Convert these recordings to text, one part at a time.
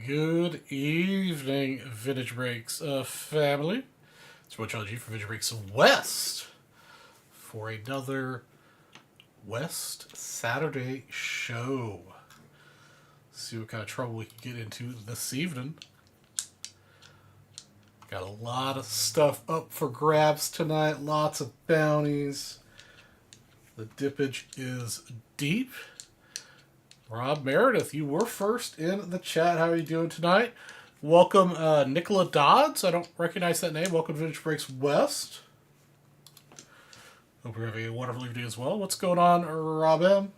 Good evening, Vintage Breaks family. It's Roy G for Vintage Breaks West for another West Saturday show. See what kind of trouble we can get into this evening. Got a lot of stuff up for grabs tonight, lots of bounties. The dippage is deep. Rob Meredith, you were first in the chat. How are you doing tonight? Welcome, Nicola Dodds. I don't recognize that name. Welcome to Vintage Breaks West. Hope you're having a wonderful evening as well. What's going on, Rob M?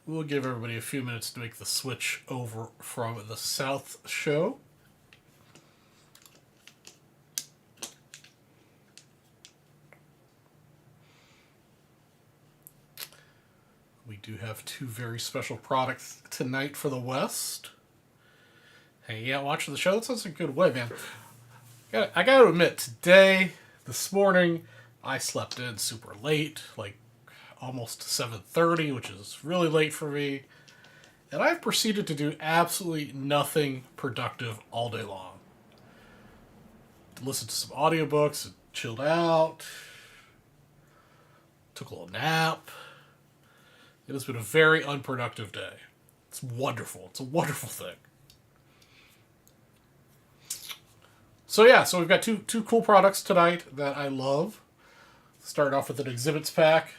We'll give everybody a few minutes to make the switch over from the South show. We do have two very special products tonight for the West. Hey, yeah, watching the show, that sounds a good way, man. I gotta admit, this morning, I slept in super late, like almost 7:30, which is really late for me. And I've proceeded to do absolutely nothing productive all day long. Listened to some audiobooks, chilled out, took a little nap. It has been a very unproductive day. It's wonderful. It's a wonderful thing. So we've got two cool products tonight that I love. Starting off with an exhibits pack.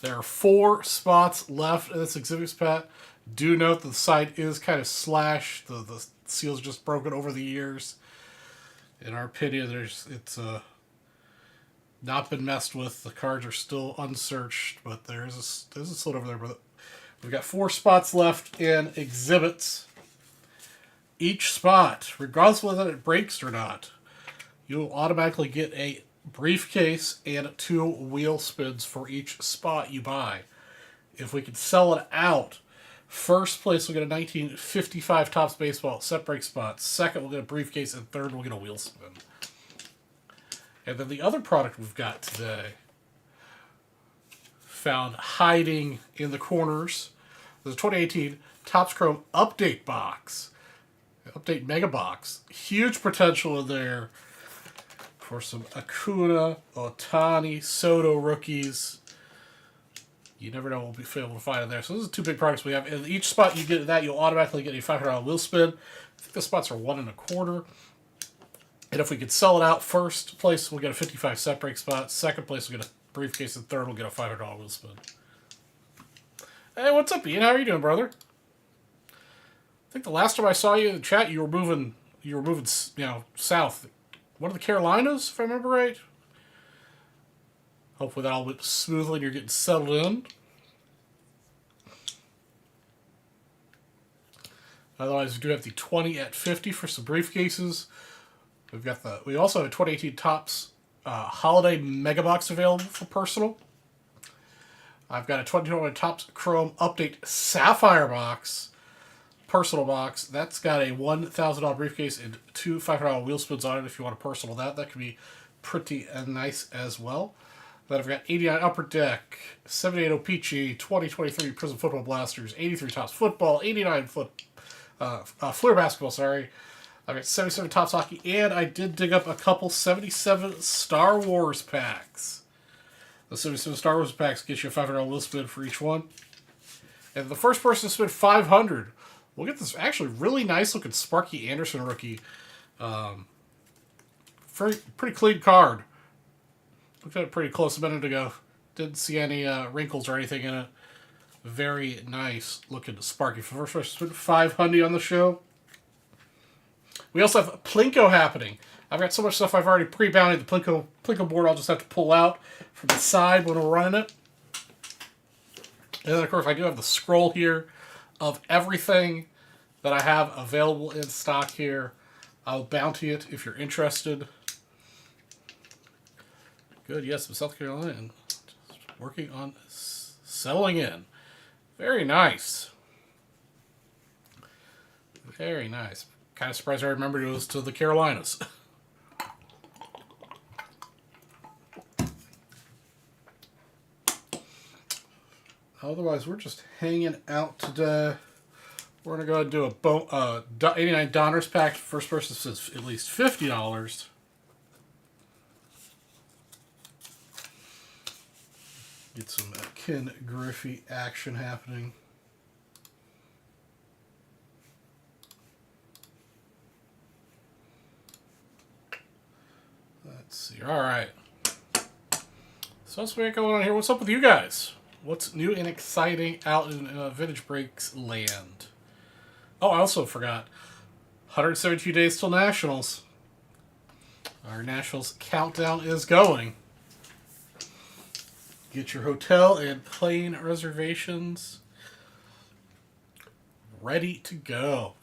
There are 4 spots left in this exhibits pack. Do note that the side is kind of slashed. The seal's just broken over the years. In our opinion, it's not been messed with. The cards are still unsearched, but there's a slit over there. But we've got 4 spots left in exhibits. Each spot, regardless of whether it breaks or not, you'll automatically get a briefcase and 2 wheel spins for each spot you buy. If we can sell it out, first place we'll get a 1955 Topps Baseball set break spot. Second, we'll get a briefcase, and third, we'll get a wheel spin. And then the other product we've got today, found hiding in the corners, the 2018 Topps Chrome Update Box. Update Mega Box. Huge potential in there for some Acuna, Ohtani, Soto rookies. You never know what we'll be able to find in there. So those are 2 big products we have. In each spot you get that, you'll automatically get a $500 wheel spin. I think the spots are 1 1/4. And if we could sell it out, first place we'll get a 55 set break spot. Second place we'll get a briefcase, and third we'll get a $500 wheel spin. Hey, what's up, Ian? How are you doing, brother? I think the last time I saw you in the chat, you were moving, south. One of the Carolinas, if I remember right. Hopefully that all went smoothly and you're getting settled in. Otherwise, we do have the 20 at 50 for some briefcases. We also have a 2018 Topps Holiday Mega Box available for personal. I've got a 2021 Topps Chrome Update Sapphire Box, personal box. That's got a $1,000 briefcase and 2 $500 wheel spins on it if you want to personal that. That could be pretty nice as well. Then I've got 89 Upper Deck, 78 O-Pee-Chee, 2023 Prism Football Blasters, 83 Topps Football, 89 Fleer Basketball, sorry. I've got 77 Topps Hockey, and I did dig up a couple 77 Star Wars packs. The 77 Star Wars packs get you a $500 wheel spin for each one. And the first person to spin 500, we'll get this actually really nice looking Sparky Anderson rookie. Pretty clean card. Looked at it pretty close a minute ago. Didn't see any wrinkles or anything in it. Very nice looking Sparky. First person to spin 500 on the show. We also have Plinko happening. I've got so much stuff I've already pre-bounded. The Plinko board I'll just have to pull out from the side when we're running it. And then, of course, I do have the scroll here of everything that I have available in stock here. I'll bounty it if you're interested. Good, yes, I'm South Carolina and working on settling in. Very nice. Very nice. Kind of surprised I remembered it was to the Carolinas. Otherwise, we're just hanging out today. We're going to go ahead and do a 89 Donners pack. First person says at least $50. Get some Ken Griffey action happening. Let's see. All right. So what's going on here? What's up with you guys? What's new and exciting out in Vintage Breaks land? Oh, I also forgot. 172 days till Nationals. Our Nationals countdown is going. Get your hotel and plane reservations ready to go.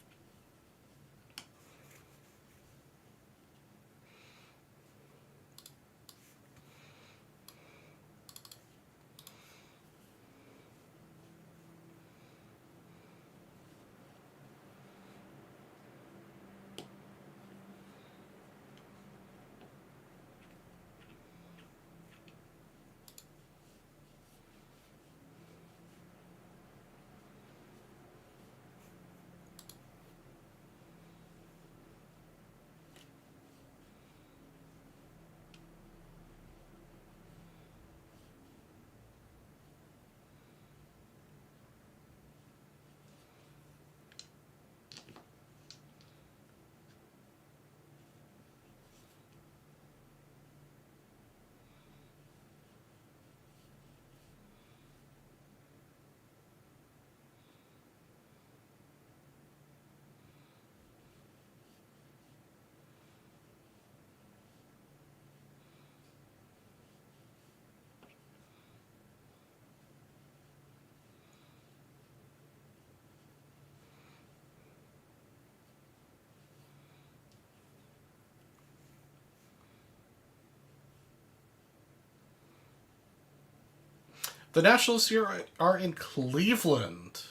The Nationals here are in Cleveland.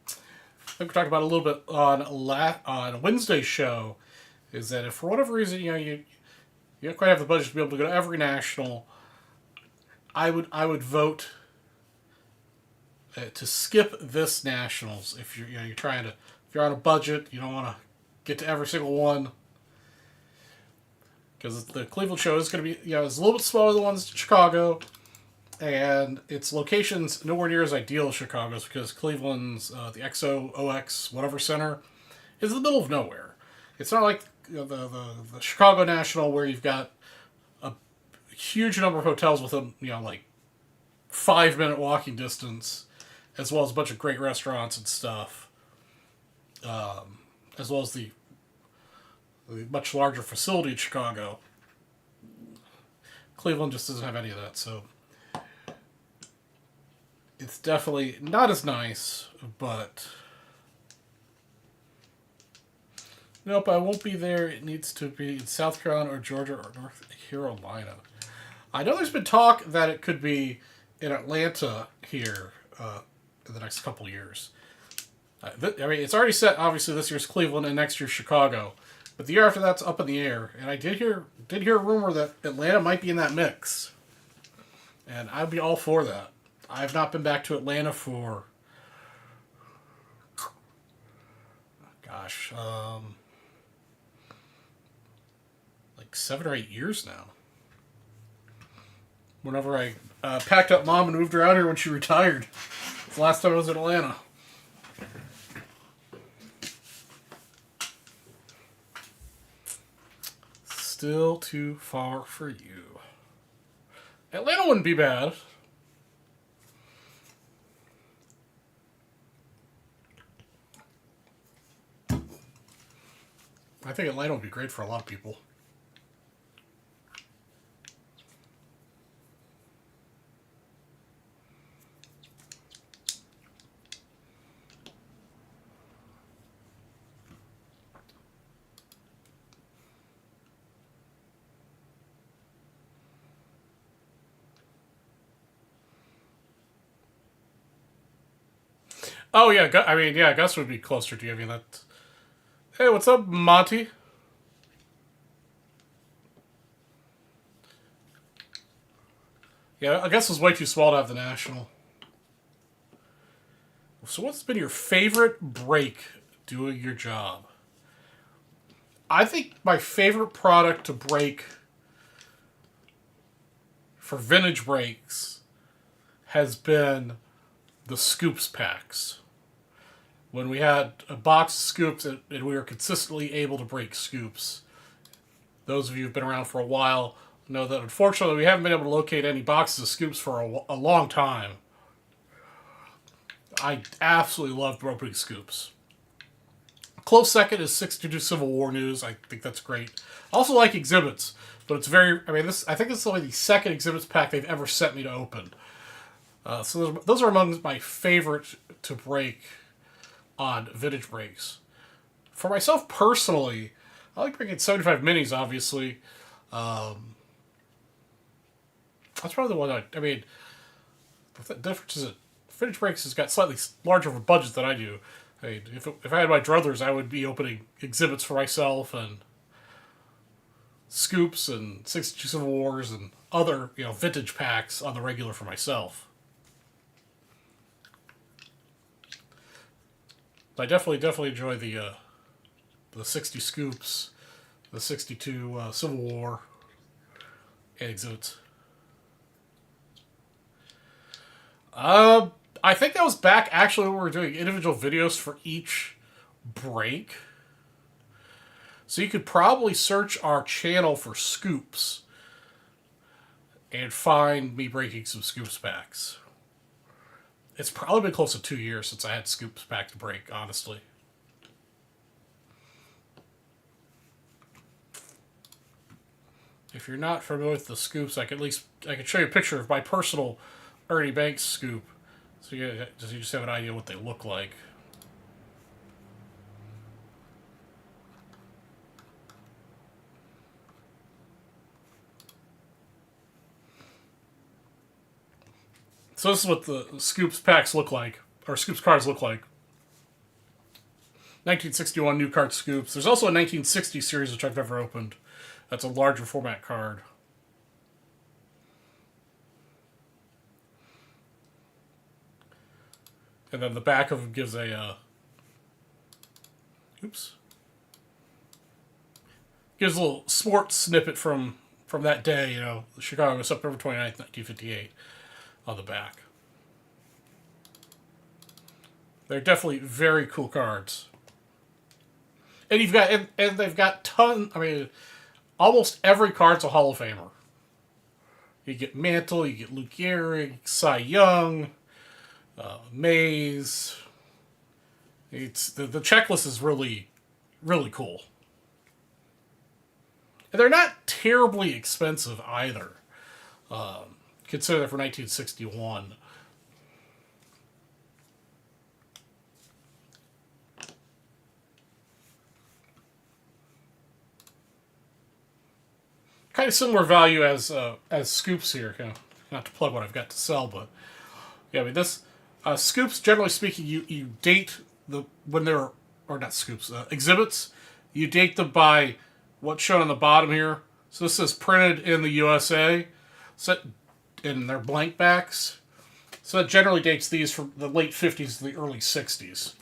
I think we talked about it a little bit on Wednesday's show, is that if for whatever reason you don't quite have the budget to be able to go to every national, I would vote to skip this Nationals if you're if you're on a budget, you don't want to get to every single one. Because the Cleveland show is going to be, it's a little bit smaller than the ones in Chicago, and its location's nowhere near as ideal as Chicago's because Cleveland's the XOOX whatever center is in the middle of nowhere. It's not like the Chicago National where you've got a huge number of hotels within 5-minute walking distance, as well as a bunch of great restaurants and stuff, as well as the much larger facility in Chicago. Cleveland just doesn't have any of that, so it's definitely not as nice, but nope, I won't be there. It needs to be in South Carolina or Georgia or North Carolina. I know there's been talk that it could be in Atlanta here in the next couple years. It's already set, obviously, this year's Cleveland and next year's Chicago. But the year after that's up in the air, and I did hear a rumor that Atlanta might be in that mix, and I'd be all for that. I've not been back to Atlanta for, like 7 or 8 years now. Whenever I packed up Mom and moved her out here when she retired, it's the last time I was in Atlanta. Still too far for you. Atlanta wouldn't be bad. I think Atlanta would be great for a lot of people. Oh yeah, Gus would be closer to you. Hey, what's up, Monty? Yeah, I guess it was way too small to have the National. So what's been your favorite break doing your job? I think my favorite product to break for vintage breaks has been the scoops packs. When we had a box of scoops and we were consistently able to break scoops. Those of you who've been around for a while know that unfortunately we haven't been able to locate any boxes of scoops for a long time. I absolutely love opening scoops. Close second is 62 Civil War news. I think that's great. I also like exhibits, but it's very. I mean, I think this is only the second exhibits pack they've ever sent me to open. So those are among my favorite to break on vintage breaks. For myself personally, I like breaking 75 minis. Obviously, that's probably the one. I mean, the difference is that vintage breaks has got slightly larger of a budget than I do. I mean, if I had my druthers, I would be opening exhibits for myself and scoops and 62 Civil Wars and other vintage packs on the regular for myself. I definitely enjoy the 60 scoops, the 62 Civil War and exhibits. I think that was back actually when we were doing individual videos for each break. So you could probably search our channel for scoops and find me breaking some scoops packs. It's probably been close to 2 years since I had scoops pack to break, honestly. If you're not familiar with the scoops, I can show you a picture of my personal Ernie Banks scoop, so you just have an idea what they look like. So this is what the scoops packs look like, or scoops cards look like. 1961 new card scoops. There's also a 1960 series which I've never opened. That's a larger format card. And then the back of it gives a gives a little sports snippet from that day, Chicago, September 29th, 1958 on the back. They're definitely very cool cards. And they've got almost every card's a Hall of Famer. You get Mantle, you get Luke Gehrig, Cy Young, Mays. It's the checklist is really, really cool. And they're not terribly expensive either. Consider that for 1961. Kind of similar value as scoops here. Not to plug what I've got to sell, but yeah, I mean this scoops. Generally speaking, you date not scoops exhibits. You date them by what's shown on the bottom here. So this is printed in the USA, set in their blank backs. So that generally dates these from the late 50s to the early 60s.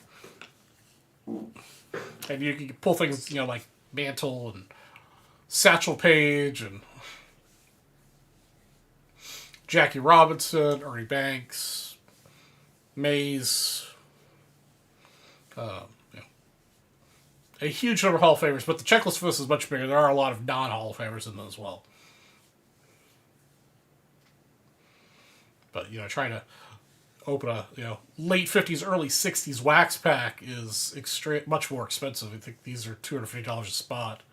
And you can pull things like Mantle and Satchel Paige and Jackie Robinson, Ernie Banks, Mays, a huge number of Hall of Famers, but the checklist for this is much bigger. There are a lot of non-Hall of Famers in them as well. But trying to open a late 50s, early 60s wax pack is much more expensive. I think these are $250 a spot,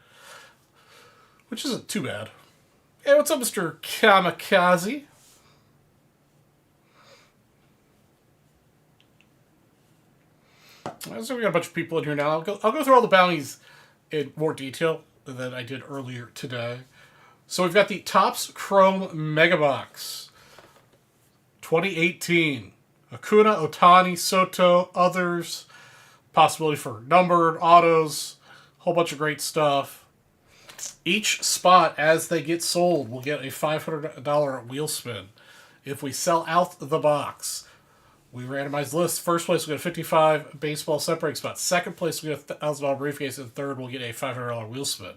which isn't too bad. Hey, what's up, Mr. Kamikaze? So we got a bunch of people in here now. I'll go through all the bounties in more detail than I did earlier today. So we've got the Topps Chrome Mega Box 2018. Acuna, Ohtani, Soto, others. Possibility for numbered autos. Whole bunch of great stuff. Each spot, as they get sold, will get a $500 wheel spin. If we sell out the box, we randomize lists. First place, we get a 55 baseball separating spot. Second place, we get a $1,000 briefcase. And third, we'll get a $500 wheel spin.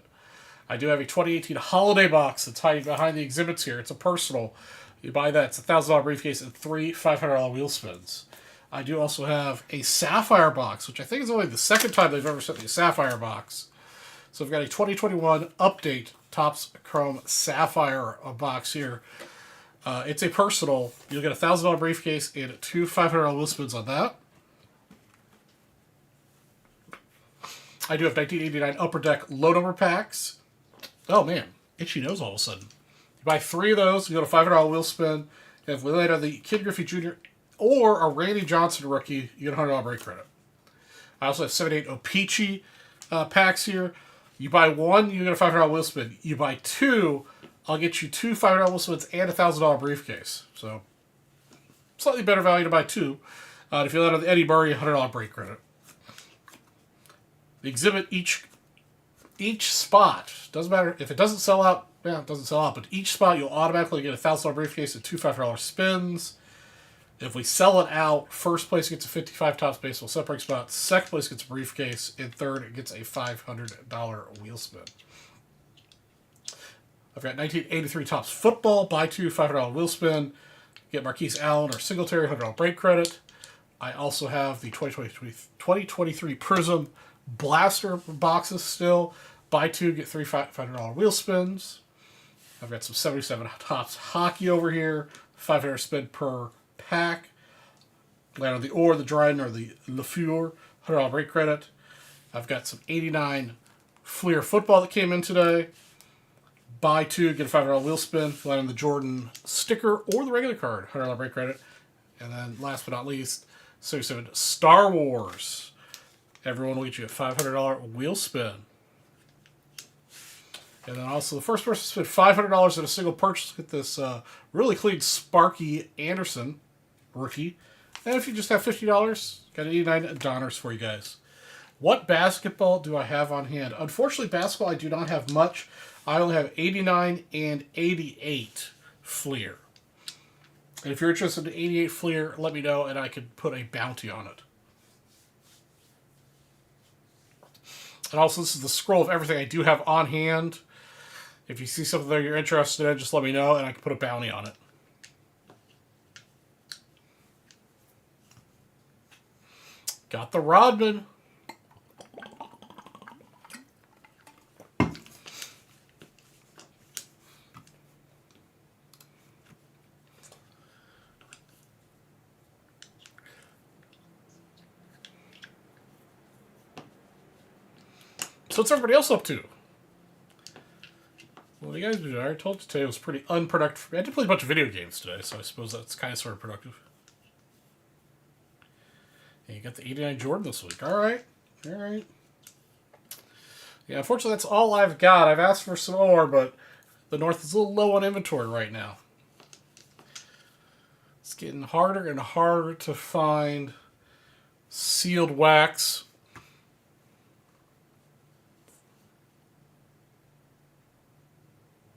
I do have a 2018 holiday box that's hiding behind the exhibits here. It's a personal. You buy that, it's a $1,000 briefcase and 3 $500 wheel spins. I do also have a Sapphire box, which I think is only the second time they've ever sent me a Sapphire box. So I've got a 2021 update Topps Chrome Sapphire box here. It's a personal. You'll get a $1,000 briefcase and 2 $500 wheel spins on that. I do have 1989 Upper Deck low number packs. Oh man, itchy nose all of a sudden. You buy 3 of those, you get a $500 wheel spin. If we later the Ken Griffey Jr. or a Randy Johnson rookie, you get a $100 break credit. I also have 78 O-Pee-Chee packs here. You buy 1, you get a $500 wheel spin. You buy 2, I'll get you 2 $500 wheel spins and a $1,000 briefcase. So, slightly better value to buy 2. If you let on the Eddie Murray, $100 break credit. The exhibit, each spot, doesn't matter if it doesn't sell out, yeah, it doesn't sell out, but each spot you'll automatically get a $1,000 briefcase and 2 $500 spins. If we sell it out, first place gets a 55 Topps baseball separating spot, second place gets a briefcase, and third it gets a $500 wheel spin. I've got 1983 Topps football, buy 2 $500 wheel spin, get Marquise Allen or Singletary $100 break credit. I also have the 2023 Prism Blaster boxes still. Buy 2, get 3 $500 wheel spins. I've got some 77 Topps hockey over here. 500 spin per pack. Land on the Orr, the Dryden, or the LeFleur. $100 break credit. I've got some 89 Fleer football that came in today. Buy 2, get a $500 wheel spin. Land on the Jordan sticker or the regular card. $100 break credit. And then last but not least, 77 Star Wars. Everyone will get you a $500 wheel spin. And then also the first person to spend $500 in a single purchase get this really clean Sparky Anderson rookie. And if you just have $50, got 89 Donners for you guys. What basketball do I have on hand? Unfortunately, basketball I do not have much. I only have 89 and 88 Fleer. And if you're interested in 88 Fleer, let me know and I could put a bounty on it. And also, this is the scroll of everything I do have on hand. If you see something that you're interested in, just let me know, and I can put a bounty on it. Got the Rodman. So what's everybody else up to? Well, you guys, I already told you today was pretty unproductive. I did play a bunch of video games today, so I suppose that's kind of sort of productive. And you got the 89 Jordan this week. All right. All right. Yeah, unfortunately, that's all I've got. I've asked for some more, but the North is a little low on inventory right now. It's getting harder and harder to find sealed wax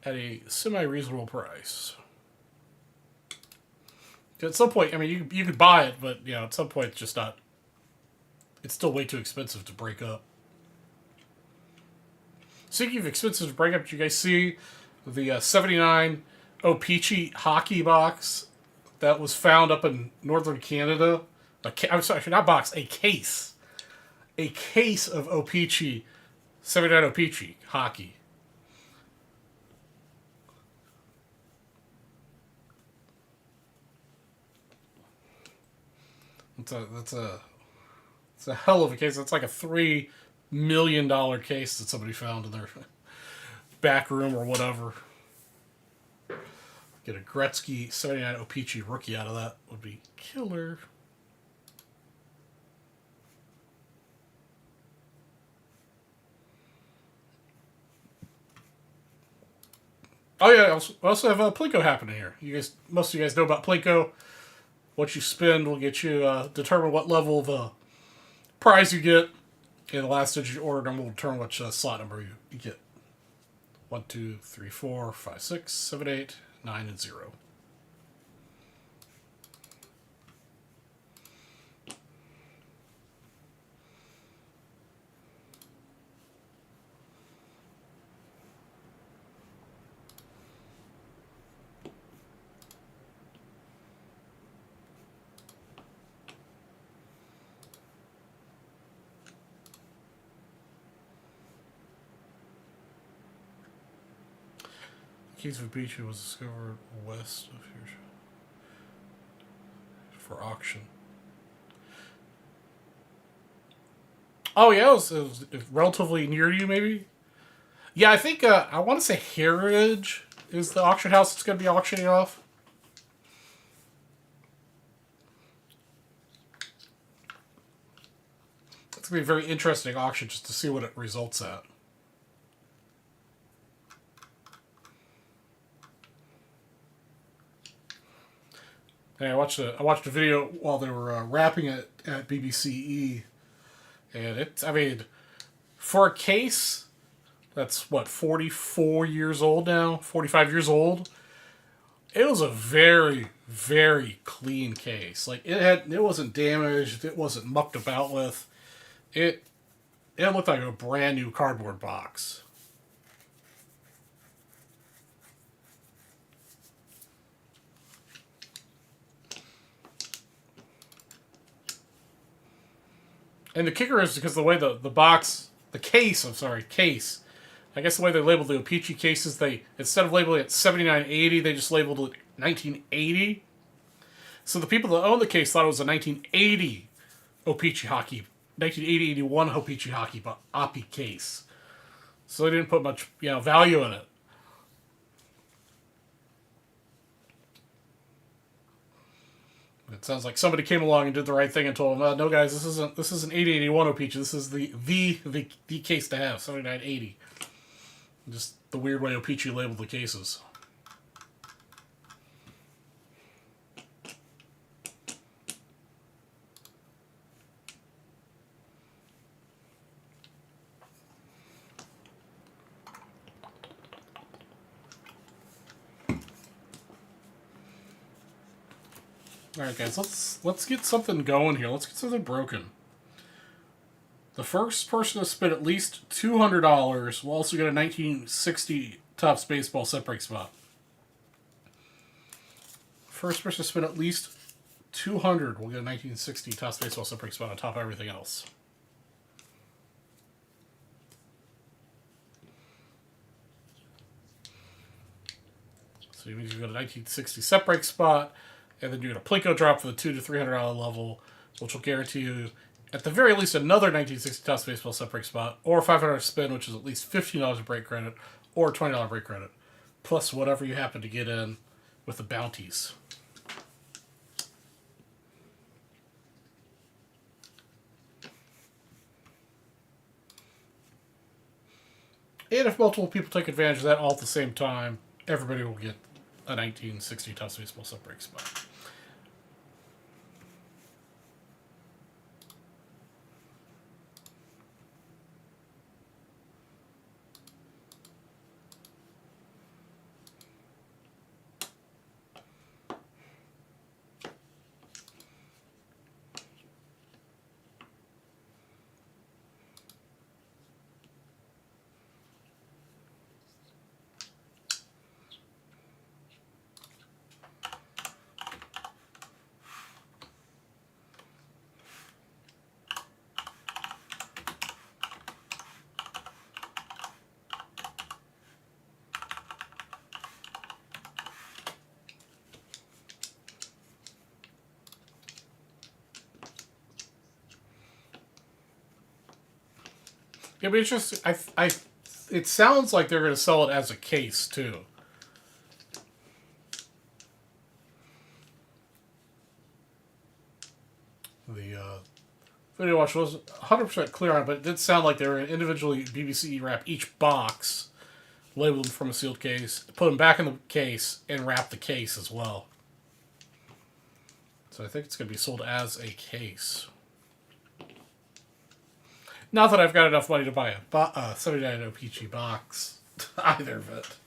at a semi-reasonable price. At some point, I mean, you could buy it, but, you know, at some point, it's just not... It's still way too expensive to break up. Speaking of expensive to break up, did you guys see the 79 O-Pee-Chee hockey box that was found up in northern Canada? I'm sorry, not box, a case. A case of O-Pee-Chee, 79 O-Pee-Chee hockey. It's a hell of a case. It's like a $3 million case that somebody found in their back room or whatever. Get a Gretzky 79 O-Pee-Chee rookie out of that would be killer. Oh yeah, I also have Plinko happening here. Most of you guys know about Plinko. What you spend will get you determine what level of prize you get, and the last digit order number will determine which slot number you get. 1, 2, 3, 4, 5, 6, 7, 8, 9, and 0. Case of Beach was discovered west of here for auction. Oh yeah, it was relatively near you, maybe. Yeah, I think I want to say Heritage is the auction house that's going to be auctioning off. It's going to be a very interesting auction just to see what it results at. And I watched a video while they were wrapping it at BBCE, and I mean, for a case that's what 44 years old now, 45 years old. It was a very, very clean case. Like it wasn't damaged. It wasn't mucked about with. It looked like a brand new cardboard box. And the kicker is because the way the case. I guess the way they labeled the O-Pee-Chee cases, they instead of labeling it 7980, they just labeled it 1980. So the people that owned the case thought it was a 1980 O-Pee-Chee hockey, 1980-81 O-Pee-Chee hockey Oppie case. So they didn't put much value in it. It sounds like somebody came along and did the right thing and told them, "No, guys, this isn't 8081 O-Pee-Chee. This is the case to have, 7980." Just the weird way O-Pee-Chee labeled the cases. All right, guys, let's get something going here. Let's get something broken. The first person to spend at least $200 will also get a 1960 Topps baseball set break spot. First person to spend at least $200 will get a 1960 Topps baseball set break spot on top of everything else. So you get a 1960 set break spot, and then you get a Plinko drop for the $200 to $300 level, which will guarantee you at the very least another 1960 Topps baseball set break spot, or a $500 spin, which is at least $15 of break credit, or $20 break credit, plus whatever you happen to get in with the bounties. And if multiple people take advantage of that all at the same time, everybody will get a 1960 Topps baseball set break spot. Yeah, but it's just it sounds like they're going to sell it as a case too. The video watch wasn't 100% clear on it, but it did sound like they were individually BBC wrap each box, label them from a sealed case, put them back in the case, and wrap the case as well. So I think it's going to be sold as a case. Not that I've got enough money to buy a 79 O-Pee-Chee box either, but...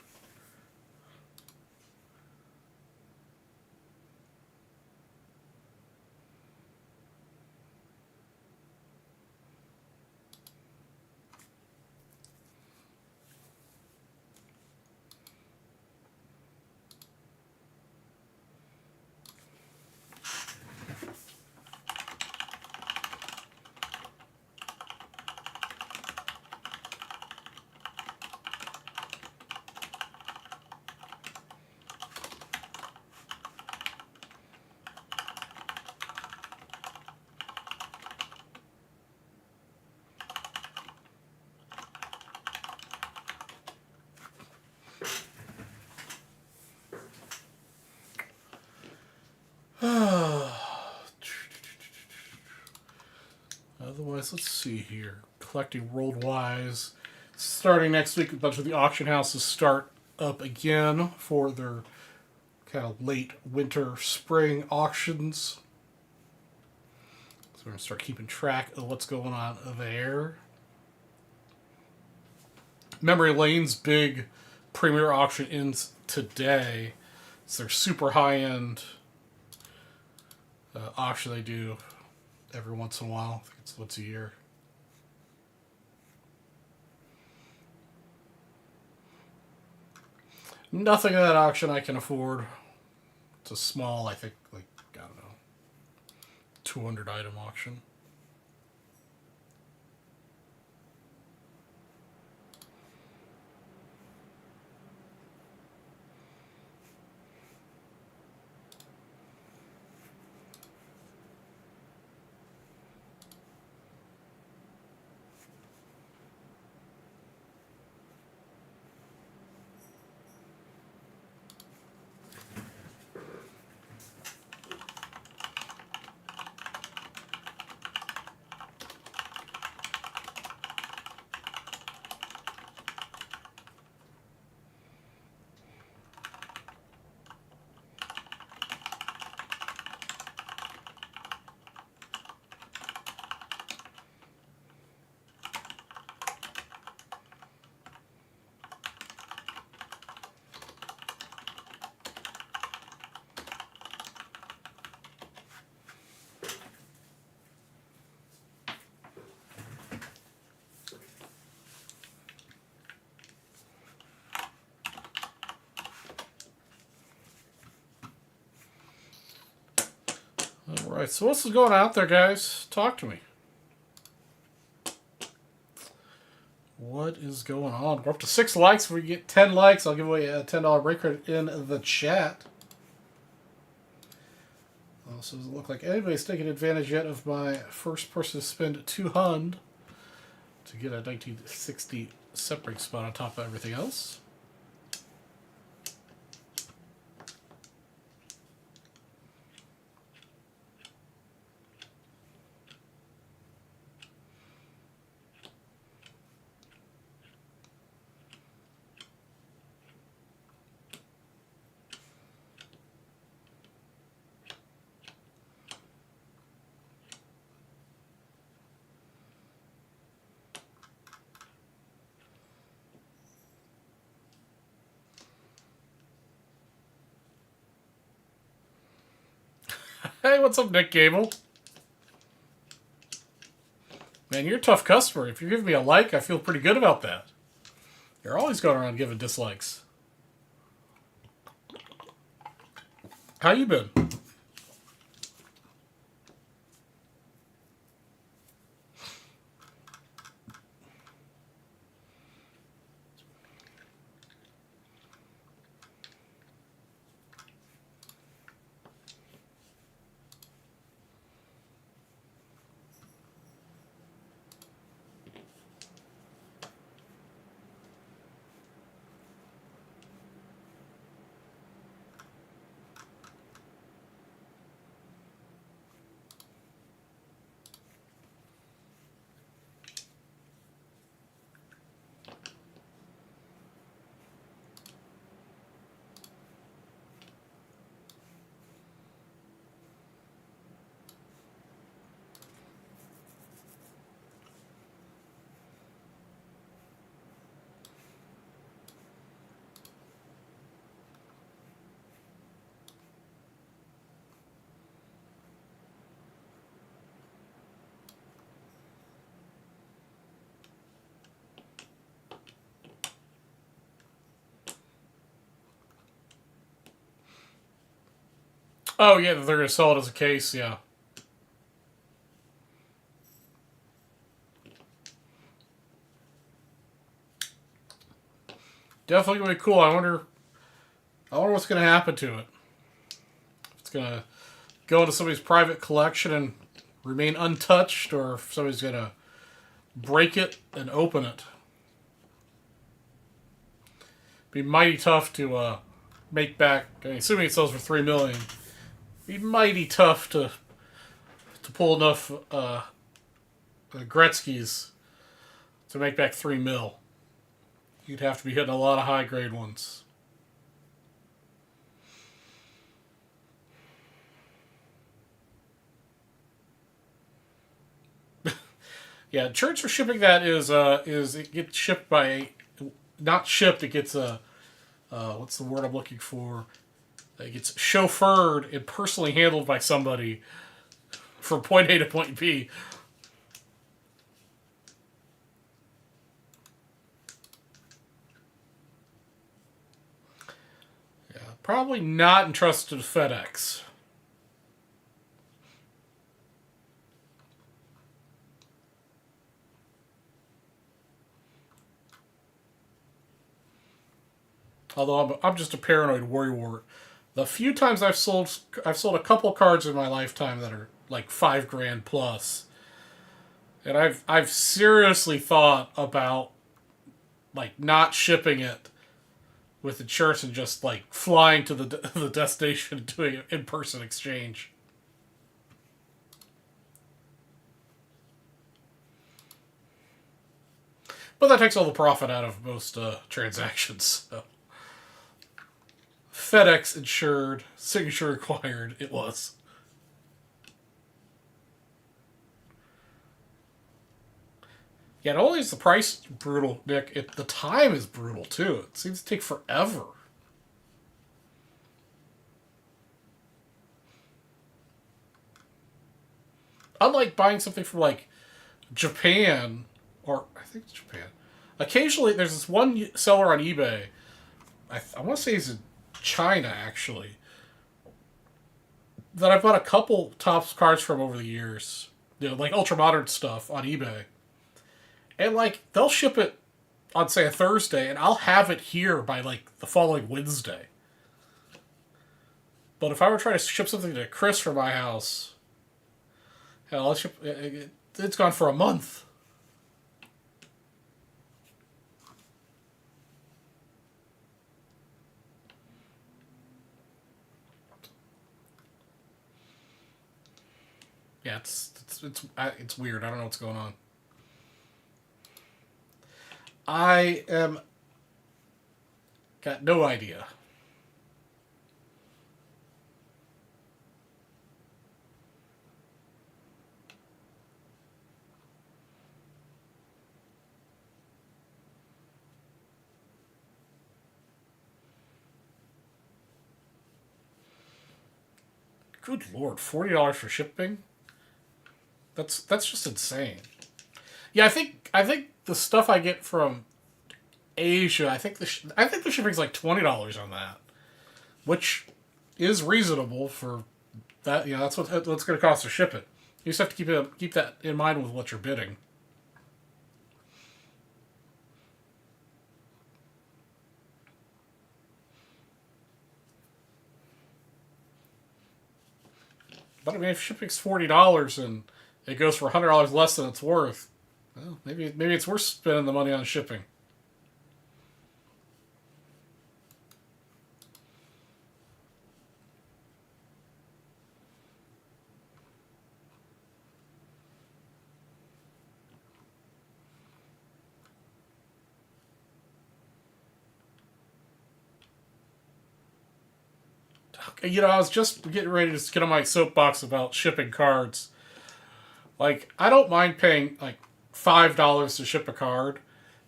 otherwise, let's see here. Collecting worldwide. Starting next week, a bunch of the auction houses start up again for their kind of late winter, spring auctions. So we're going to start keeping track of what's going on there. Memory Lane's big premiere auction ends today. It's their super high-end auction they do every once in a while. I think it's once a year. Nothing at that auction I can afford. It's a small, I think, like, I don't know, 200 item auction. Alright, so what's going on out there, guys? Talk to me. What is going on? We're up to 6 likes. If we get 10 likes, I'll give away a $10 break credit in the chat. Also, doesn't look like anybody's taking advantage yet of my first person to spend $200 to get a 1960 separating spot on top of everything else. Hey, what's up, Nick Gable? Man, you're a tough customer. If you're giving me a like, I feel pretty good about that. You're always going around giving dislikes. How you been? Oh, yeah, they're going to sell it as a case, yeah. Definitely going to be cool. I wonder what's going to happen to it. If it's going to go into somebody's private collection and remain untouched, or if somebody's going to break it and open it. Be mighty tough to make back. I mean, assuming it sells for $3 million. Be mighty tough to pull enough Gretzky's to make back 3 mil. You'd have to be hitting a lot of high grade ones. Yeah, insurance for shipping that is it gets shipped by, not shipped. It gets a what's the word I'm looking for? It gets chauffeured and personally handled by somebody from point A to point B. Yeah, probably not entrusted to FedEx. Although I'm just a paranoid worrywart. The few times I've sold a couple cards in my lifetime that are like $5,000 plus, and I've seriously thought about like not shipping it with insurance and just like flying to the destination and doing an in person exchange. But that takes all the profit out of most transactions. So. FedEx insured, signature required. It was. Yeah, not only is the price brutal, Nick, the time is brutal too. It seems to take forever. Unlike buying something from like Japan, or I think it's Japan. Occasionally, there's this one seller on eBay. I want to say he's in China actually. That I've bought a couple Topps cards from over the years. You know, like ultra modern stuff on eBay. And like they'll ship it on say a Thursday, and I'll have it here by like the following Wednesday. But if I were trying to ship something to Chris from my house, hell, it's gone for a month. Yeah, it's weird. I don't know what's going on. I am got no idea. Good lord, $40 for shipping? That's just insane. Yeah, I think the stuff I get from Asia, I think the shipping's like $20 on that, which is reasonable for that. You know, that's what's going to cost to ship it. You just have to keep that in mind with what you're bidding. But I mean, if shipping's $40 and it goes for $100 less than it's worth, well, maybe it's worth spending the money on shipping. You know, I was just getting ready to get on my soapbox about shipping cards. Like, I don't mind paying like $5 to ship a card,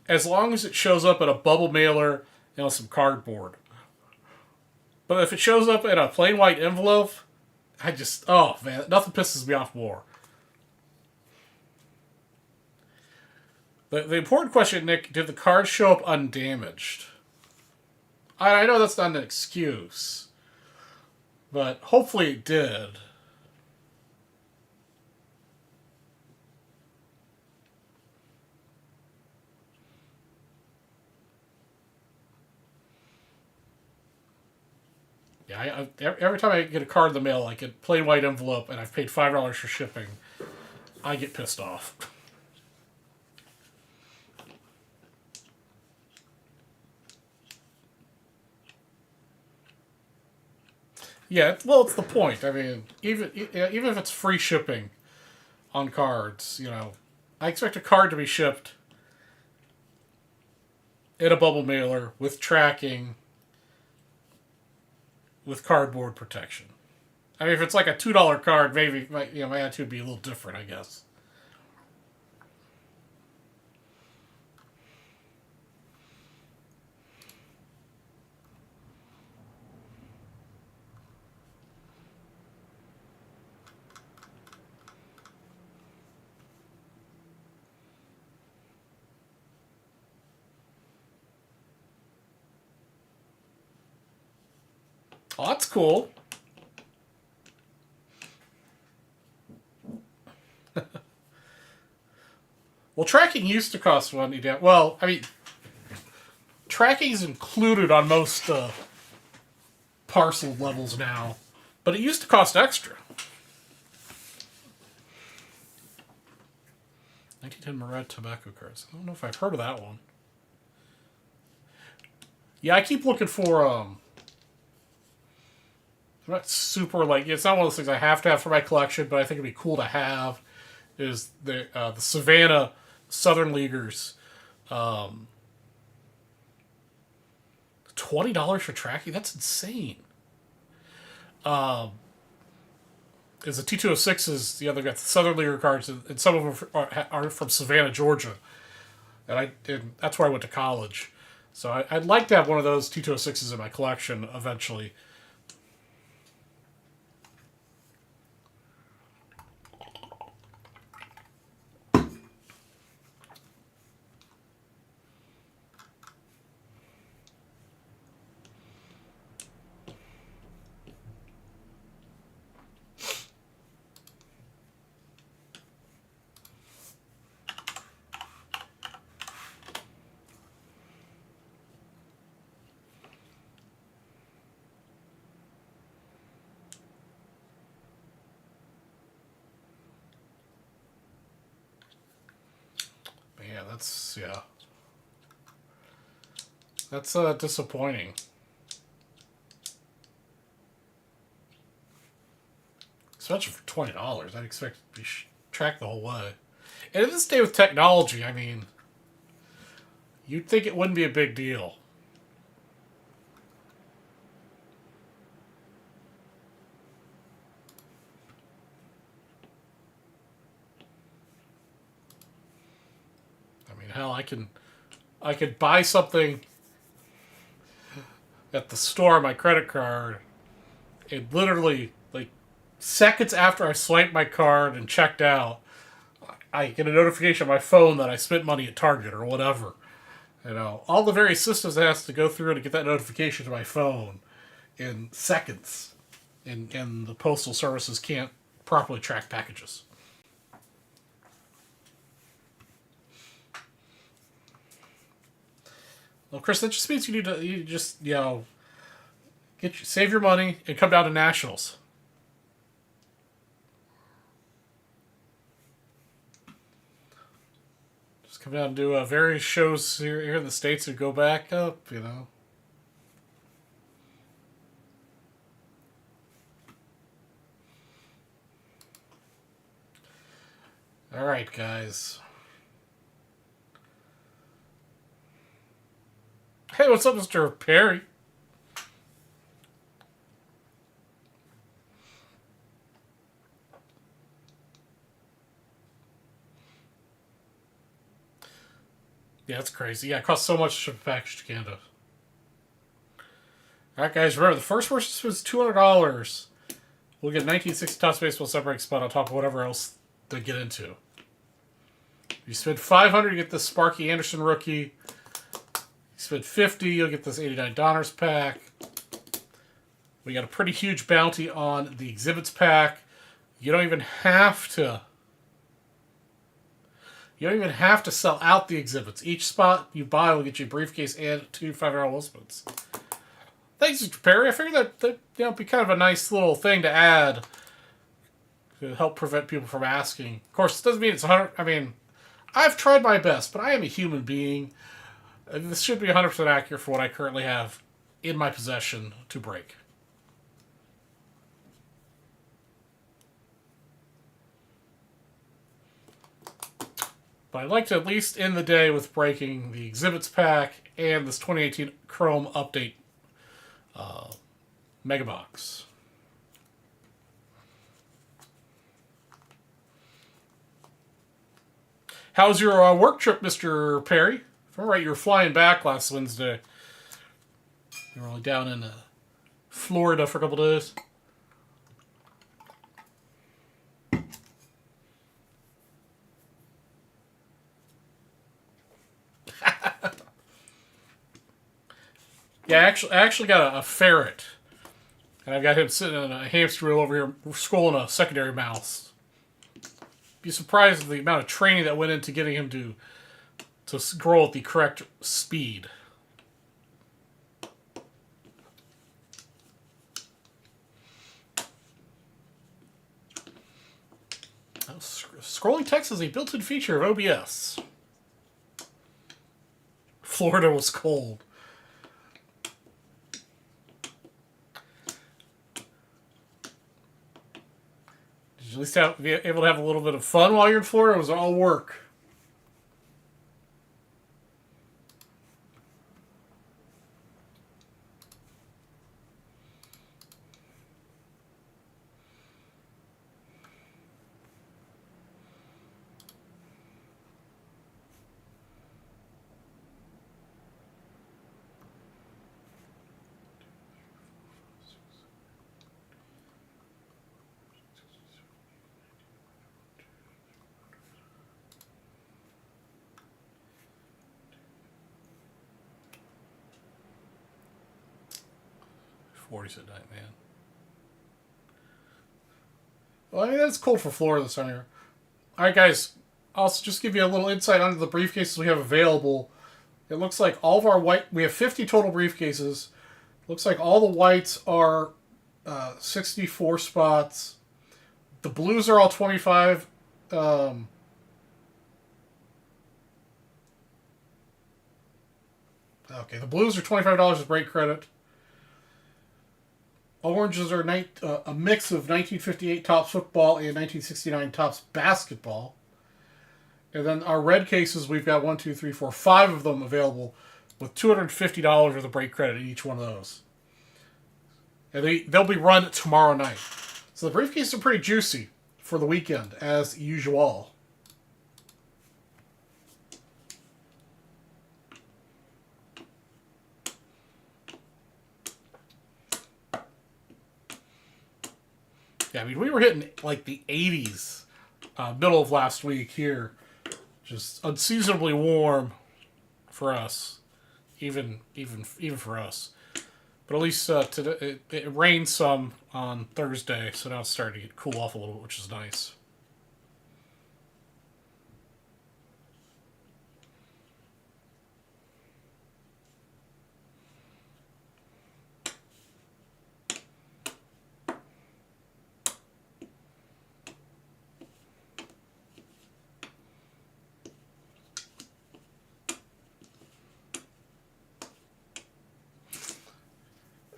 as long as it shows up in a bubble mailer and with some cardboard. But if it shows up in a plain white envelope, oh man, nothing pisses me off more. The important question, Nick, did the card show up undamaged? I know that's not an excuse, but hopefully it did. Yeah, every time I get a card in the mail, like a plain white envelope, and I've paid $5 for shipping, I get pissed off. Yeah, well, it's the point. I mean, even if it's free shipping on cards, you know, I expect a card to be shipped in a bubble mailer with tracking, with cardboard protection. I mean, if it's like a $2 card, maybe my attitude would be a little different, I guess. Oh, that's cool. Well, tracking used to cost money. Well, I mean, tracking is included on most parcel levels now, but it used to cost extra. 1910 Murad tobacco cards. I don't know if I've heard of that one. Yeah, I keep looking for I'm not super like it's not one of those things I have to have for my collection, but I think it'd be cool to have. Is the Savannah Southern Leaguers, $20 for tracking? That's insane. Is the T206s? The other got the Southern Leaguer cards, and some of them are from Savannah, Georgia, and that's where I went to college. So I'd like to have one of those T206s in my collection eventually. Yeah, that's disappointing. Especially for $20, I'd expect it to be tracked the whole way. And in this day with technology, I mean, you'd think it wouldn't be a big deal. I mean, hell, I could buy something at the store on my credit card, and literally like seconds after I swiped my card and checked out, I get a notification on my phone that I spent money at Target or whatever. You know, all the various systems that has to go through to get that notification to my phone in seconds, and the postal services can't properly track packages. Well, Chris, that just means you just save your money and come down to nationals. Just come down and do various shows here in the States and go back up. All right, guys. Hey, what's up, Mr. Perry? Yeah, that's crazy. Yeah, it costs so much to ship a package to Canada. Alright, guys, remember, the first person was $200. We'll get 1960 Topps Baseball separating spot on top of whatever else they get into. You spend $500, you get this Sparky Anderson rookie. You spend $50, you'll get this 89 Donners pack. We got a pretty huge bounty on the exhibits pack. You don't even have to sell out the exhibits. Each spot you buy will get you a briefcase and two $5 Wolfsmans. Thanks, Mr. Perry. I figured that'd be kind of a nice little thing to add to help prevent people from asking. Of course, it doesn't mean it's 100. I mean, I've tried my best, but I am a human being. This should be 100% accurate for what I currently have in my possession to break. But I'd like to at least end the day with breaking the exhibits pack and this 2018 Chrome update mega box. How's your work trip, Mr. Perry? If I'm right, you were flying back last Wednesday. You were only down in Florida for a couple days. Yeah, I actually got a ferret. And I've got him sitting in a hamster wheel over here scrolling a secondary mouse. Be surprised at the amount of training that went into getting him to scroll at the correct speed. Scrolling text is a built-in feature of OBS. Florida was cold. Did you at least be able to have a little bit of fun while you're in Florida, or was it all work? Forties at night, man. Well, I mean, that's cold for Florida this time of year. All right, guys. I'll just give you a little insight onto the briefcases we have available. It looks like all of our white... We have 50 total briefcases. Looks like all the whites are 64 spots. The blues are all 25. Okay, the blues are $25 with break credit. Oranges are a mix of 1958 Topps football and 1969 Topps basketball. And then our red cases, we've got 5 of them available with $250 worth of break credit in each one of those. And they'll be run tomorrow night. So the briefcases are pretty juicy for the weekend, as usual. Yeah, I mean, we were hitting like the 80s middle of last week here. Just unseasonably warm for us, even for us. But at least today it rained some on Thursday, so now it's starting to cool off a little bit, which is nice.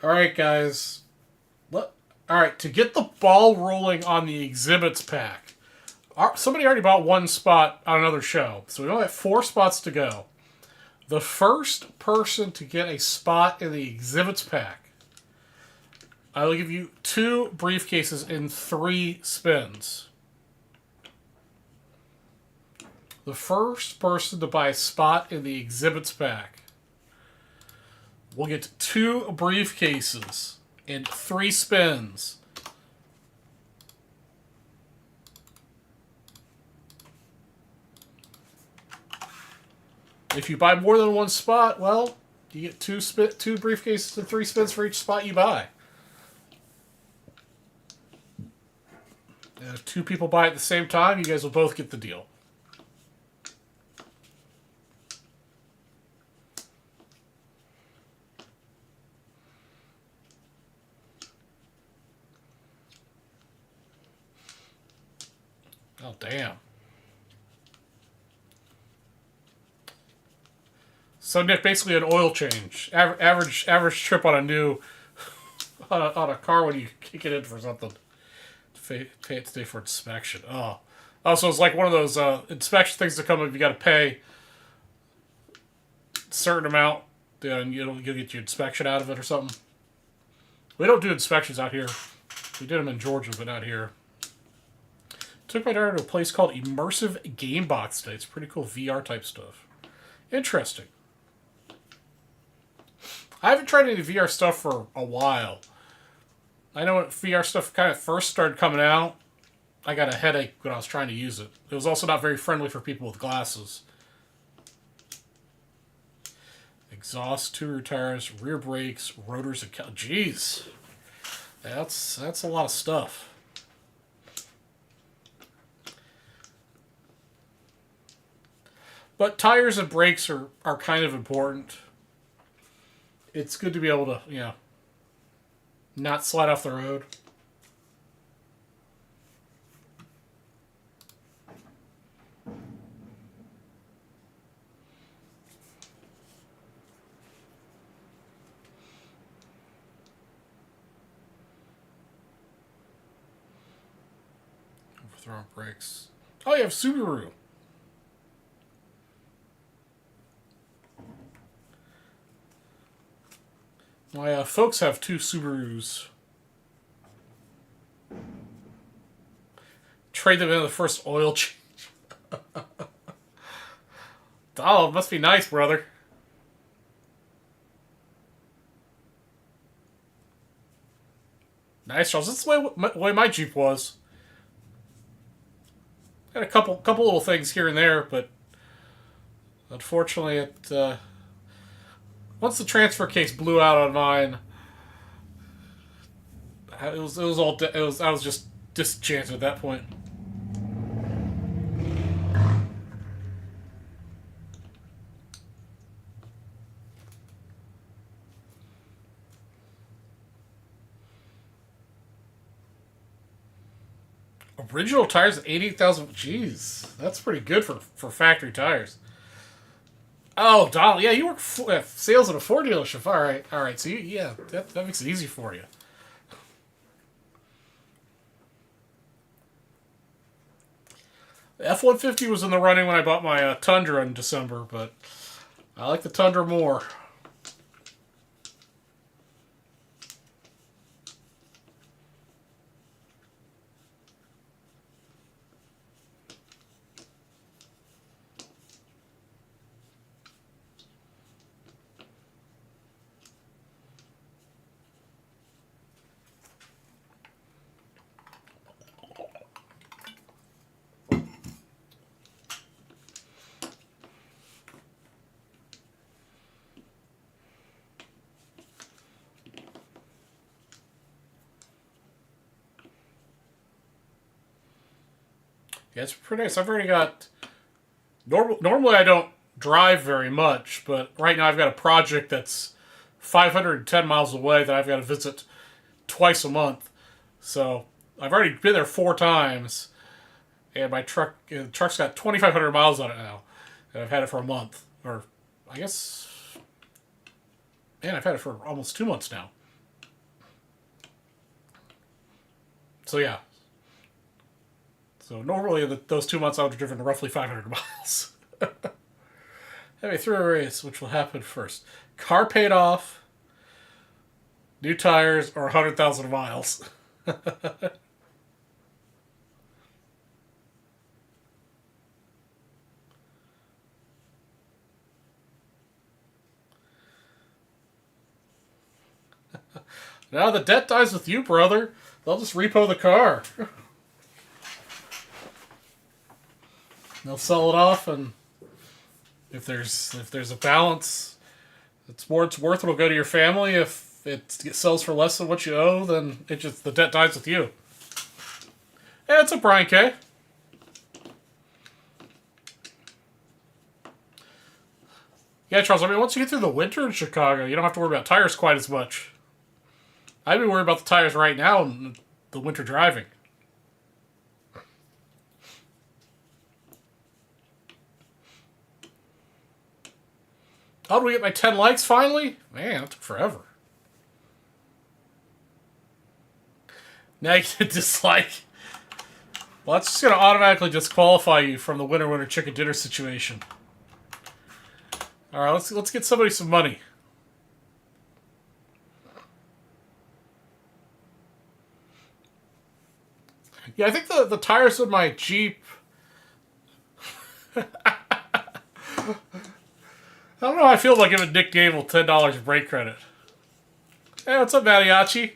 All right, guys. All right, to get the ball rolling on the exhibits pack, somebody already bought one spot on another show, so we only have 4 spots to go. The first person to get a spot in the exhibits pack, I will give you 2 briefcases in 3 spins. The first person to buy a spot in the exhibits pack we'll get 2 briefcases in 3 spins. If you buy more than 1 spot, well, you get 2 briefcases and 3 spins for each spot you buy. And if 2 people buy at the same time, you guys will both get the deal. Oh, damn. So, Nick, basically an oil change. Average trip on a new... on a car when you kick it in for something. Pay it today for inspection. Oh. Oh, so it's like one of those inspection things that come if you got to pay a certain amount, then you'll get your inspection out of it or something. We don't do inspections out here. We did them in Georgia, but not here. Took my daughter to a place called Immersive Game Box today. It's pretty cool VR type stuff. Interesting. I haven't tried any VR stuff for a while. I know when VR stuff kind of first started coming out, I got a headache when I was trying to use it. It was also not very friendly for people with glasses. Exhaust, two rear tires, rear brakes, rotors, and jeez, that's a lot of stuff. But tires and brakes are kind of important. It's good to be able to, not slide off the road. Overthrowing brakes. Oh, you have Subaru. My folks have two Subarus. Trade them in the first oil change. Oh, it must be nice, brother. Nice, Charles. That's the way my Jeep was. Got a couple little things here and there, but unfortunately, once the transfer case blew out on mine, I was just disenchanted at that point. Original tires at 88,000. Jeez, that's pretty good for factory tires. Oh, Donald, yeah, you work sales at a Ford dealership. All right. So that makes it easy for you. The F-150 was in the running when I bought my Tundra in December, but I like the Tundra more. Yeah, it's pretty nice. I've already got... Normally I don't drive very much, but right now I've got a project that's 510 miles away that I've got to visit twice a month. So I've already been there 4 times, and the truck's got 2,500 miles on it now, and I've had it for a month. Or, I guess... Man, I've had it for almost 2 months now. So yeah. So normally those 2 months I would have driven roughly 500 miles. Anyway, through a race, which will happen first? Car paid off, new tires, or 100,000 miles. Now the debt dies with you, brother. They'll just repo the car. They'll sell it off, and if there's a balance, it's worth. It'll go to your family. If it sells for less than what you owe, then the debt dies with you. Yeah, it's a Brian K. Yeah, Charles. I mean, once you get through the winter in Chicago, you don't have to worry about tires quite as much. I'd be worried about the tires right now in the winter driving. How do we get my 10 likes finally? Man, that took forever. Now you get a dislike. Well, that's just going to automatically disqualify you from the winner chicken dinner situation. All right, let's get somebody some money. Yeah, I think the tires of my Jeep. I don't know how I feel about giving Nick Gable $10 brake credit. Hey, what's up, Mariachi?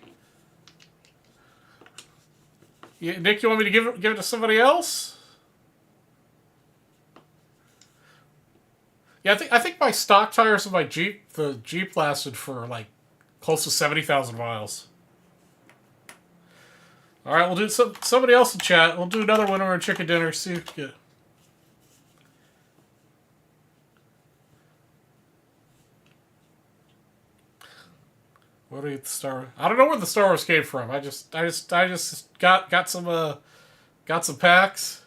Nick, you want me to give it to somebody else? Yeah, I think my stock tires of my Jeep, the Jeep lasted for like close to 70,000 miles. All right, we'll do somebody else in chat. We'll do another winner and chicken dinner. See if we get. What are the Star? I don't know where the Star Wars came from. I just got some packs.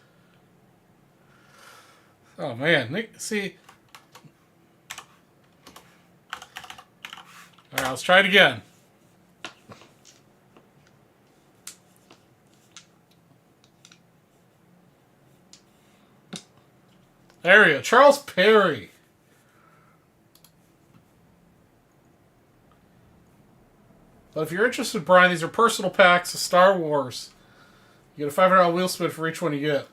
Oh man, Nick, see. All right, let's try it again. There we go. Charles Perry. But if you're interested, Brian, these are personal packs of Star Wars. You get a $500 wheel spin for each one you get.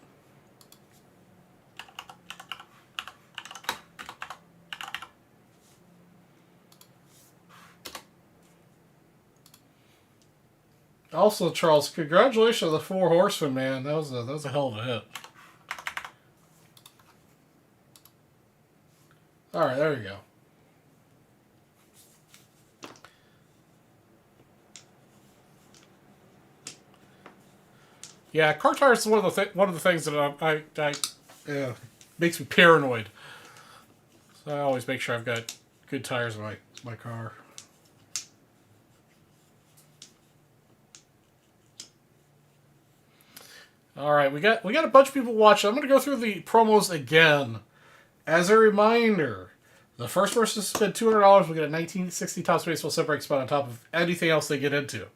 Also, Charles, congratulations on the 4 Horsemen, man. That was a hell of a hit. All right, there you go. Yeah, car tires is one of the things that I makes me paranoid. So I always make sure I've got good tires in my car. All right, we got a bunch of people watching. I'm going to go through the promos again. As a reminder, the first person to spend $200 will get a 1960 Topps Baseball set break spot on top of anything else they get into.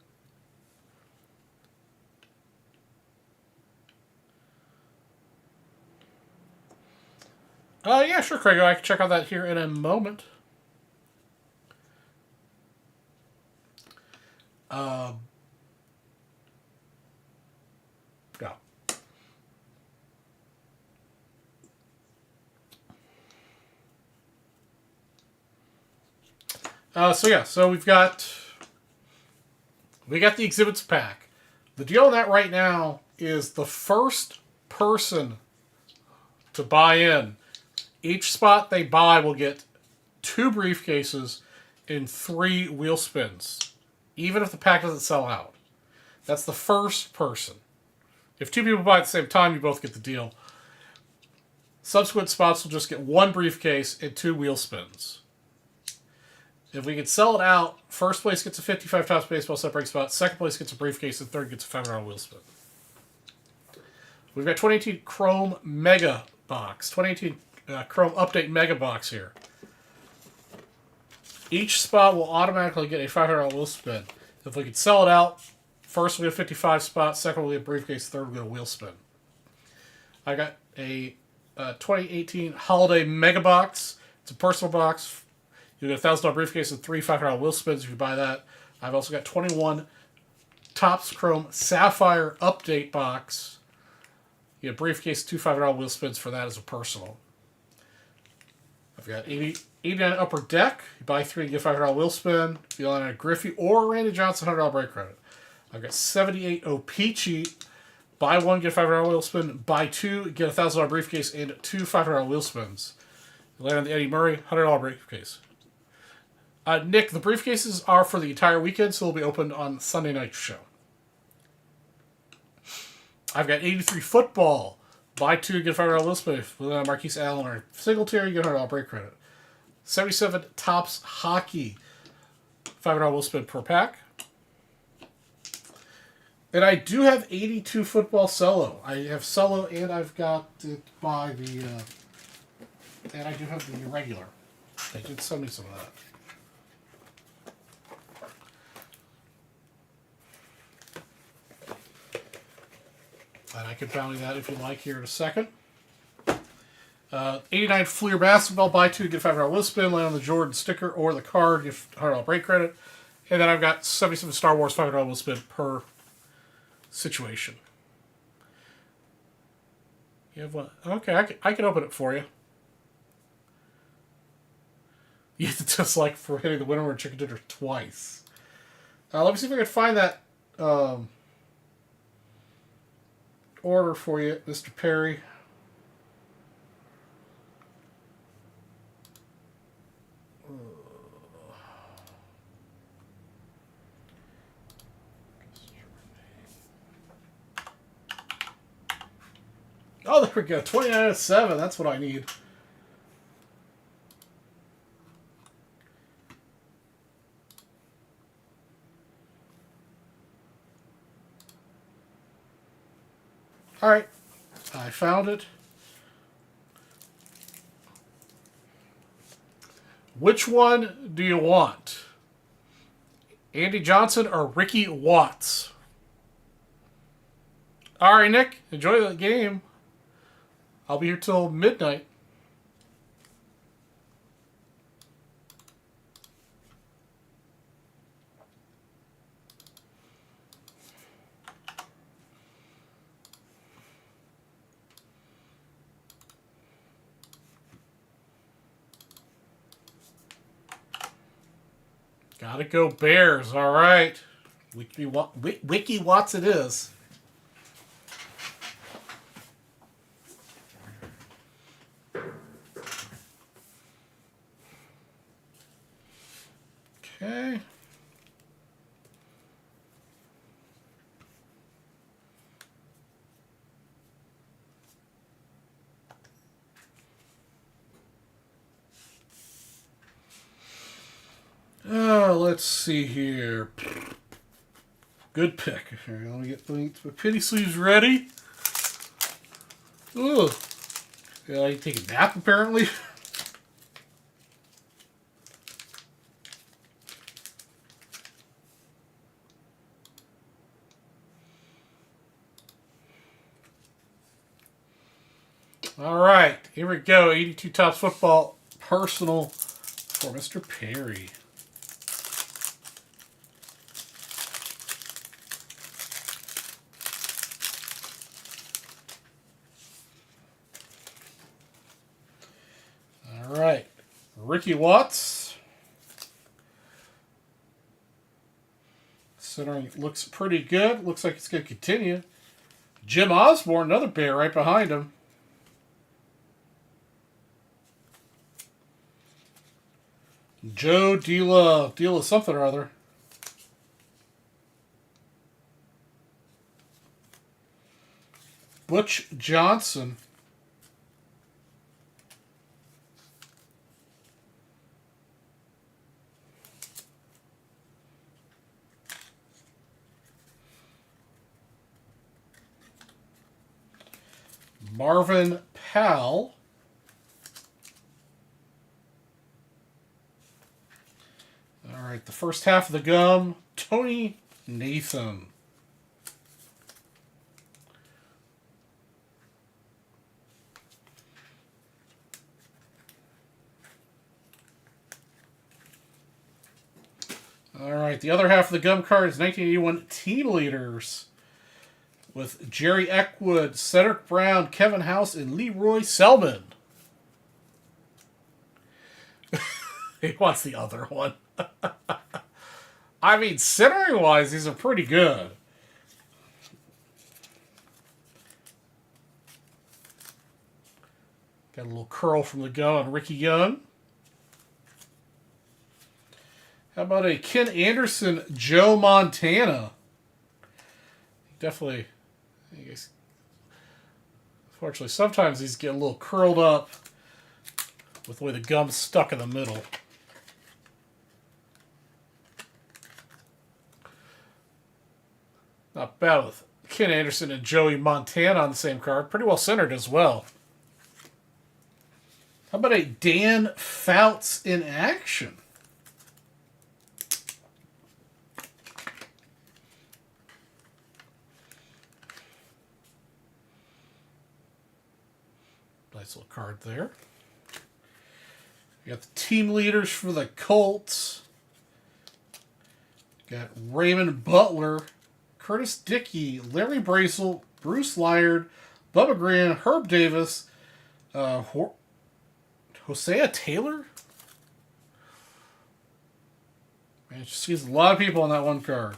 Yeah, sure, Craig. I can check out that here in a moment. Yeah. So we got the exhibits pack. The deal on that right now is the first person to buy in, each spot they buy will get 2 briefcases and 3 wheel spins, even if the pack doesn't sell out. That's the first person. If 2 people buy at the same time, you both get the deal. Subsequent spots will just get 1 briefcase and 2 wheel spins. If we can sell it out, first place gets a 55 Topps Baseball set break spot, second place gets a briefcase, and third gets a $500 wheel spin. We've got 2018 Chrome Mega Box, 2018 Chrome Update Mega Box here. Each spot will automatically get a $500 wheel spin. If we can sell it out, first we'll get a 55 spot, second we'll get a briefcase, third we'll get a wheel spin. I got a 2018 Holiday Mega Box. It's a personal box. You get a $1,000 briefcase and 3 $500 wheel spins if you buy that. I've also got 21 Topps Chrome Sapphire Update Box. You get a briefcase, 2 $500 wheel spins for that as a personal. I've got 89 Upper Deck. You buy 3, you get a $500 wheel spin. If you land on a Griffey or Randy Johnson, $100 break credit. I've got 78 O-Pee-Chee. Buy 1, get a $500 wheel spin. Buy 2, get a $1,000 briefcase and 2 $500 wheel spins. You land on the Eddie Murray, $100 briefcase. Nick, the briefcases are for the entire weekend, so they'll be opened on Sunday night's show. I've got 83 Football. Buy 2, get a $500 wheel spin. With Marquise Allen or Singletary, you get a $100 break credit. 77 Topps Hockey. $500 wheel spin per pack. And I do have 82 Football Cello. I have Cello and I've got it by the... and I do have the regular. They did send me some of that. And I can bounty that if you like here in a second. 89 Fleer Basketball, buy two, get $5 list spin, land on the Jordan sticker or the card, give $100 break credit. And then I've got 77 Star Wars, $500 list spin per situation. You have one? Okay, I can open it for you. You have to just like for hitting the winner and chicken dinner twice. Let me see if I can find that order for you, Mr. Perry. Oh, there we go. 29 out of 7. That's what I need. All right. I found it. Which one do you want? Andy Johnson or Ricky Watts? All right, Nick. Enjoy the game. I'll be here till midnight. Gotta go Bears. All right. Wiki Watts it is. Okay. Let's see here. Good pick. Here, let me get my penny sleeves ready. Ooh. Yeah, I take a nap apparently. All right, here we go. 82 Topps Football Personal for Mr. Perry. All right, Ricky Watts. Centering looks pretty good. Looks like it's going to continue. Jim Osborne, another Bear right behind him. Joe Deala something or other. Butch Johnson. Marvin Powell. All right, the first half of the gum, Tony Nathan. All right, the other half of the gum card is 1981 Team Leaders with Jerry Eckwood, Cedric Brown, Kevin House, and Leroy Selman. He wants the other one. I mean, centering-wise, these are pretty good. Got a little curl from the gun on Ricky Young. How about a Ken Anderson, Joe Montana? Definitely, I guess, unfortunately, sometimes these get a little curled up with the way the gum's stuck in the middle. Not bad with Ken Anderson and Joey Montana on the same card. Pretty well centered as well. How about a Dan Fouts in action? Nice little card there. You got the team leaders for the Colts. Got Raymond Butler, Curtis Dickey, Larry Bracel, Bruce Lyard, Bubba Grant, Herb Davis, Hosea Taylor. Man, it just sees a lot of people on that one card.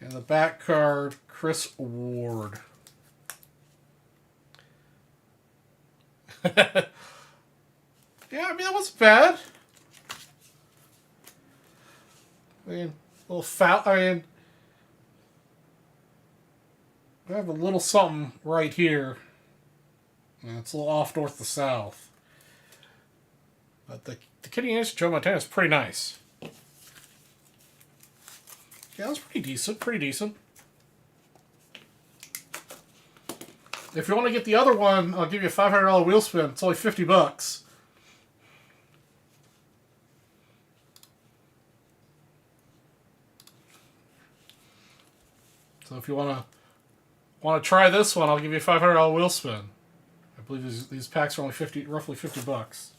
And the back card, Chris Ward. Yeah, I mean, that wasn't bad. I mean, a little foul. I mean, I have a little something right here. And it's a little off north to south. But the Kenny Anderson, Joe Montana is pretty nice. Yeah, that's pretty decent. Pretty decent. If you want to get the other one, I'll give you a $500 wheel spin. It's only $50. So if you want to try this one, I'll give you a $500 wheel spin. I believe these packs are only roughly $50.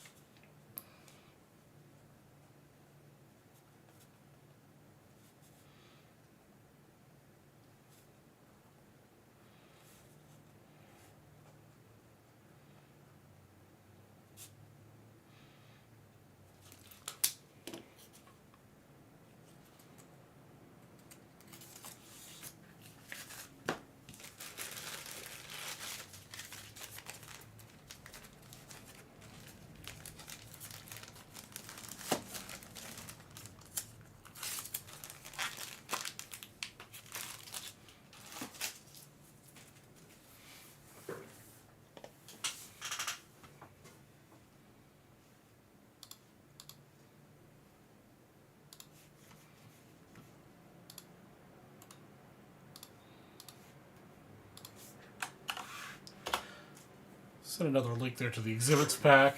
Send another link there to the exhibits pack.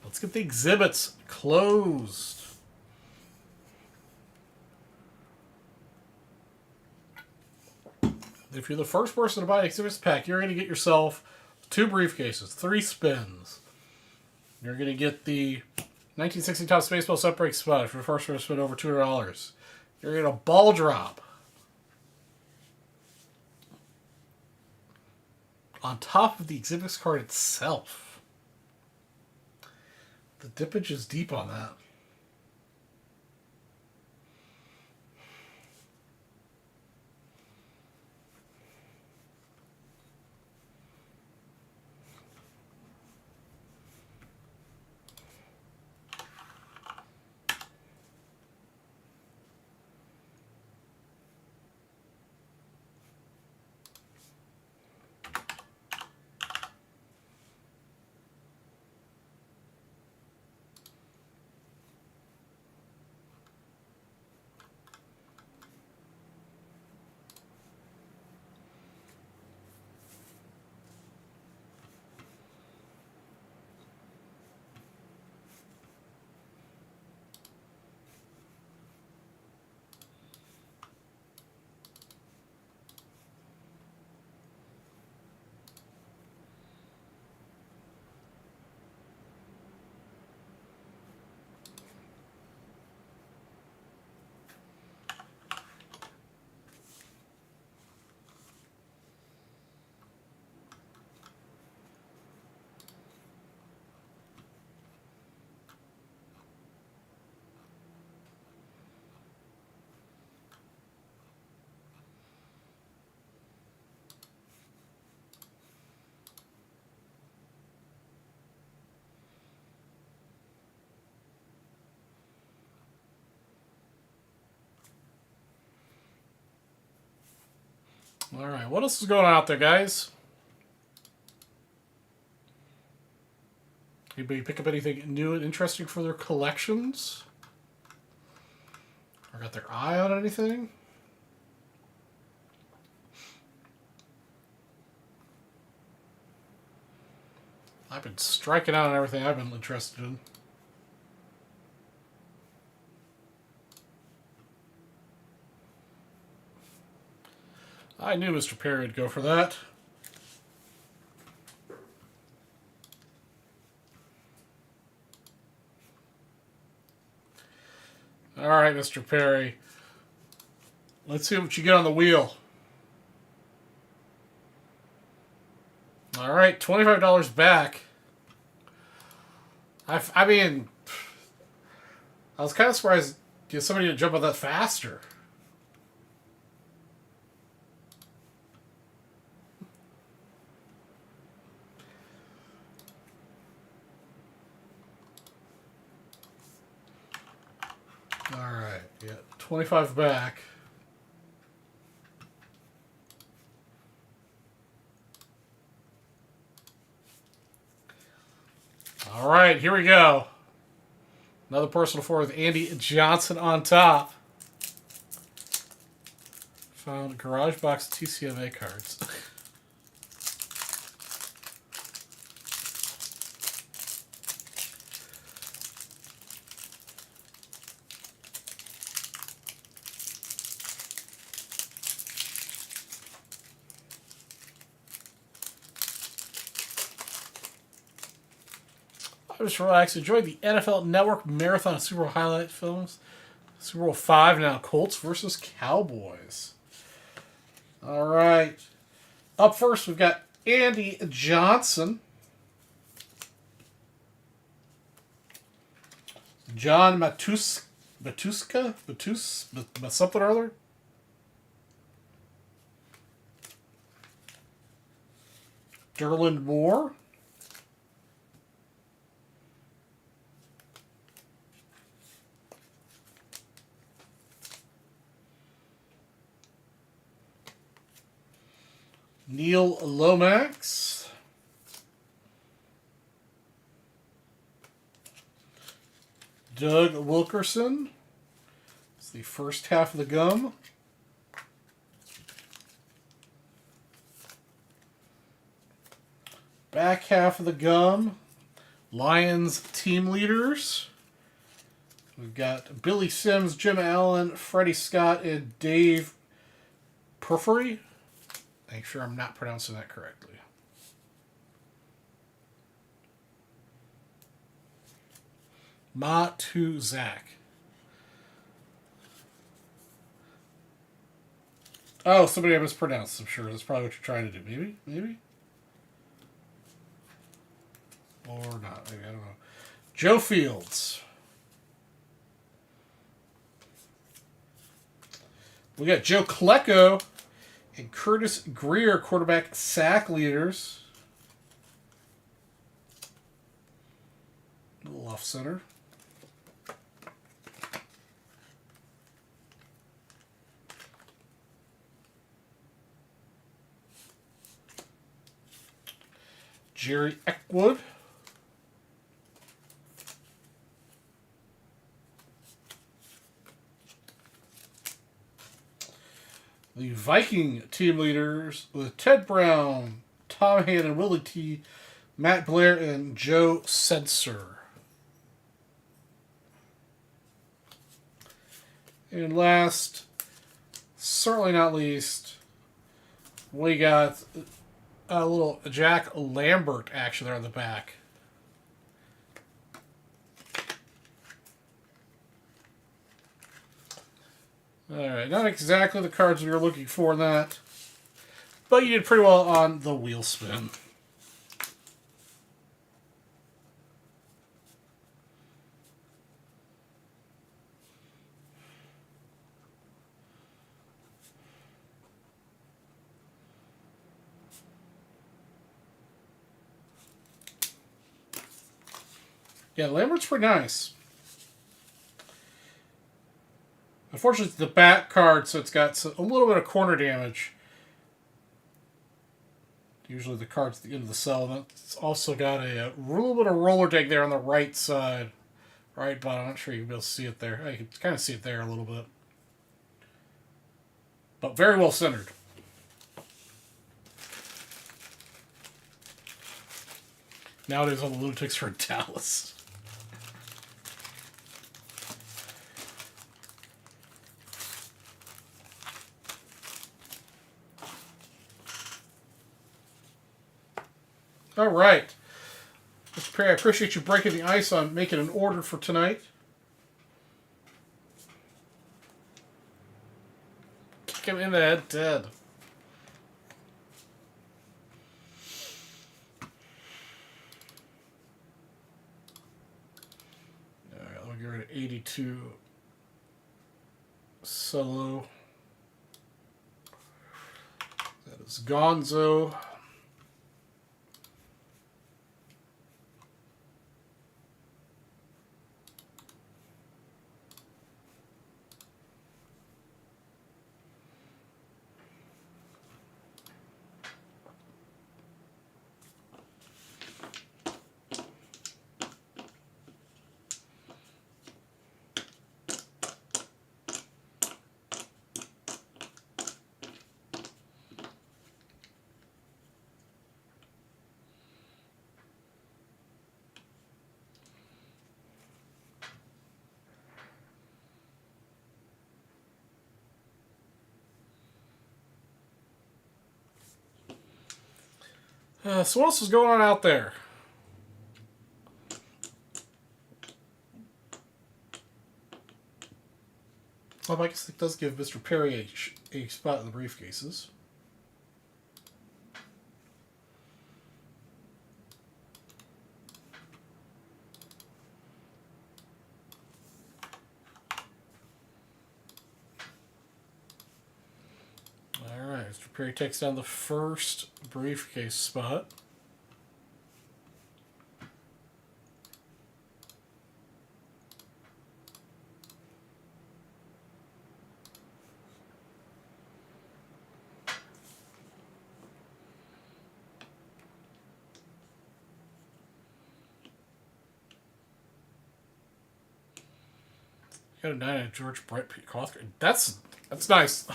Let's get the exhibits closed. If you're the first person to buy an exhibits pack, you're going to get yourself 2 briefcases, 3 spins. You're going to get the 1960 Topps Baseball Set Break spot for the first person to spend over $200. You're going to get a ball drop. On top of the exhibits card itself. The dippage is deep on that. Alright, what else is going on out there, guys? Anybody pick up anything new and interesting for their collections? Or got their eye on anything? I've been striking out on everything I've been interested in. I knew Mr. Perry would go for that. All right, Mr. Perry. Let's see what you get on the wheel. All right, $25 back. I mean, I was kind of surprised somebody to jump on that faster. All right, yeah, 25 back. All right, here we go. Another personal four with Andy Johnson on top. Found Garage Box TCMA cards. Just relax. Enjoy the NFL Network Marathon of Super Bowl highlight films. Super Bowl 5 now. Colts versus Cowboys. All right. Up first, we've got Andy Johnson. John Matuska? Something or other? Derland Moore. Neil Lomax. Doug Wilkerson. It's the first half of the gum. Back half of the gum. Lions team leaders. We've got Billy Sims, Jim Allen, Freddie Scott, and Dave Perfury. Make sure I'm not pronouncing that correctly. Matuzak. Oh, somebody I mispronounced, I'm sure. That's probably what you're trying to do. Maybe? Or not. Maybe, I don't know. Joe Fields. We got Joe Klecko and Curtis Greer, quarterback sack leaders. A little off center. Jerry Eckwood. The Viking team leaders with Ted Brown, Tom Hannon, Willie T, Matt Blair, and Joe Sensor. And last, certainly not least, we got a little Jack Lambert action there on the back. Alright, not exactly the cards we were looking for in that, but you did pretty well on the wheel spin. Yeah, Lambert's pretty nice. Unfortunately, it's the back card, so it's got a little bit of corner damage. Usually the card's at the end of the cell. It's also got a little bit of roller dig there on the right side. Right bottom. I'm not sure you can be able to see it there. You can kind of see it there a little bit. But very well centered. Nowadays all the lunatics are in Dallas. All right. Mr. Perry, I appreciate you breaking the ice on making an order for tonight. Kick him in the head dead. Alright, I'll get rid of 82 solo. That is Gonzo. So what else is going on out there? Well, I guess it does give Mr. Perry a spot in the briefcases. Alright, Mr. Perry takes down the first briefcase spot. Got a 9 at George Brett P. Cawthron. That's nice.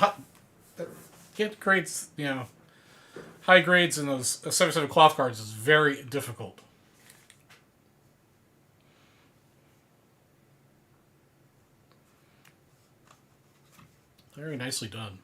Get grades, high grades in those 77 cloth cards is very difficult. Very nicely done.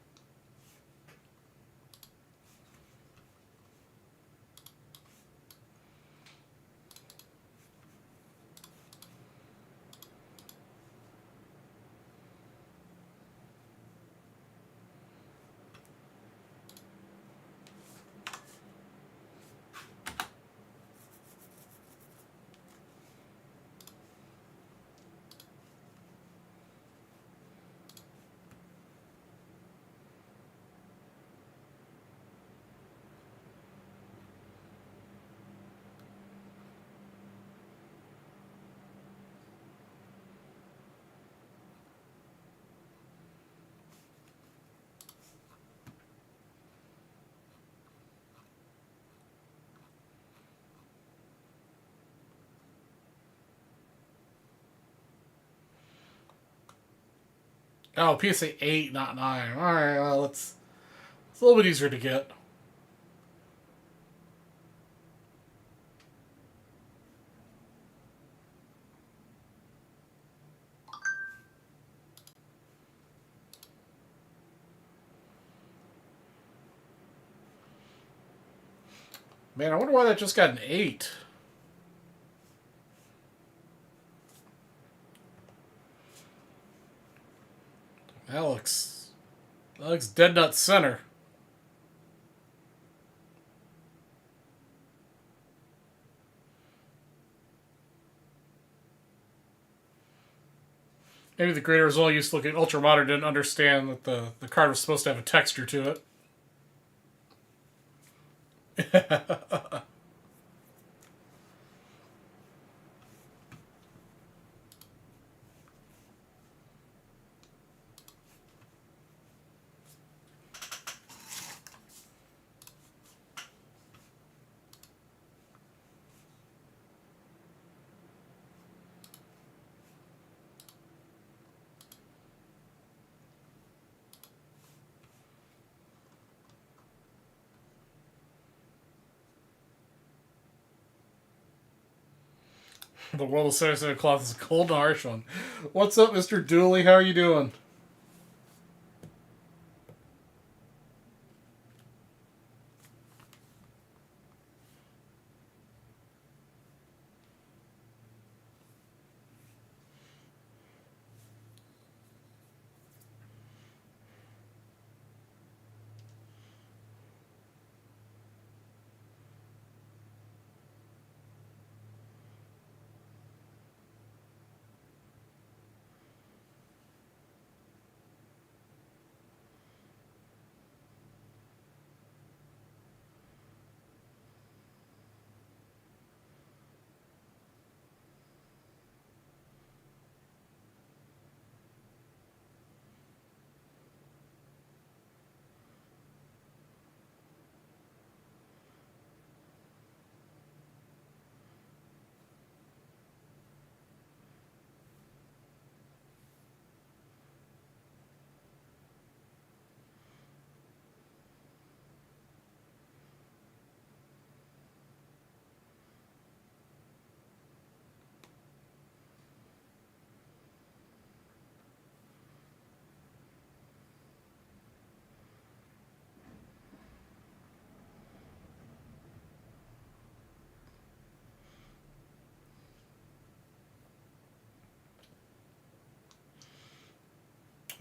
Oh, PSA 8, not 9. Alright, well, it's a little bit easier to get. Man, I wonder why that just got an 8. That looks dead nut center. Maybe the grader was only used to look at Ultra Modern, didn't understand that the card was supposed to have a texture to it. The world of Sarasota cloth is a cold and harsh one. What's up, Mr. Dooley? How are you doing?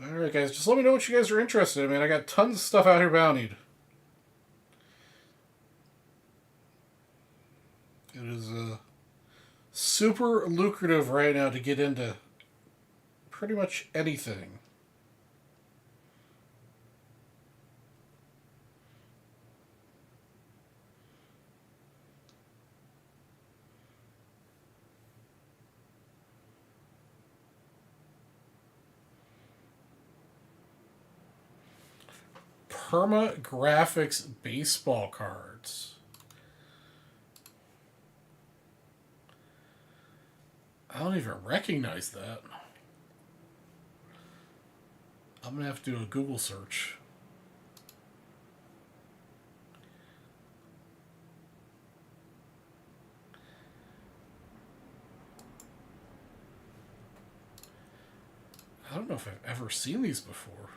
Alright, guys, just let me know what you guys are interested in. I mean, I got tons of stuff out here bountied. It is super lucrative right now to get into pretty much anything. Perma Graphics baseball cards. I don't even recognize that. I'm going to have to do a Google search. I don't know if I've ever seen these before.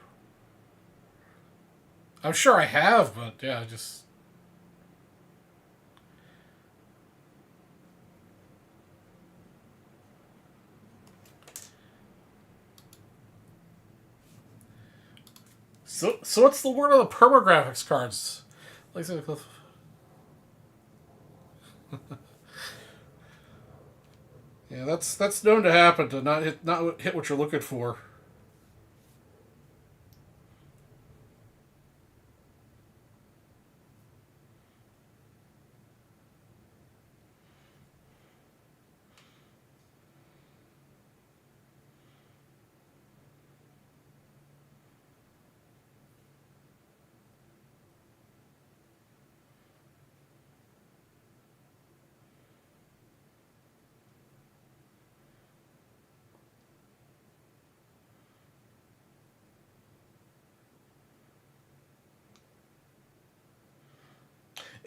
I'm sure I have, but yeah, just... So what's the word on the permagraphics cards? Like, yeah, that's known to happen, to not hit what you're looking for.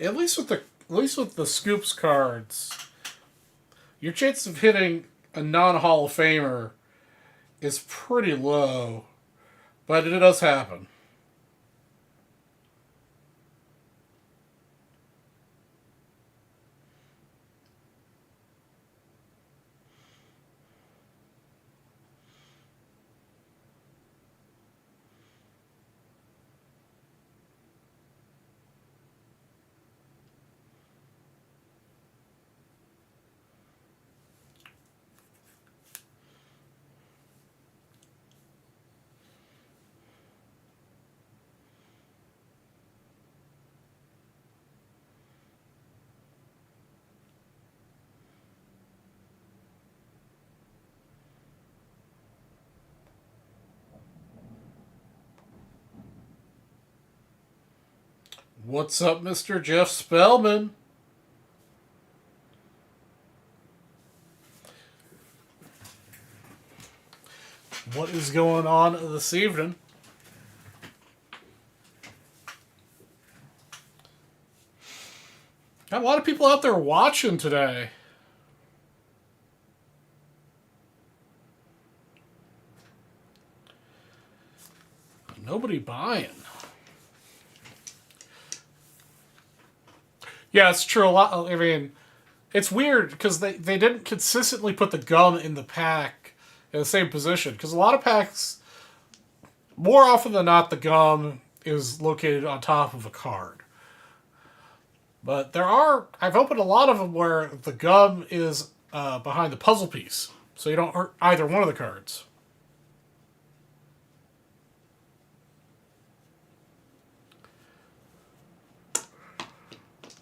At least with the scoops cards, your chance of hitting a non-Hall of Famer is pretty low, but it does happen. What's up, Mr. Jeff Spellman? What is going on this evening? Got a lot of people out there watching today. Nobody buying. Yeah, it's true. A lot. I mean, it's weird because they didn't consistently put the gum in the pack in the same position. Because a lot of packs, more often than not, the gum is located on top of a card. But I've opened a lot of them where the gum is behind the puzzle piece. So you don't hurt either one of the cards.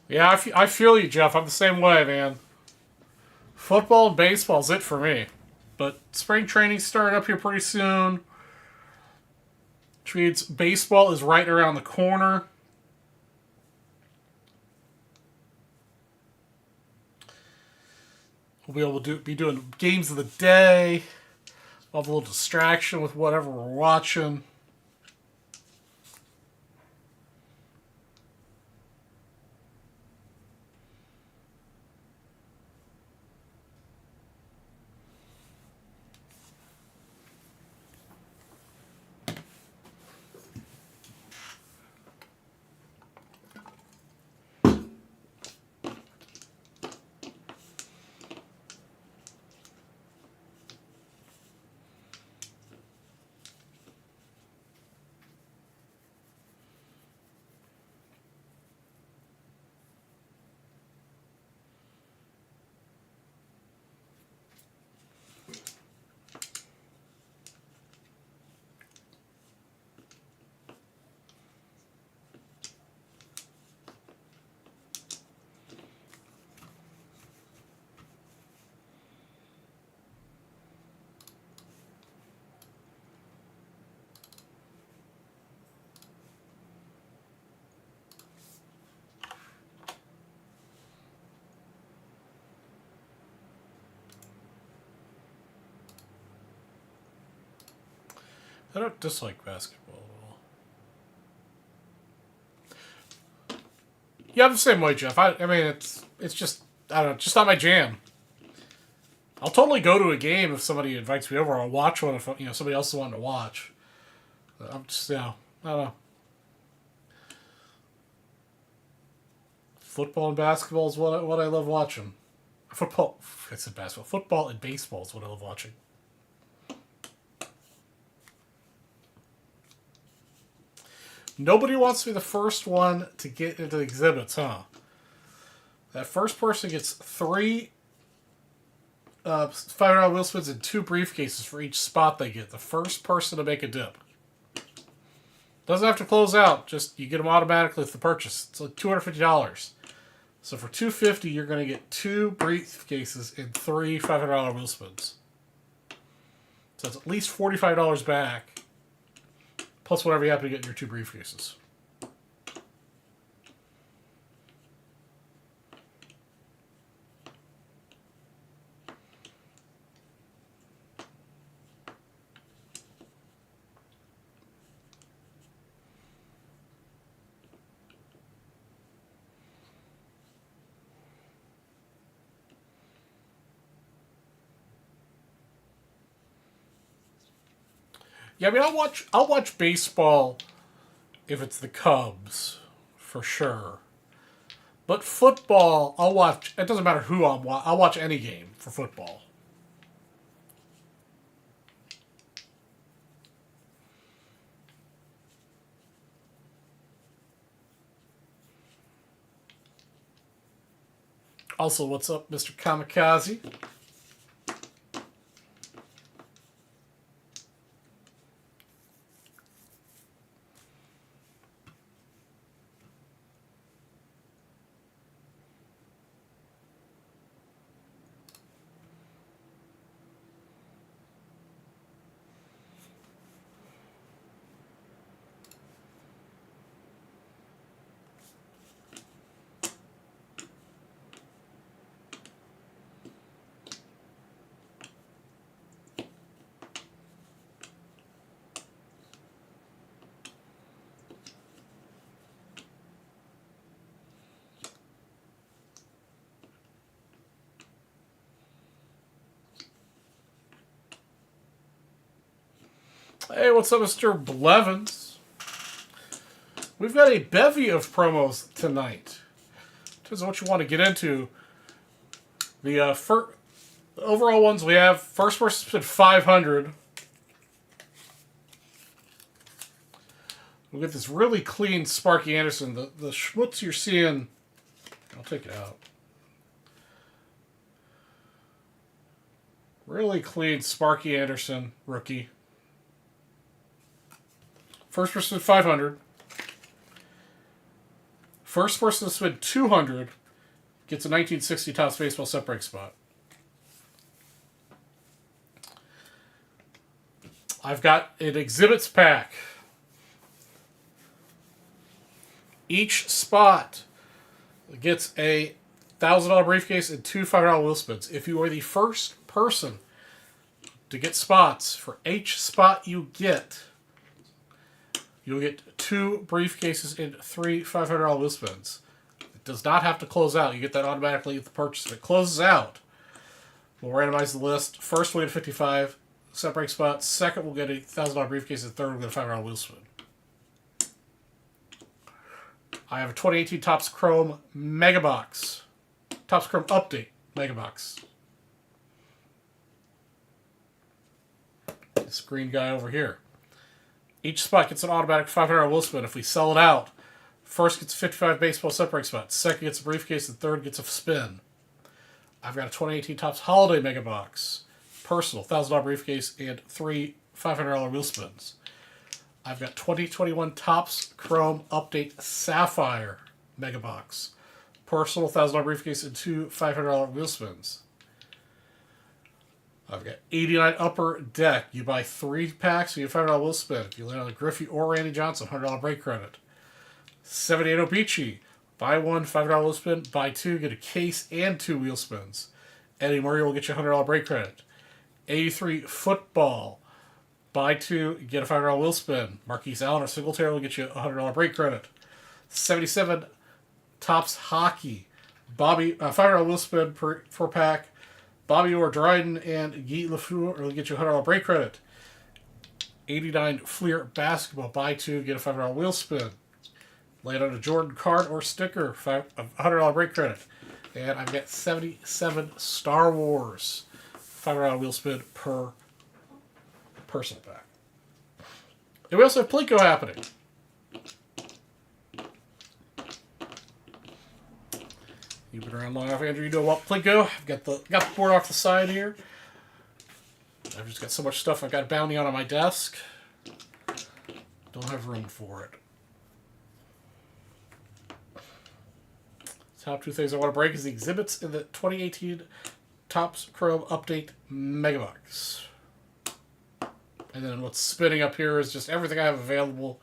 Yeah, I feel you, Jeff. I'm the same way, man. Football and baseball's it for me. But spring training's starting up here pretty soon. Which means baseball is right around the corner. We'll be able to be doing games of the day. We'll have a little distraction with whatever we're watching. I don't dislike basketball at all. Yeah, I'm the same way, Jeff. I mean, it's just, I don't know, just not my jam. I'll totally go to a game if somebody invites me over. I'll watch one if somebody else is wanting to watch. I'm just, I don't know. Football and basketball is what I love watching. Football, I said basketball. Football and baseball is what I love watching. Nobody wants to be the first one to get into the exhibits, huh? That first person gets 3 $5 wheel spins and 2 briefcases for each spot they get. The first person to make a dip. Doesn't have to close out. Just you get them automatically with the purchase. It's like $250. So for $250, you're going to get 2 briefcases and 3 $500 wheel spins. So that's at least $45 back, plus whatever you happen to get in your 2 briefcases. Yeah, I mean, I'll watch baseball if it's the Cubs, for sure. But football, I'll watch. It doesn't matter who I'll watch any game for football. Also, what's up, Mr. Kamikaze? Hey, what's up, Mr. Blevins? We've got a bevy of promos tonight. In terms of what you want to get into, the overall ones we have, first person spent $500. We'll get this really clean Sparky Anderson. The schmutz you're seeing, I'll take it out. Really clean Sparky Anderson rookie. First person spent $500. First person to spend $200 gets a 1960 Topps baseball set break spot. I've got an exhibits pack. Each spot gets a $1,000 briefcase and 2 $5 wheel spins. If you are the first person to get spots for each spot you get, you'll get 2 briefcases and 3 $500 wheel spins. It does not have to close out. You get that automatically with the purchase. If it closes out, we'll randomize the list. First, we'll get a 55 set break spot. Second, we'll get a $1,000 briefcase. And third, we'll get a $500 wheel spin. I have a 2018 Topps Chrome Mega Box. Topps Chrome Update Mega Box. This green guy over here. Each spot gets an automatic $500 wheel spin. If we sell it out, first gets a 55 baseball set break spot. Second gets a briefcase. And third gets a spin. I've got a 2018 Topps Holiday Mega Box. Personal, $1,000 briefcase and 3 $500 wheel spins. I've got 2021 Topps Chrome Update Sapphire Mega Box. Personal, $1,000 briefcase and 2 $500 wheel spins. I've got 89 Upper Deck. You buy 3 packs, you get $500 wheel spin. If you land on a Griffey or Randy Johnson, $100 break credit. 78 Obici. Buy 1, $5 wheel spin. Buy 2, get a case and 2 wheel spins. Eddie Murray will get you $100 break credit. 83 Football. Buy 2, get a $5 wheel spin. Marquise Allen or Singletary will get you a $100 break credit. 77 Topps Hockey. $5 wheel spin per pack. Bobby Orr, Dryden, and Guy Lafleur will get you a $100 break credit. 89 Fleer Basketball. Buy 2, get a $5 wheel spin. Lay it on a Jordan card or sticker. $100 break credit. And I've got 77 Star Wars. $5 wheel spin per person pack. And we also have Plinko happening. You've been around long enough, Andrew. You know what Plinko? I've got the board off the side here. I've just got so much stuff. I've got a bounty on my desk. Don't have room for it. Top 2 things I want to break is the exhibits in the 2018 Topps Chrome Update Megabox. And then what's spinning up here is just everything I have available.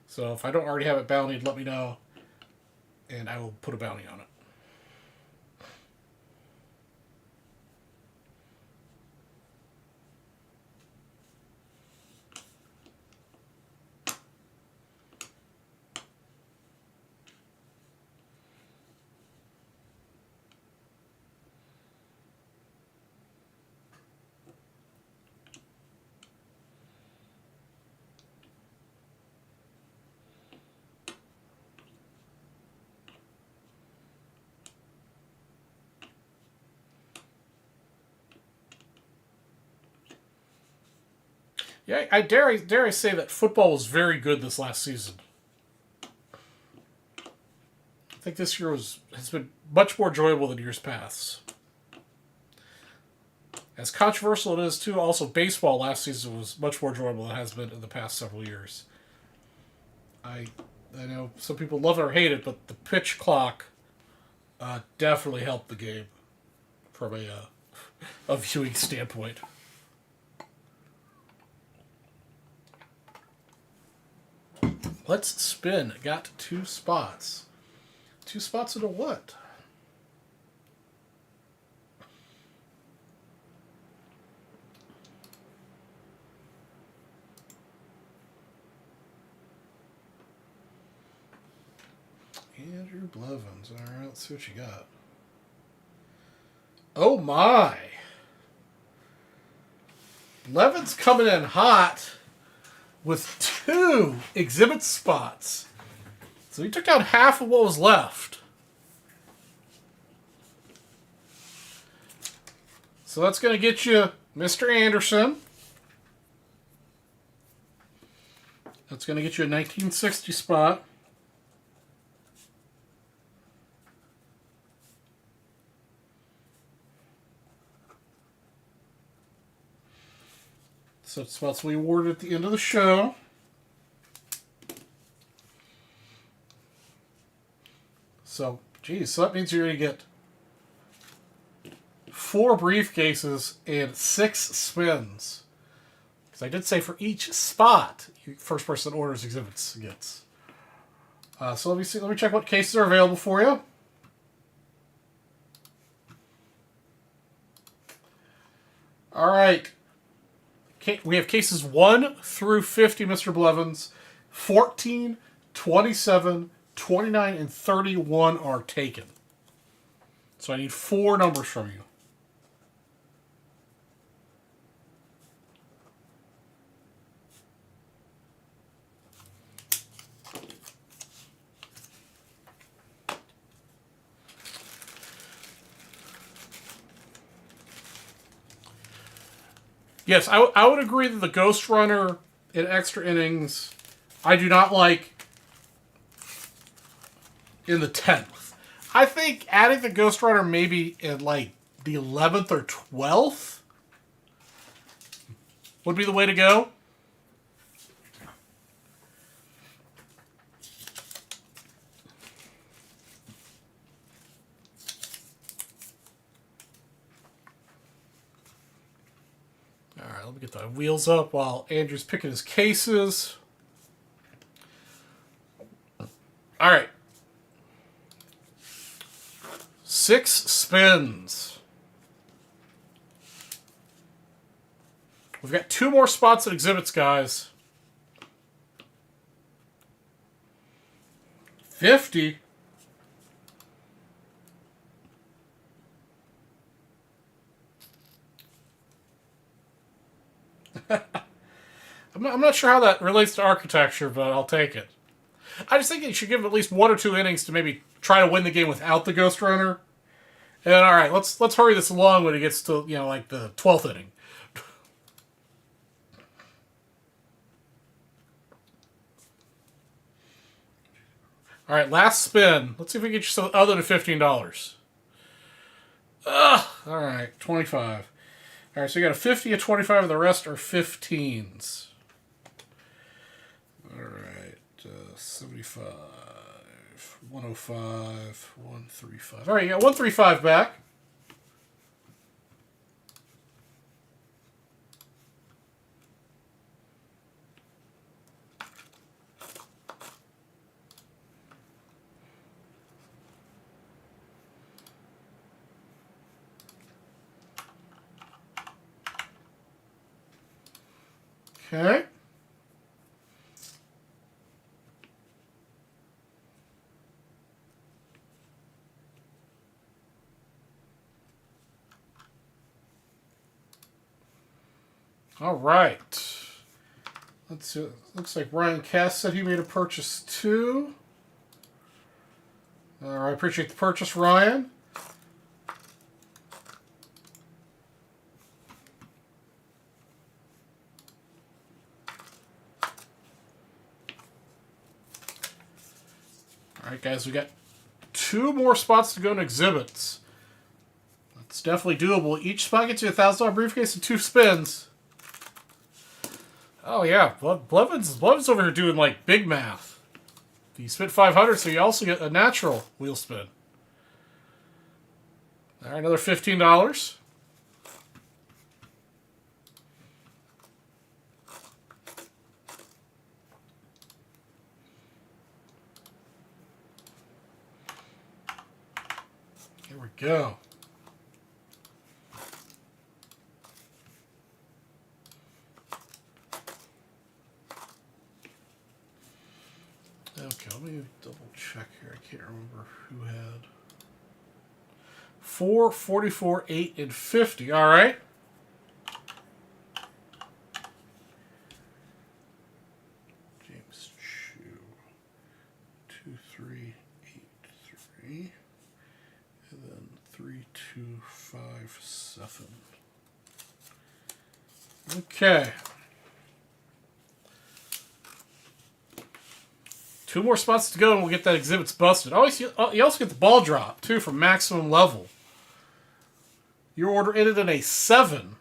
So if I don't already have it bountied, let me know. And I will put a bounty on it. Yeah, I dare I say that football was very good this last season. I think this year has been much more enjoyable than years past. As controversial it is too, also baseball last season was much more enjoyable than it has been in the past several years. I know some people love it or hate it, but the pitch clock definitely helped the game from a viewing standpoint. Let's spin. Got 2 spots. 2 spots into what? Andrew Blevins. Alright, let's see what you got. Oh my! Blevins coming in hot with 2 exhibit spots. So he took down half of what was left. So that's going to get you Mr. Anderson. That's going to get you a 1960 spot. So spots we awarded at the end of the show. So, geez, so that means you're going to get 4 briefcases and 6 spins. Because I did say for each spot, first person that orders exhibits gets. So let me see. Let me check what cases are available for you. All right. We have cases 1 through 50, Mr. Blevins. 14, 27, 29, and 31 are taken. So I need 4 numbers from you. Yes, I would agree that the Ghost Runner in extra innings, I do not like in the 10th. I think adding the Ghost Runner maybe in like the 11th or 12th would be the way to go. Alright, let me get the wheels up while Andrew's picking his cases. Alright. 6 spins. We've got 2 more spots at exhibits, guys. 50. I'm not sure how that relates to architecture, but I'll take it. I just think you should give at least 1 or 2 innings to maybe try to win the game without the Ghost Runner. And all right, let's hurry this along when it gets to like the 12th inning. All right, last spin. Let's see if we can get you some other than $15. Ugh. All right, 25. All right, so you got a 50, a 25, and the rest are 15s. All right, 75, 105, 135. All right, you got 135 back. Okay. All right. Let's see. Looks like Ryan Cass said he made a purchase too. All right, appreciate the purchase, Ryan. All right, guys, we got 2 more spots to go in exhibits. That's definitely doable. Each spot gets you a $1,000 briefcase and 2 spins. Oh yeah, Blevins over here doing like big math. You spent 500, so you also get a natural wheel spin. All right, another $15. Here we go. Okay, let me double check here. I can't remember who had 4, 44, 8, and 50. All right. James Chu. 2, 3, 8, 3. And then 3, 2, 5, 7. Okay. 2 more spots to go and we'll get that exhibits busted. Oh, you also get the ball drop, too, from maximum level. Your order ended in a 7.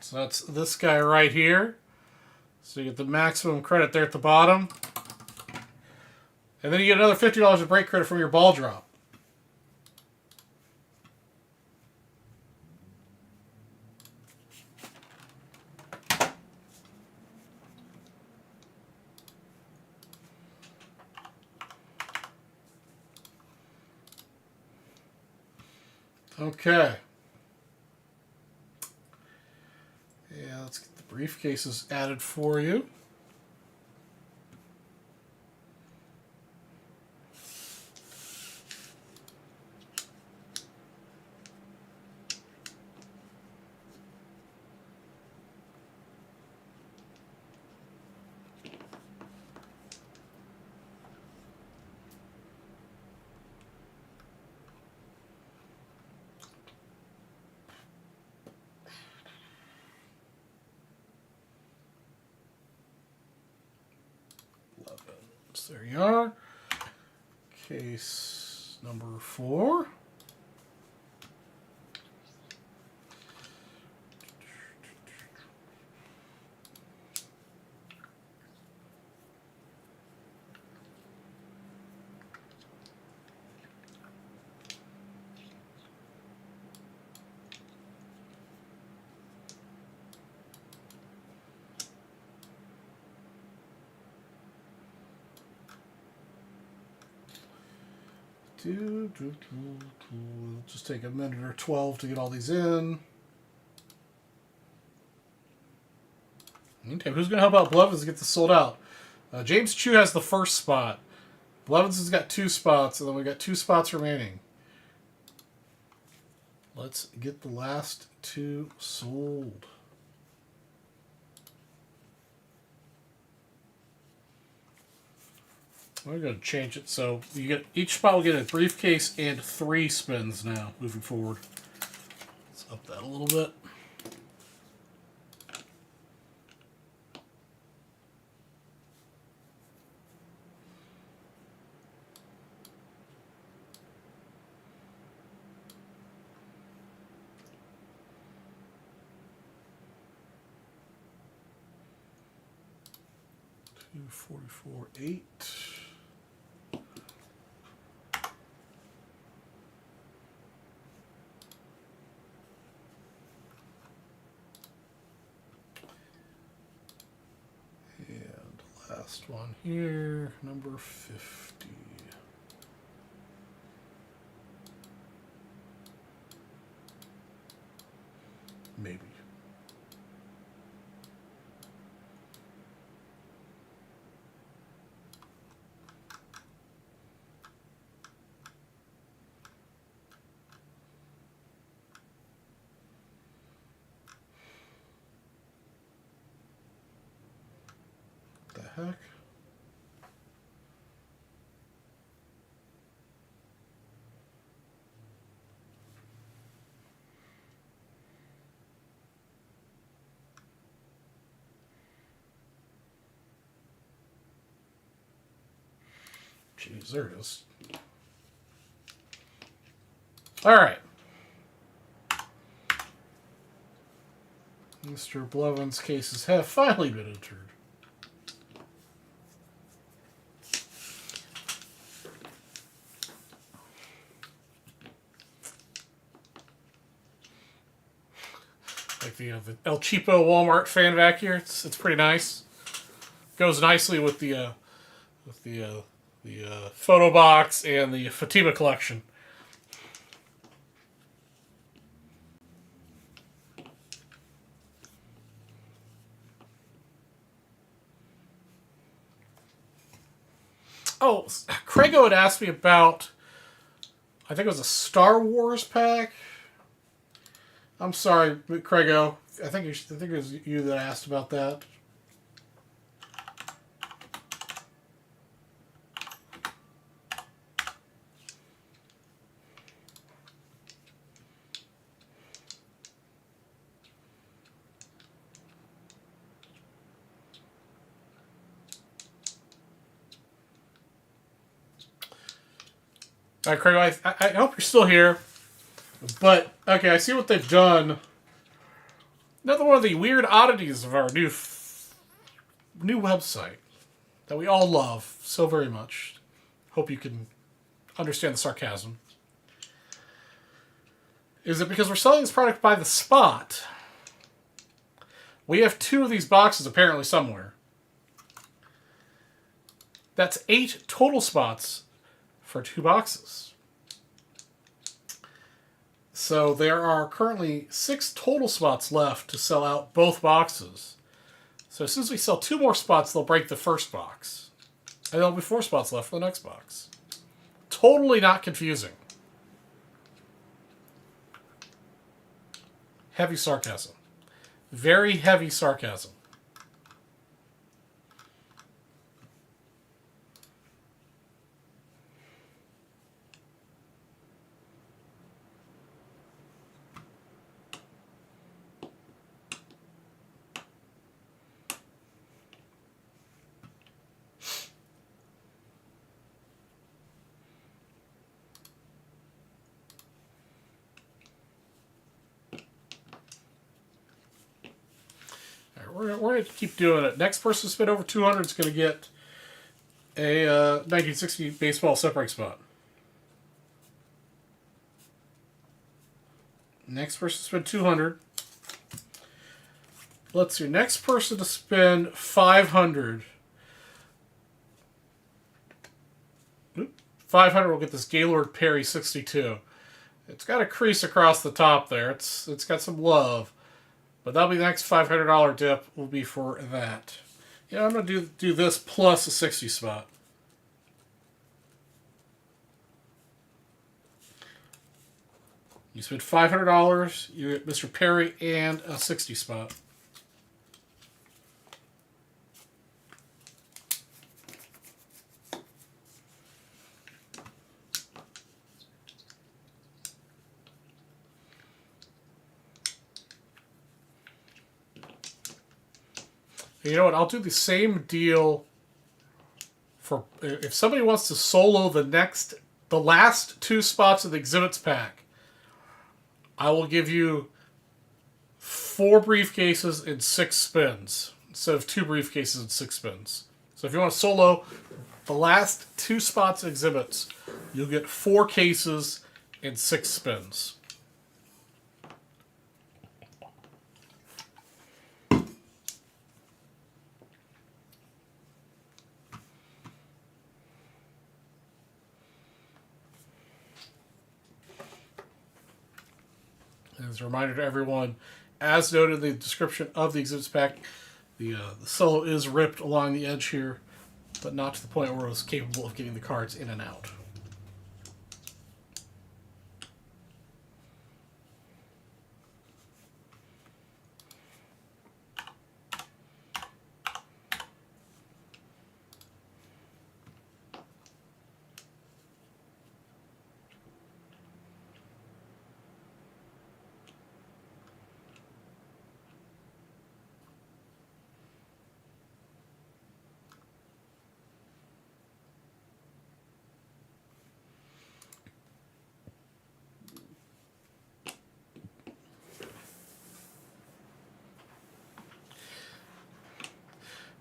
So that's this guy right here. So you get the maximum credit there at the bottom. And then you get another $50 of break credit from your ball drop. Okay. Yeah, let's get the briefcases added for you. So there you are. Case number 4. It'll just take a minute or 12 to get all these in. Meantime, who's going to help out Blevins to get this sold out? James Chu has the first spot. Blevins has got 2 spots, and then we got 2 spots remaining. Let's get the last 2 sold. We're going to change it so you get each spot will get a briefcase and 3 spins now moving forward. Let's up that a little bit. $244.8. Last one here, number 50. Maybe. What the heck? Jeez, there it is. All right. Mr. Blevins' cases have finally been entered. Like the El Cheapo Walmart fan vac here. It's pretty nice. Goes nicely with the photo box and the Fatima collection. Oh, Craigo had asked me about, I think it was a Star Wars pack. I'm sorry, Craigo. I think it was you that asked about that. All right, Craig, I hope you're still here. But, okay, I see what they've done. Another one of the weird oddities of our new website that we all love so very much. Hope you can understand the sarcasm. Is that because we're selling this product by the spot, we have 2 of these boxes apparently somewhere. That's 8 total spots for 2 boxes. So there are currently 6 total spots left to sell out both boxes. So as soon as we sell 2 more spots, they'll break the first box. And there'll be 4 spots left for the next box. Totally not confusing. Heavy sarcasm. Very heavy sarcasm. We're going to keep doing it. Next person to spin over 200 is going to get a 1960 baseball separating spot. Next person to spin 200. Let's see. Next person to spin 500. 500 will get this Gaylord Perry 62. It's got a crease across the top there. It's got some love. But that'll be the next $500 dip will be for that. Yeah, I'm going to do this plus a 60 spot. You spend $500, you get Mr. Perry and a 60 spot. You know what? I'll do the same deal for if somebody wants to solo the last 2 spots of the exhibits pack. I will give you 4 briefcases and 6 spins instead of 2 briefcases and 6 spins. So if you want to solo the last 2 spots of exhibits, you'll get 4 cases and 6 spins. As a reminder to everyone, as noted in the description of the exhibits pack, the solo is ripped along the edge here, but not to the point where it was capable of getting the cards in and out.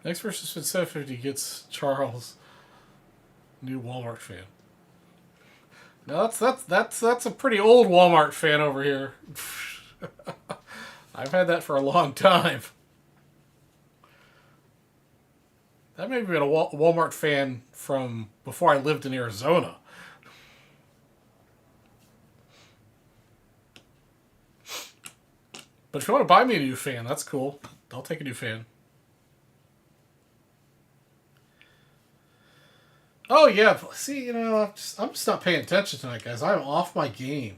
Next person spends $750 gets Charles, new Walmart fan. Now that's a pretty old Walmart fan over here. I've had that for a long time. That may have been a Walmart fan from before I lived in Arizona. But if you want to buy me a new fan, that's cool. I'll take a new fan. Oh, yeah. See, you know, I'm just not paying attention tonight, guys. I'm off my game.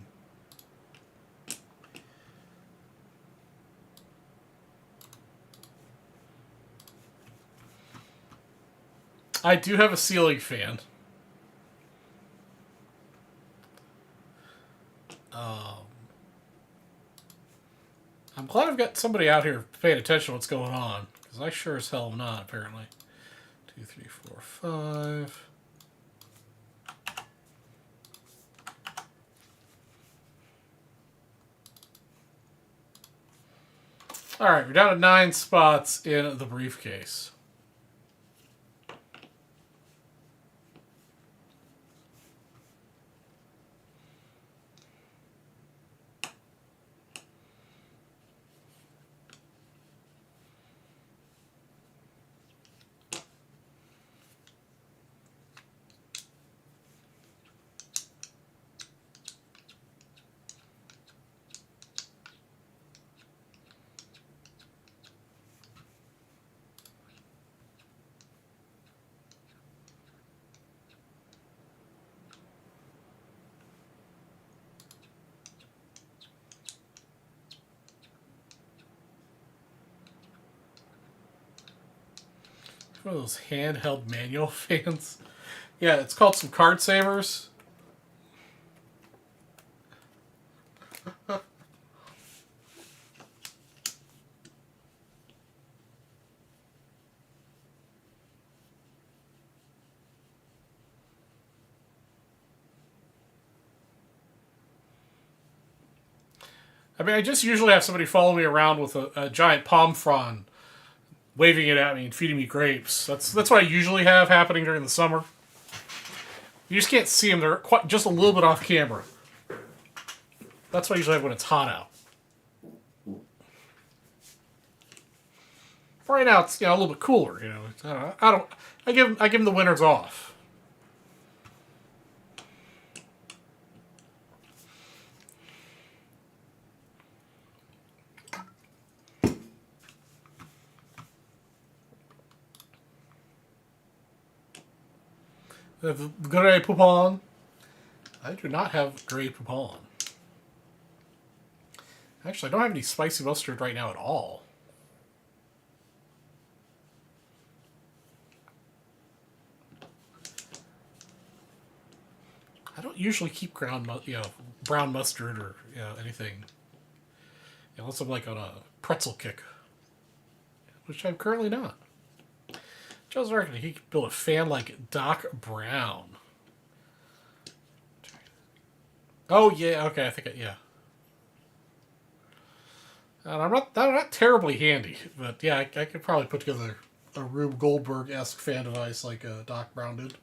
I do have a ceiling fan. I'm glad I've got somebody out here paying attention to what's going on, because I sure as hell am not, apparently. 2, 3, 4, 5. Alright, we're down to 9 spots in the briefcase. One of those handheld manual fans. Yeah, it's called some card savers. I mean, I just usually have somebody follow me around with a giant palm frond, waving it at me and feeding me grapes. That's what I usually have happening during the summer. You just can't see them; they're quite just a little bit off camera. That's what I usually have when it's hot out. Right now, it's a little bit cooler. I give them the winters off. Grey Poupon. I do not have Grey Poupon. Actually, I don't have any spicy mustard right now at all. I don't usually keep brown mustard or anything, unless I'm like on a pretzel kick, which I'm currently not. Joe's reckon he could build a fan like Doc Brown. Oh yeah, okay, I think yeah. And I'm not terribly handy, but yeah, I could probably put together a Rube Goldberg-esque fan device like Doc Brown did.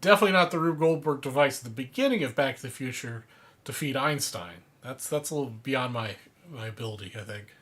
Definitely not the Rube Goldberg device at the beginning of Back to the Future to feed Einstein. That's a little beyond my ability, I think.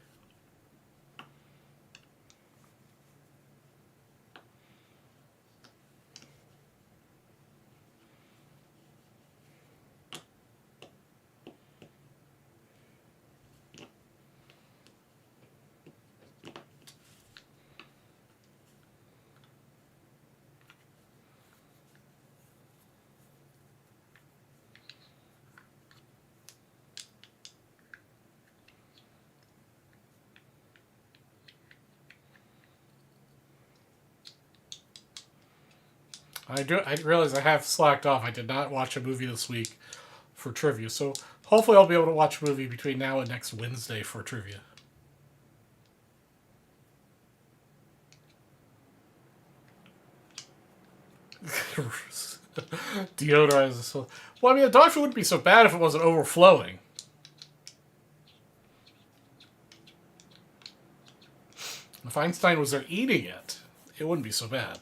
I realize I have slacked off. I did not watch a movie this week for trivia, so hopefully I'll be able to watch a movie between now and next Wednesday for trivia. Deodorize the Well, I mean, the dog food wouldn't be so bad if it wasn't overflowing. If Einstein was there eating it, it wouldn't be so bad.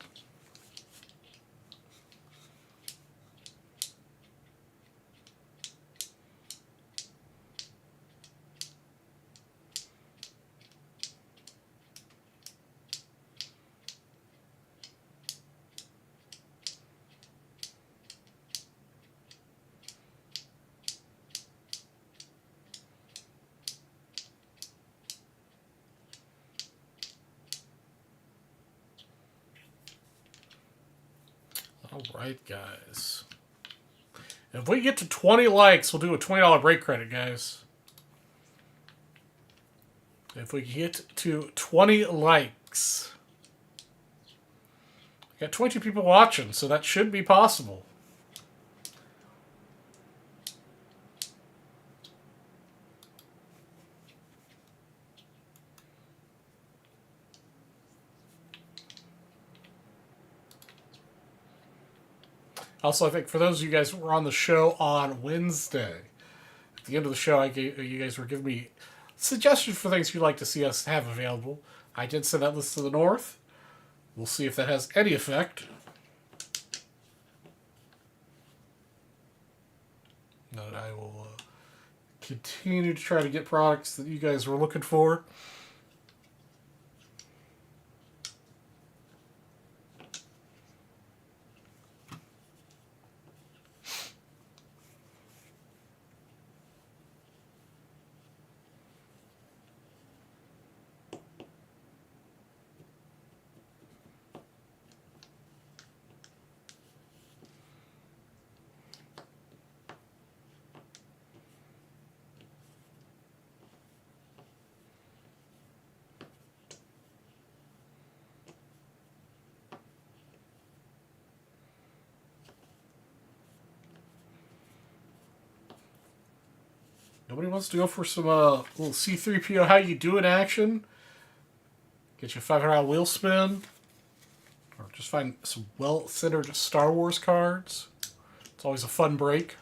Alright, guys. If we get to 20 likes, we'll do a $20 break credit, guys. If we get to 20 likes. We got 20 people watching, so that should be possible. Also, I think for those of you guys who were on the show on Wednesday, at the end of the show, you guys were giving me suggestions for things you'd like to see us have available. I did send that list to the north. We'll see if that has any effect. But I will continue to try to get products that you guys were looking for. Nobody wants to go for some little C-3PO how you do in action? Get you a $500 wheel spin? Or just find some well-centered Star Wars cards? It's always a fun break.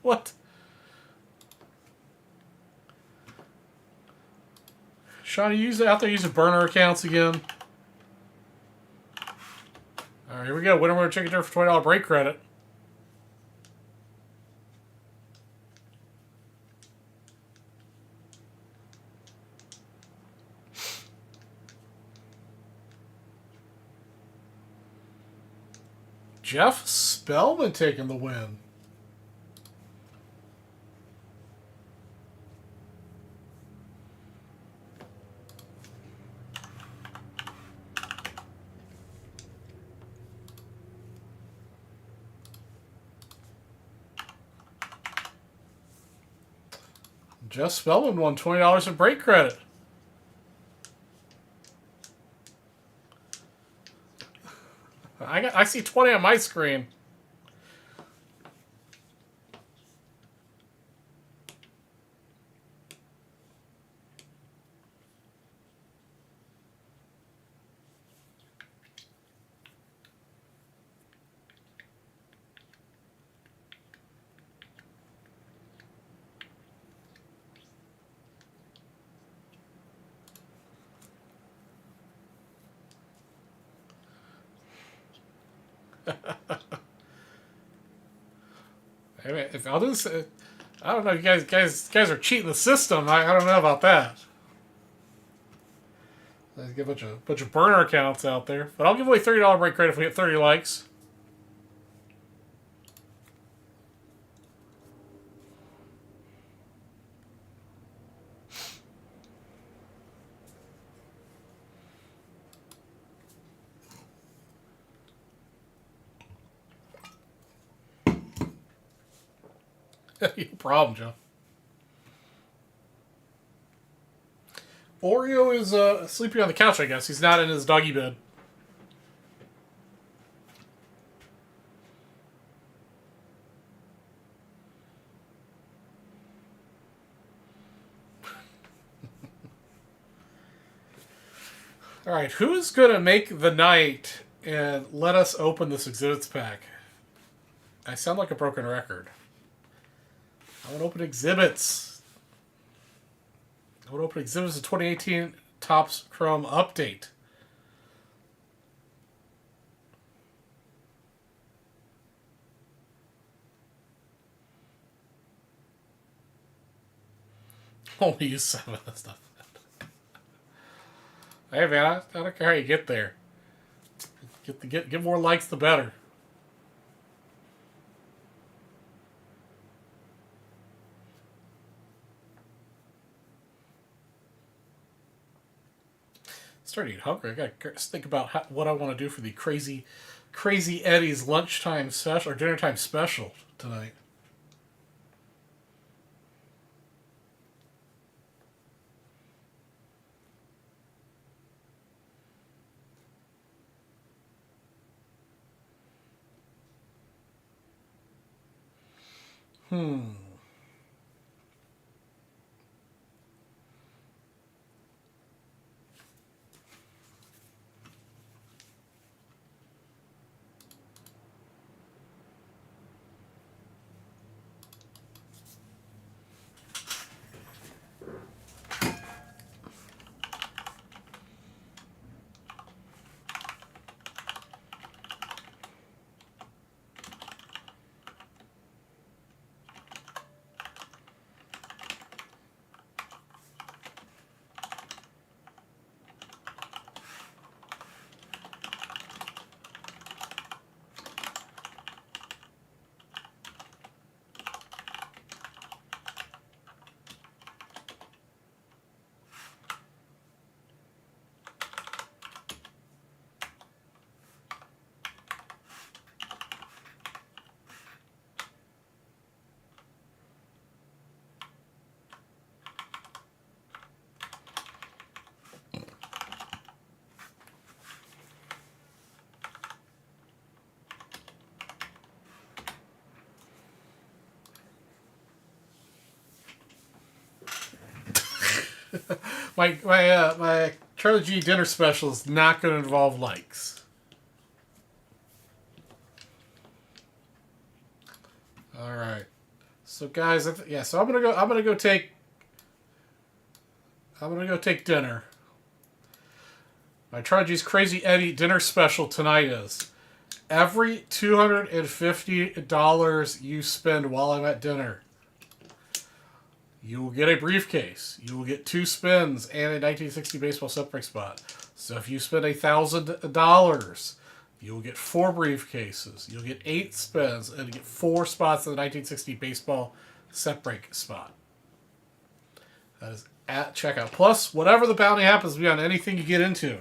What? Sean, you out there using burner accounts again? Alright, here we go. Winner chicken dinner for $20 break credit. Jeff Spellman taking the win. Jeff Spellman won $20 in break credit. I see 20 on my screen. I mean, if I'll do this, I don't know. You guys are cheating the system. I don't know about that. Let's get a bunch of burner accounts out there. But I'll give away $30 break credit if we get 30 likes. No problem, Joe. Oreo is sleeping on the couch, I guess. He's not in his doggy bed. All right, who's going to make the night and let us open this exhibits pack? I sound like a broken record. I want to open exhibits. I want to open exhibits of 2018 Topps Chrome Update. Only use 7 of this stuff. Hey man, I don't care how you get there. Get more likes, the better. Starting to get hungry. I gotta think about what I want to do for the crazy Eddie's lunchtime special or dinner time special tonight. My Charlie G dinner special is not going to involve likes. All right. So guys, so I'm gonna go take dinner. My Charlie G's Crazy Eddie dinner special tonight is every $250 you spend while I'm at dinner, you will get a briefcase. You will get 2 spins and a 1960 baseball set break spot. So if you spend $1,000, you will get 4 briefcases. You'll get 8 spins and get 4 spots in the 1960 baseball set break spot. That is at checkout. Plus, whatever the bounty happens to be on anything you get into.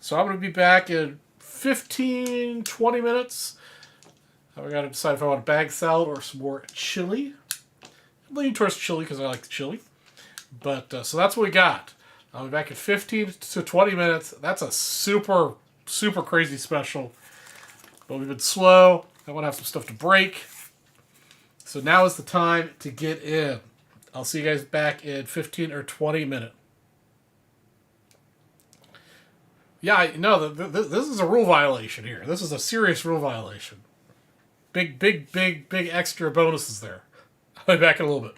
So I'm going to be back in 15, 20 minutes. I've got to decide if I want a bag salad or some more chili. lean towards chili because I like the chili. But so that's what we got. I'll be back in 15 to 20 minutes. That's a super, super crazy special. But we've been slow. I want to have some stuff to break. So now is the time to get in. I'll see you guys back in 15 or 20 minutes. Yeah, no, this is a rule violation here. This is a serious rule violation. Big extra bonuses there. I'll be back in a little bit.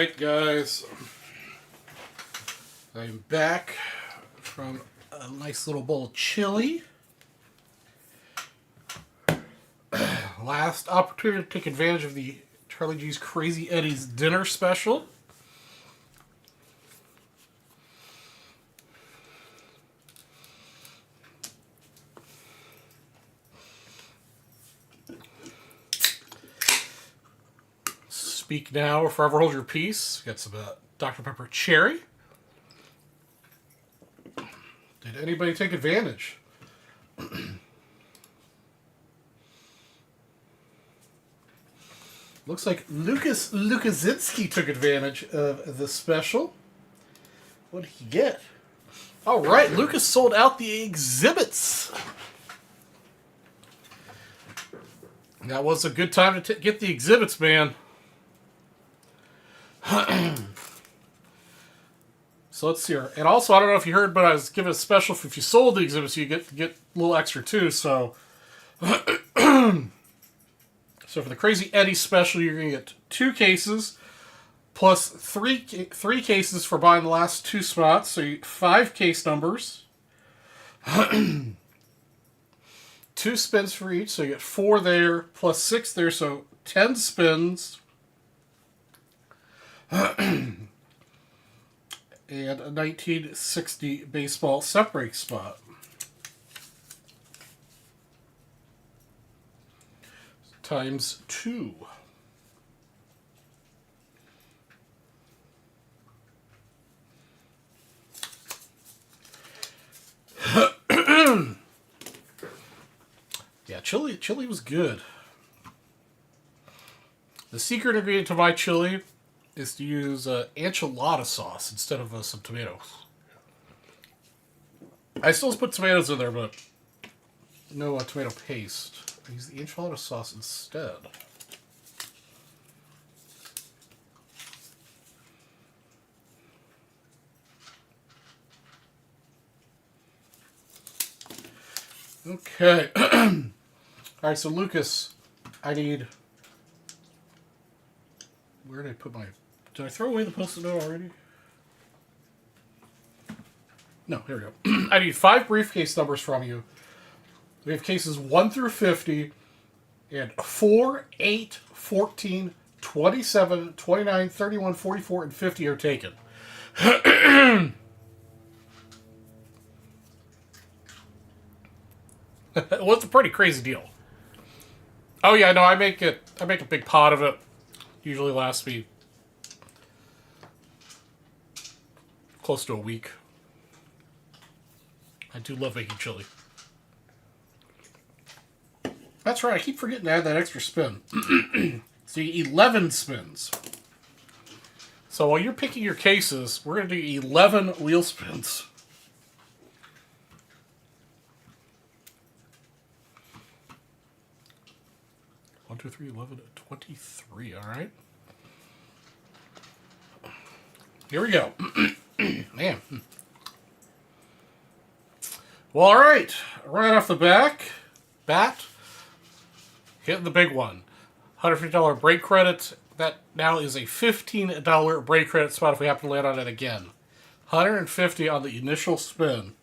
Alright, guys. I'm back from a nice little bowl of chili. Last opportunity to take advantage of the Charlie G's Crazy Eddie's dinner special. Speak now or forever hold your peace. Got some Dr. Pepper Cherry. Did anybody take advantage? Looks like Lucas Lukaszynski took advantage of the special. What did he get? All right, Lucas sold out the exhibits. That was a good time to get the exhibits, man. So let's see here. And also, I don't know if you heard, but I was giving a special if you sold the exhibits, you get a little extra too. So, so for the Crazy Eddie special, you're going to get 2 cases plus three cases for buying the last 2 spots. So you get 5 case numbers. 2 spins for each, so you get 4 there plus 6 there, so 10 spins. And a 1960 baseball set break spot. Times 2. Yeah, chili was good. The secret ingredient to my chili is to use enchilada sauce instead of some tomatoes. I still put tomatoes in there, but no tomato paste. I use the enchilada sauce instead. Okay. Alright, so Lucas, I need... Where did I put my... Did I throw away the Post-it note already? No, here we go. I need 5 briefcase numbers from you. We have cases 1 through 50, and 4, 8, 14, 27, 29, 31, 44, and 50 are taken. Well, it's a pretty crazy deal. Oh yeah, no, I make a big pot of it. Usually lasts me close to a week. I do love making chili. That's right, I keep forgetting to add that extra spin. So you 11 spins. So while you're picking your cases, we're going to do 11 wheel spins. One, 2, 3, 11, 23. All right. Here we go. Man. Well, all right. Right off the bat, hitting the big one. $150 break credit. That now is a $15 break credit spot if we happen to land on it again. $150 on the initial spin.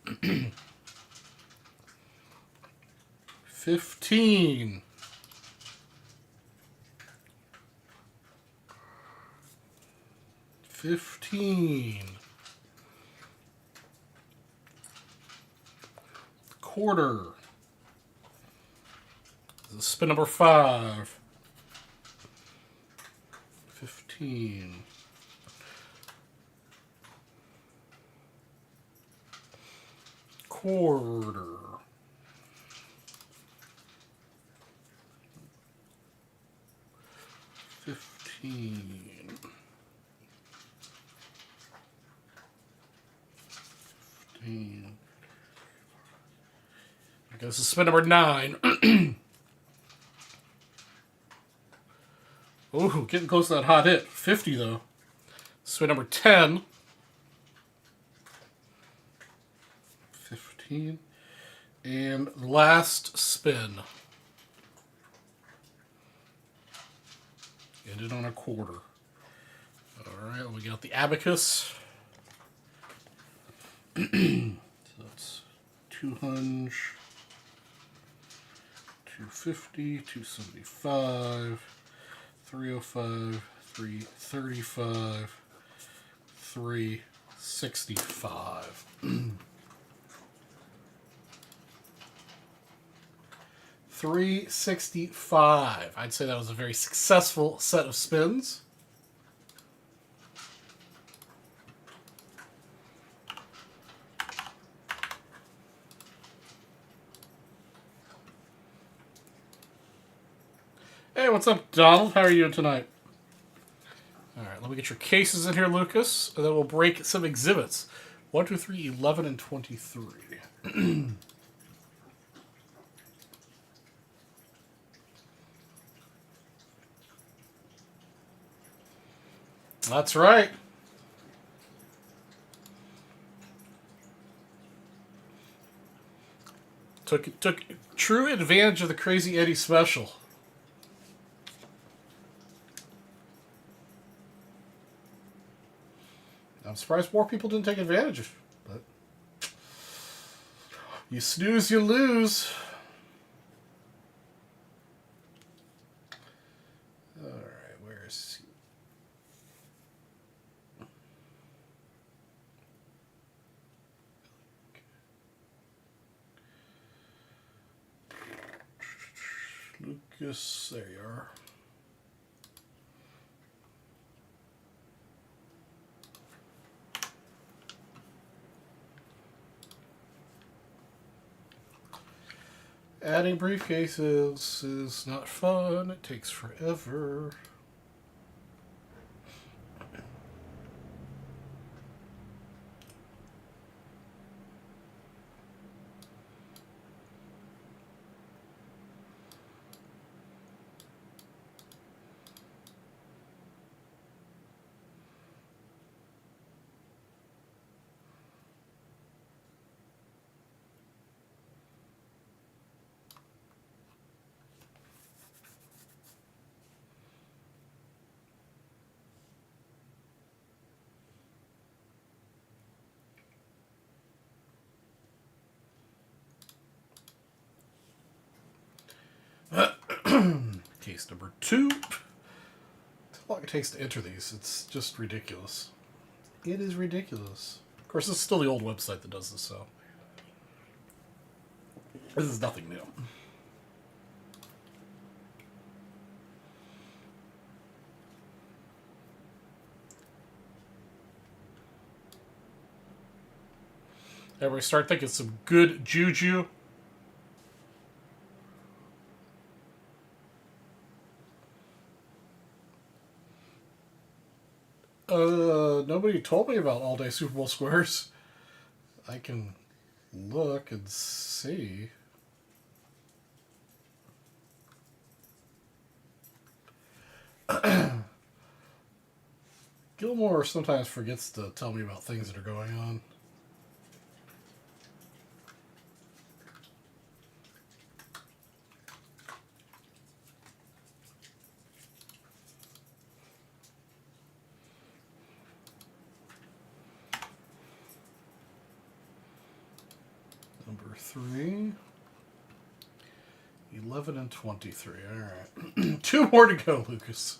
15. 15. Quarter. This is spin number 5. 15. Quarter. 15. 15. Okay, this is spin number 9. Ooh, getting close to that hot hit. 50 though. Spin number 10. 15. And last spin. Ended on a quarter. All Alright, we got the abacus. So that's 200, 250, 275, 305, 335, 365. 365. I'd say that was a very successful set of spins. Hey, what's up, Donald? How are you tonight? Alright, let me get your cases in here, Lucas, and then we'll break some exhibits. 1, 2, 3, 11, and 23. That's right. Took true advantage of the Crazy Eddie special. I'm surprised more people didn't take advantage of it, but you snooze, you lose. All right, where is he? Lucas, there you are. Adding briefcases is not fun. It takes forever. Case number 2. How long it takes to enter these? It's just ridiculous. It is ridiculous. Of course, this is still the old website that does this, so this is nothing new. Everybody start thinking some good juju. Nobody told me about all-day Super Bowl squares. I can look and see. Gilmore sometimes forgets to tell me about things that are going on. Number 3. 11 and 23. All right. 2 more to go, Lucas.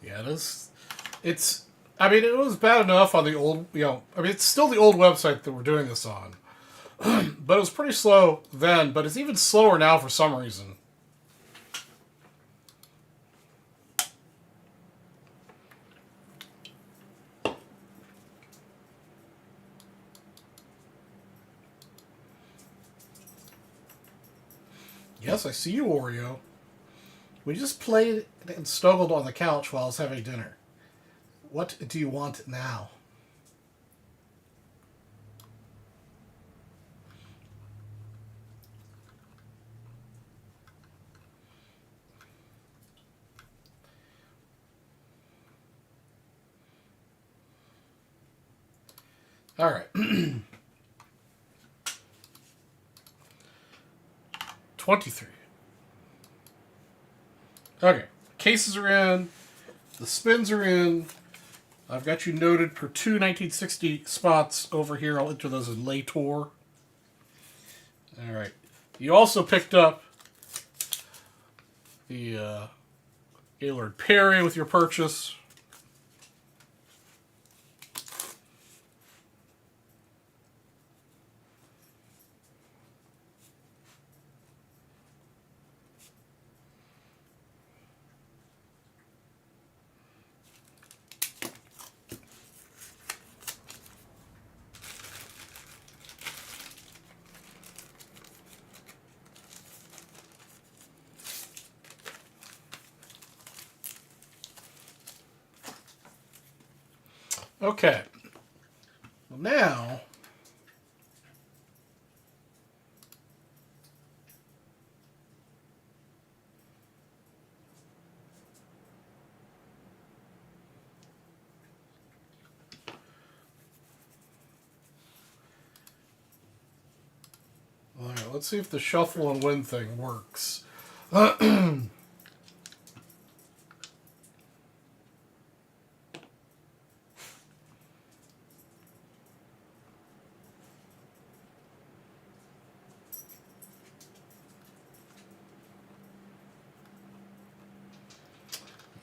Yeah, it's, I mean, it was bad enough on the old, I mean, it's still the old website that we're doing this on. But it was pretty slow then, but it's even slower now for some reason. Yes, I see you, Oreo. We just played and snuggled on the couch while I was having dinner. What do you want now? All right. 23. Okay. Cases are in. The spins are in. I've got you noted per 1960 spots over here. I'll enter those in later. All right. You also picked up the Gaylord Perry with your purchase. Okay. Well, now all right, let's see if the shuffle and win thing works.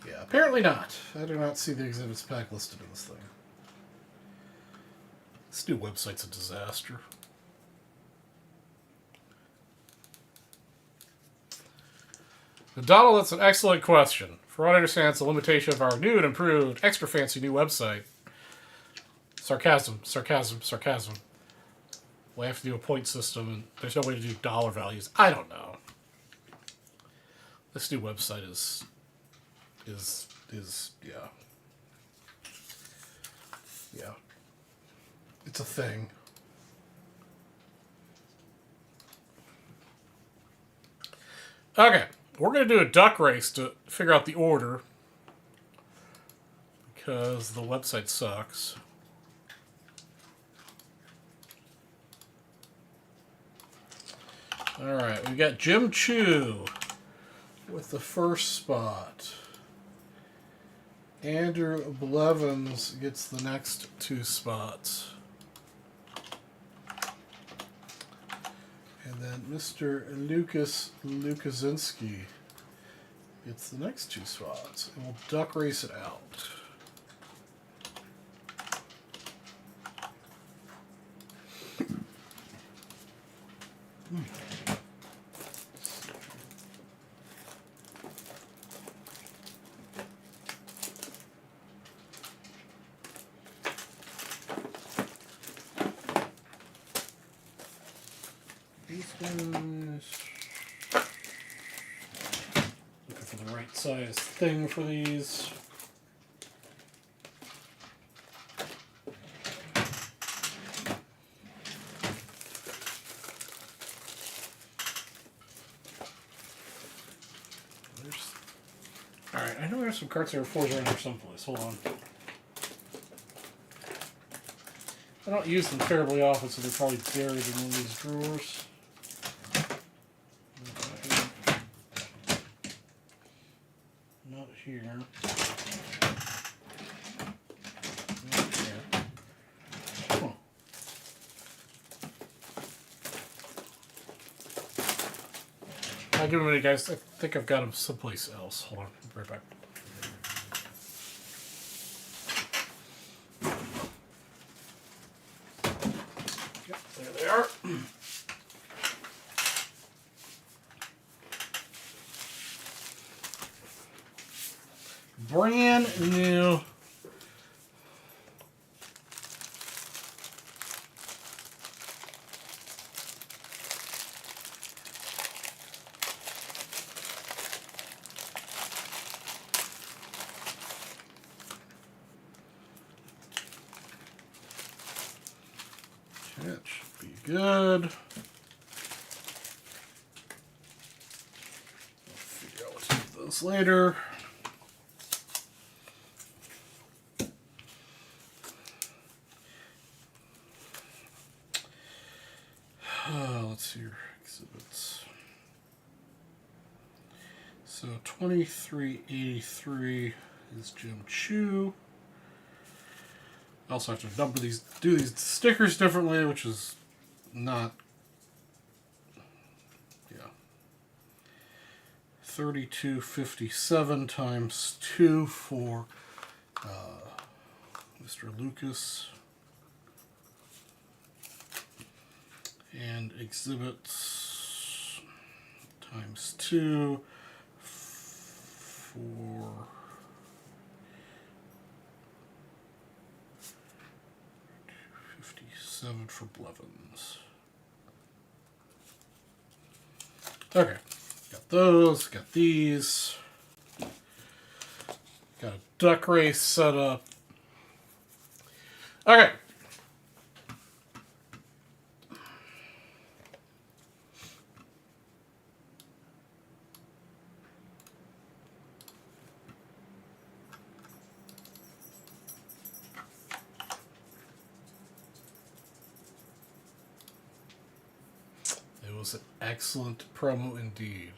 Yeah, apparently not. I do not see the exhibits pack listed in this thing. This new website's a disaster. Donald, that's an excellent question. For what I understand, it's a limitation of our new and improved, extra fancy new website. Sarcasm, sarcasm, sarcasm. We have to do a point system, and there's no way to do dollar values. I don't know. This new website is yeah. Yeah. It's a thing. Okay. We're going to do a duck race to figure out the order. Because the website sucks. Alright, we got Jim Chu with the first spot. Andrew Blevins gets the next 2 spots. And then Mr. Lucas Lukasinski gets the next 2 spots. And we'll duck race it out. These guys. Looking for the right size thing for these. Alright, I know there's some cards that are 4s around here someplace. Hold on. I don't use them terribly often, so they're probably buried in one of these drawers. Not here. Not here. Huh. I'll give them a minute, guys. I think I've got them someplace else. Hold on. I'll be right back. Yep, there they are. Brand new. That should be good. I'll figure out what to do with those later. Let's see your exhibits. So 2383 is Jim Chu. I also have to number these, do these stickers differently, which is not, yeah. 3257 times 2 for Mr. Lucas. And exhibits times 2 for 57 for Blevins. Okay, got those, got these. Got a duck race set up. Okay. It was an excellent promo indeed.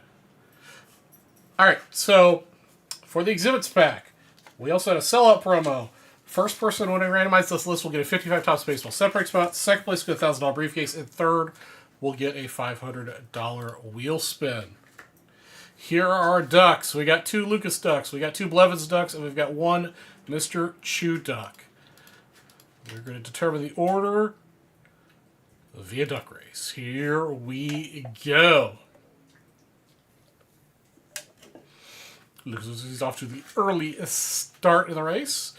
Alright, so for the exhibits pack, we also had a sellout promo. First person when I randomize this list will get a 55 top baseball set break spot. Second place will get a $1,000 briefcase. And third will get a $500 wheel spin. Here are our ducks. We got 2 Lucas ducks. We got 2 Blevins ducks. And we've got 1 Mr. Chu duck. We're going to determine the order via duck race. Here we go. Lucas is off to the early start in the race.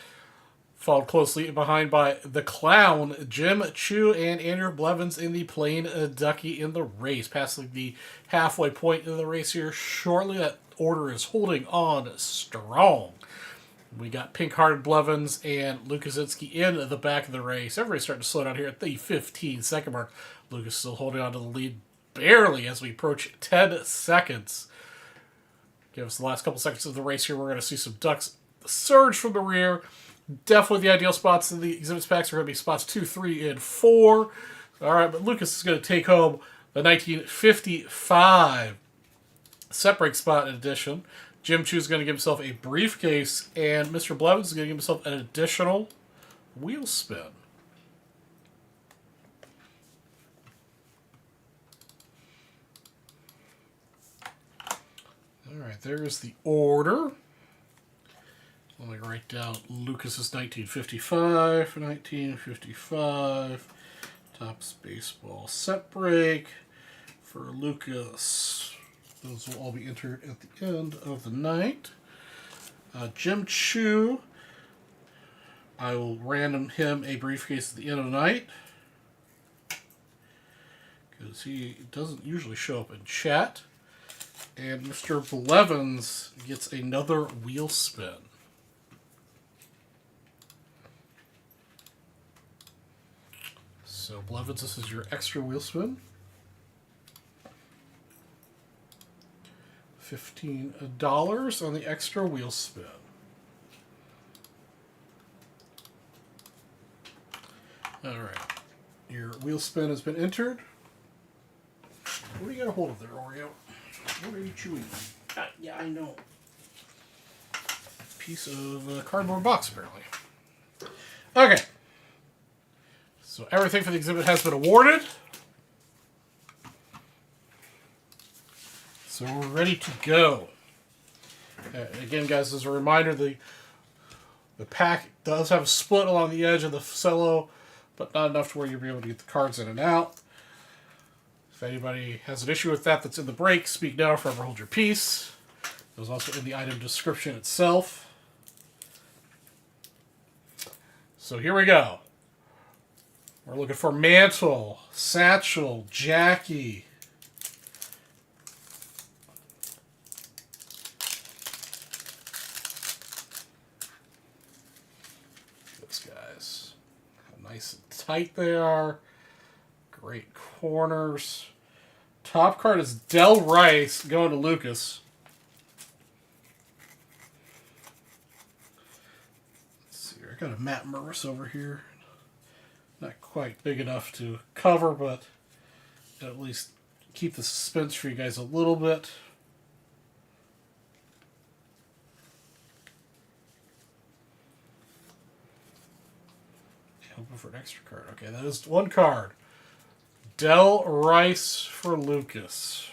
Followed closely behind by the Clown, Jim Chu, and Andrew Blevins in the plain ducky in the race. Passing the halfway point in the race here shortly. That order is holding on strong. We got Pink-Hearted Blevins and Lukasinski in the back of the race. Everybody's starting to slow down here at the 15-second mark. Lucas still holding on to the lead barely as we approach 10 seconds. Give us the last couple seconds of the race here. We're going to see some ducks surge from the rear. Definitely the ideal spots in the exhibits packs are going to be spots 2, 3, and 4. All right, but Lucas is going to take home the 1955 set break spot edition. Jim Chu is going to give himself a briefcase, and Mr. Blevins is going to give himself an additional wheel spin. All right, there's the order. Let me write down Lucas's 1955, Topps baseball set break for Lucas. Those will all be entered at the end of the night. Jim Chu, I will random him a briefcase at the end of the night because he doesn't usually show up in chat. And Mr. Blevins gets another wheel spin. So Blevins, this is your extra wheel spin. $15 on the extra wheel spin. All right, your wheel spin has been entered. What do you got a hold of there, Oreo? What are you chewing on? Yeah, I know. Piece of cardboard box, apparently. Okay. So everything for the exhibit has been awarded. So we're ready to go. Again, guys, as a reminder, the pack does have a split along the edge of the cello, but not enough to where you'll be able to get the cards in and out. If anybody has an issue with that that's in the break, speak now, forever hold your peace. It was also in the item description itself. So here we go. We're looking for Mantle, Satchel, Jackie. Those guys. How nice and tight they are. Great corners. Top card is Del Rice going to Lucas. Let's see here. I got a Matt Morris over here. Not quite big enough to cover, but at least keep the suspense for you guys a little bit. Hoping for an extra card. Okay, that is one card. Del Rice for Lucas.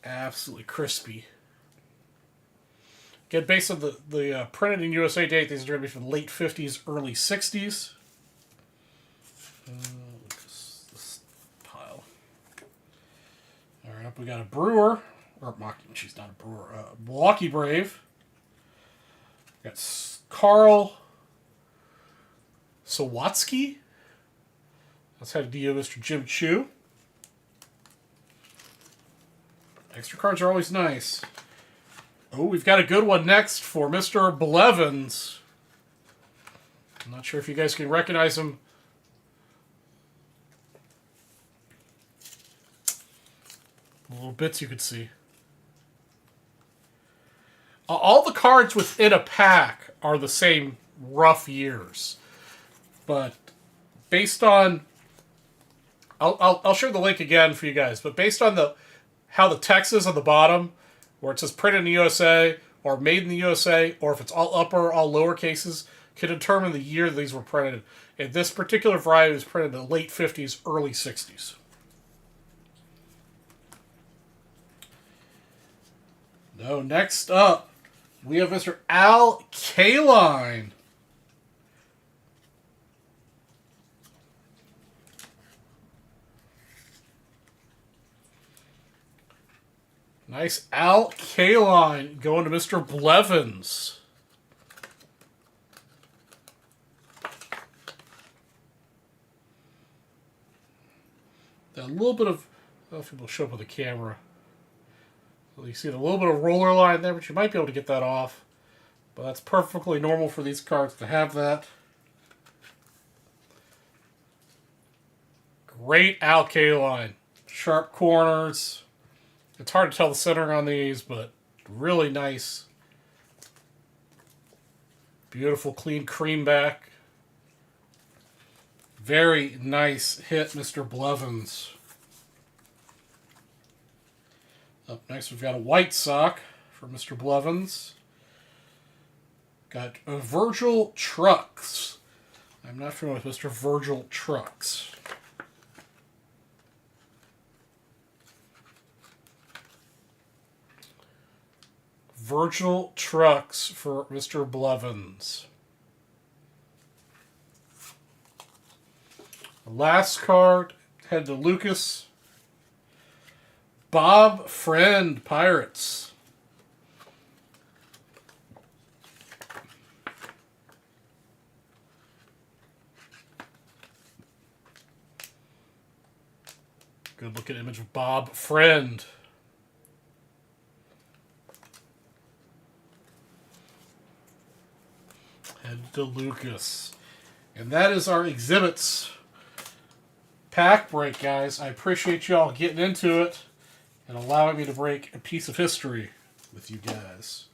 Absolutely crispy. Again, based on the printed in USA date, these are going to be from the late 50s, early 60s. This pile. All right, up we got a Brewer. Or she's not a Brewer. Milwaukee Brave. We got Carl Sawatsky. Let's have to Mr. Jim Chu. Extra cards are always nice. Oh, we've got a good one next for Mr. Blevins. I'm not sure if you guys can recognize him. The little bits you could see. All the cards within a pack are the same rough years. But based on... I'll share the link again for you guys. But based on how the text is on the bottom, where it says printed in the USA, or made in the USA, or if it's all upper, all lower cases, can determine the year these were printed. And this particular variety was printed in the late 50s, early 60s. No, next up, we have Mr. Al Kaline. Nice Al Kaline going to Mr. Blevins. A little bit of... I don't know if people show up with the camera. You see a little bit of roller line there, but you might be able to get that off. But that's perfectly normal for these cards to have that. Great Al Kaline. Sharp corners. It's hard to tell the centering on these, but really nice. Beautiful, clean cream back. Very nice hit, Mr. Blevins. Up next, we've got a White Sock for Mr. Blevins. Got Virgil Trucks. I'm not familiar with Mr. Virgil Trucks. Virgil Trucks for Mr. Blevins. Last card, head to Lucas. Bob Friend, Pirates. Good looking image of Bob Friend. Head to Lucas. And that is our exhibits pack break, guys. I appreciate y'all getting into it and allowing me to break a piece of history with you guys.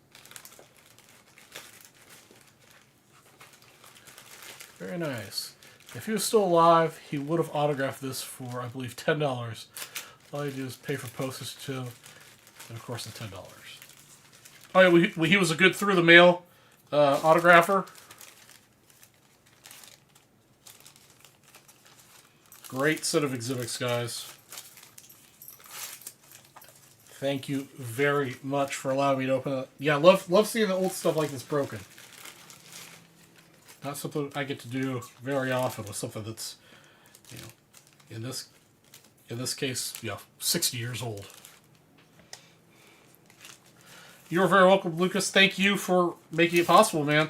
Very nice. If he was still alive, he would have autographed this for, I believe, $10. All you do is pay for postage too, and of course the $10. Oh yeah, he was a good through the mail autographer. Great set of exhibits, guys. Thank you very much for allowing me to open it. Yeah, love seeing the old stuff like this broken. Not something I get to do very often with something that's, you know, in this case, 60 years old. You're very welcome, Lucas. Thank you for making it possible, man.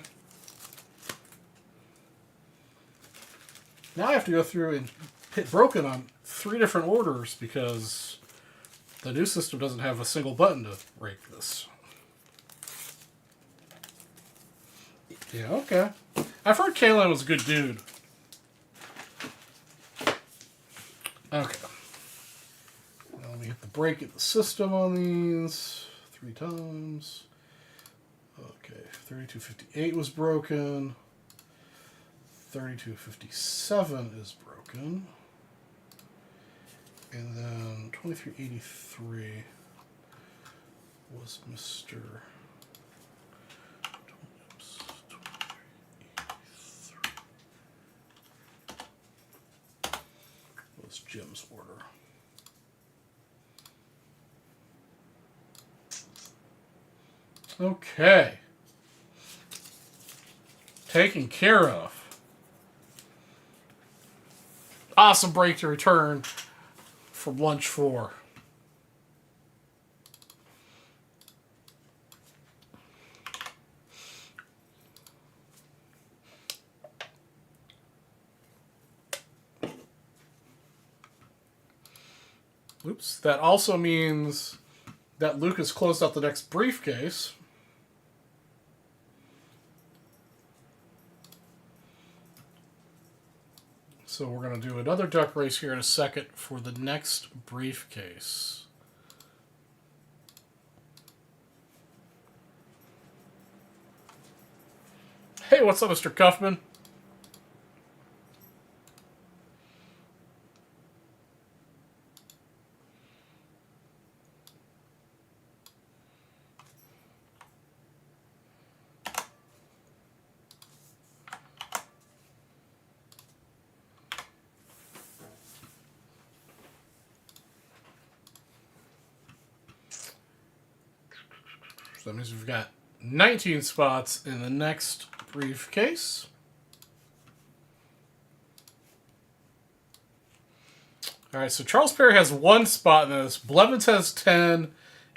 Now I have to go through and hit broken on 3 different orders because the new system doesn't have a single button to rake this. Yeah, okay. I've heard Kalen was a good dude. Okay. Now let me hit the brake at the system on these 3 times. Okay, 3258 was broken. 3257 is broken. And then 2383 was Mr. Oops, 2383 was Jim's order. Okay. Taken care of. Awesome break to return from lunch 4. Oops. That also means that Lucas closed out the next briefcase. So we're going to do another duck race here in a second for the next briefcase. Hey, what's up, Mr. Cuffman? So that means we've got 19 spots in the next briefcase. All right, so Charles Perry has 1 spot in this. Blevins has 10,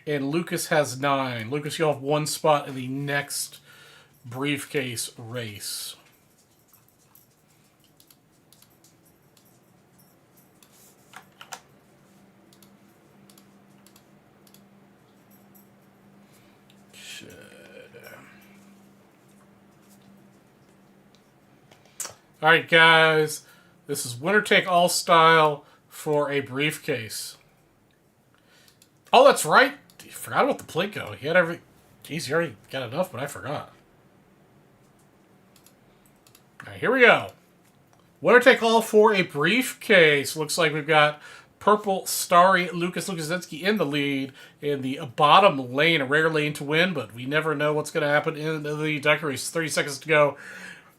and Lucas has 9. Lucas, you'll have 1 spot in the next briefcase race. All right, guys, this is winner take all style for a briefcase. Oh, that's right. You forgot about the Plinko. He had every. Geez, you already got enough, but I forgot. All right, here we go. Winner take all for a briefcase. Looks like we've got purple starry Lucas Lukaszynski in the lead in the bottom lane, a rare lane to win, but we never know what's going to happen in the duck race. 30 seconds to go.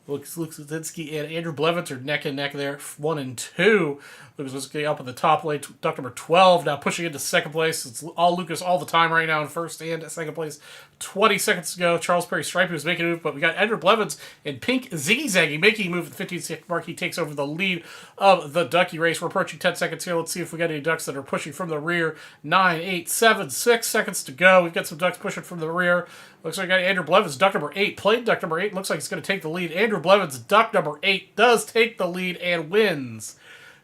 Lukaszynski and Andrew Blevins are neck and neck there, 1 and 2. Lukaszynski up in the top lane, duck number 12, now pushing into second place. It's all Lucas all the time right now in first and second place. 20 seconds to go. Charles Perry Stripey was making a move, but we got Andrew Blevins and Pink Ziggy making a move at the 15-second mark. He takes over the lead of the ducky race. We're approaching 10 seconds here. Let's see if we got any ducks that are pushing from the rear. 9, 8, 7, 6 seconds to go. We've got some ducks pushing from the rear. Looks like we got Andrew Blevins, duck number 8. Played duck number 8. Looks like he's going to take the lead. Andrew Blevins, duck number 8, does take the lead and wins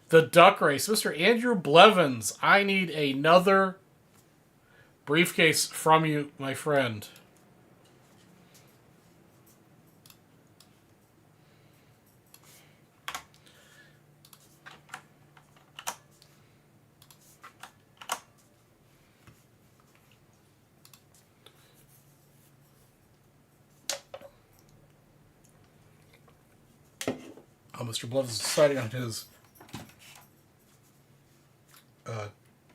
the duck race. Mr. Andrew Blevins, I need another briefcase from you, my friend. Mr. Blevins is deciding on his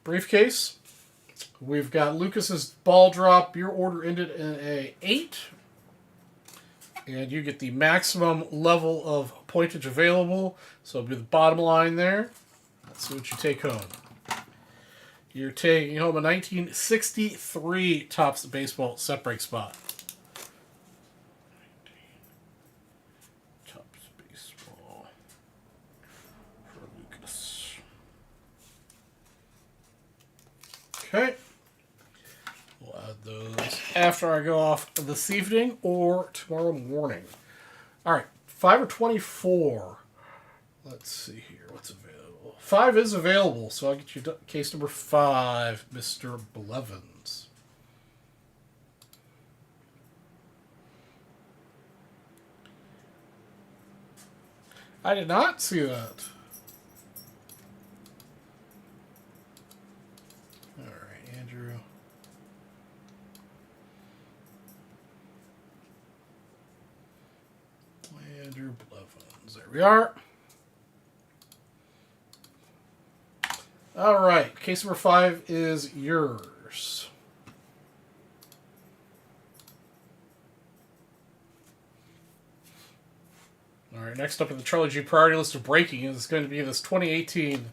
briefcase. We've got Lucas's ball drop. Your order ended in a 8. And you get the maximum level of pointage available. So it'll be the bottom line there. Let's see what you take home. You're taking home a 1963 Topps Baseball set break spot. Okay. We'll add those after I go off this evening or tomorrow morning. All right. 5 or 24. Let's see here. What's available? 5 is available, so I'll get you case number 5, Mr. Blevins. I did not see that. All right, Andrew. Andrew Blevins. There we are. All right, case number 5 is yours. All right, next up in the Charlie G priority list of breaking is going to be this 2018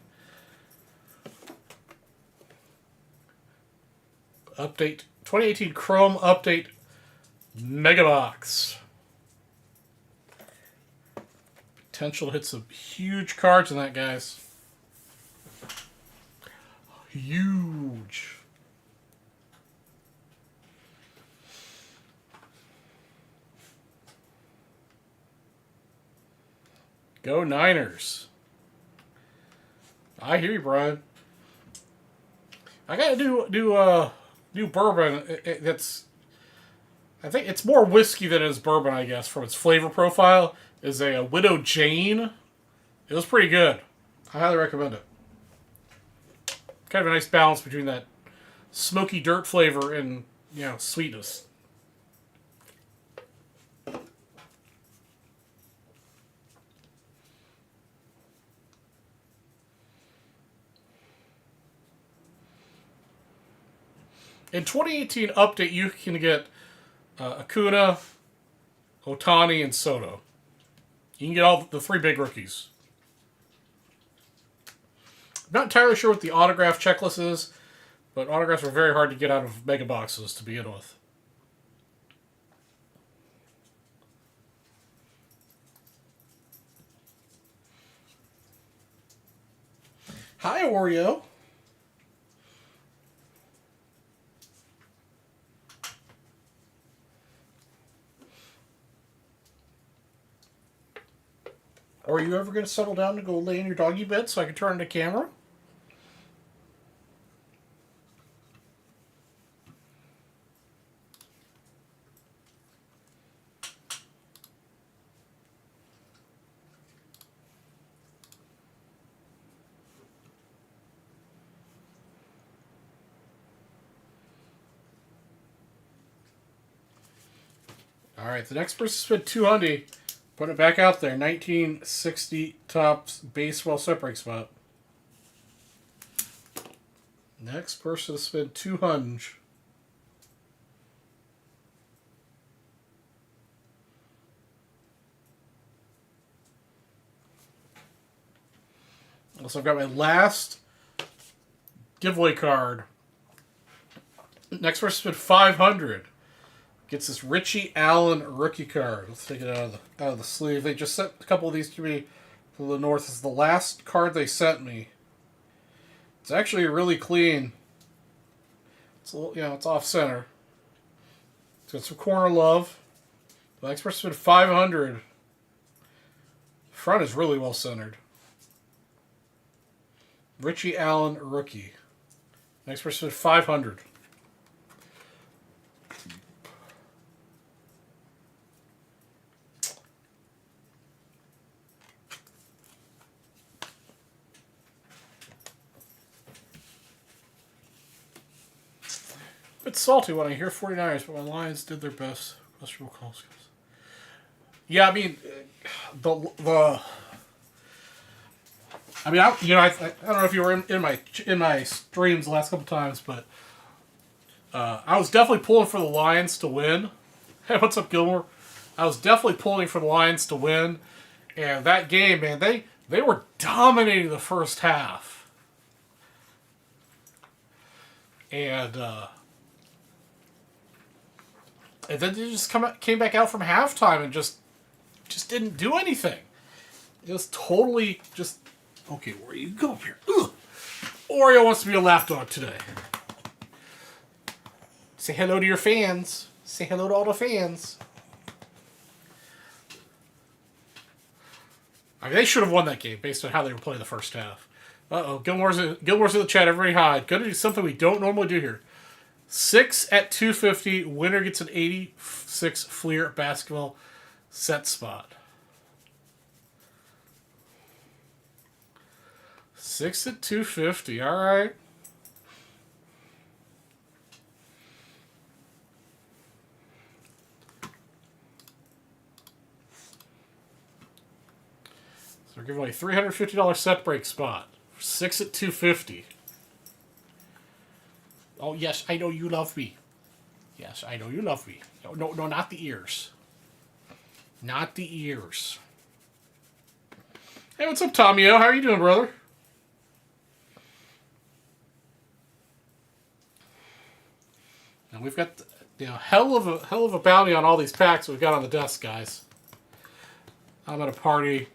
update, 2018 Chrome Update Mega Box. Potential to hit some huge cards in that, guys. Huge. Go Niners. I hear you, Brian. I gotta do bourbon. That's, I think it's more whiskey than it is bourbon, I guess, from its flavor profile. Is a Widow Jane. It was pretty good. I highly recommend it. Kind of a nice balance between that smoky dirt flavor and, you know, sweetness. In 2018 update, you can get Acuna, Otani, and Soto. You can get all the 3 big rookies. I'm not entirely sure what the autograph checklist is, but autographs are very hard to get out of mega boxes to begin with. Hi, Oreo. Are you ever going to settle down to go lay in your doggy bed so I can turn on the camera? All right, the next person spent $200. Put it back out there. 1960 Topps baseball separating spot. Next person to spend $200. So I've got my last giveaway card. Next person spent $500. Gets this Richie Allen rookie card. Let's take it out of the sleeve. They just sent a couple of these to me to the north. This is the last card they sent me. It's actually really clean. It's a little, you know, it's off center. It's got some corner love. The next person spent $500. The front is really well centered. Richie Allen rookie. Next person spent $500. It's salty when I hear 49ers, but my Lions did their best. Questionable calls. Yeah, I mean, I mean, I don't know if you were in my streams the last couple times, but I was definitely pulling for the Lions to win. Hey, what's up, Gilmore? I was definitely pulling for the Lions to win, and that game, man, they were dominating the first half, and then they just came back out from halftime and just didn't do anything. It was totally just, okay, where you go up here? Ugh. Oreo wants to be a laugh dog today. Say hello to your fans. Say hello to all the fans. I mean, they should have won that game based on how they were playing the first half. Uh-oh, Gilmore's in the chat. Everybody hide. Gonna do something we don't normally do here. 6 at 250. Winner gets an 86 Fleer basketball set spot. 6 at 250. All right. So we're giving away $350 set break spot. 6 at 250. Oh, yes, I know you love me. Yes, I know you love me. No, not the ears. Not the ears. Hey, what's up, Tommy-O? How are you doing, brother? And we've got hell of a bounty on all these packs we've got on the desk, guys. I'm at a party.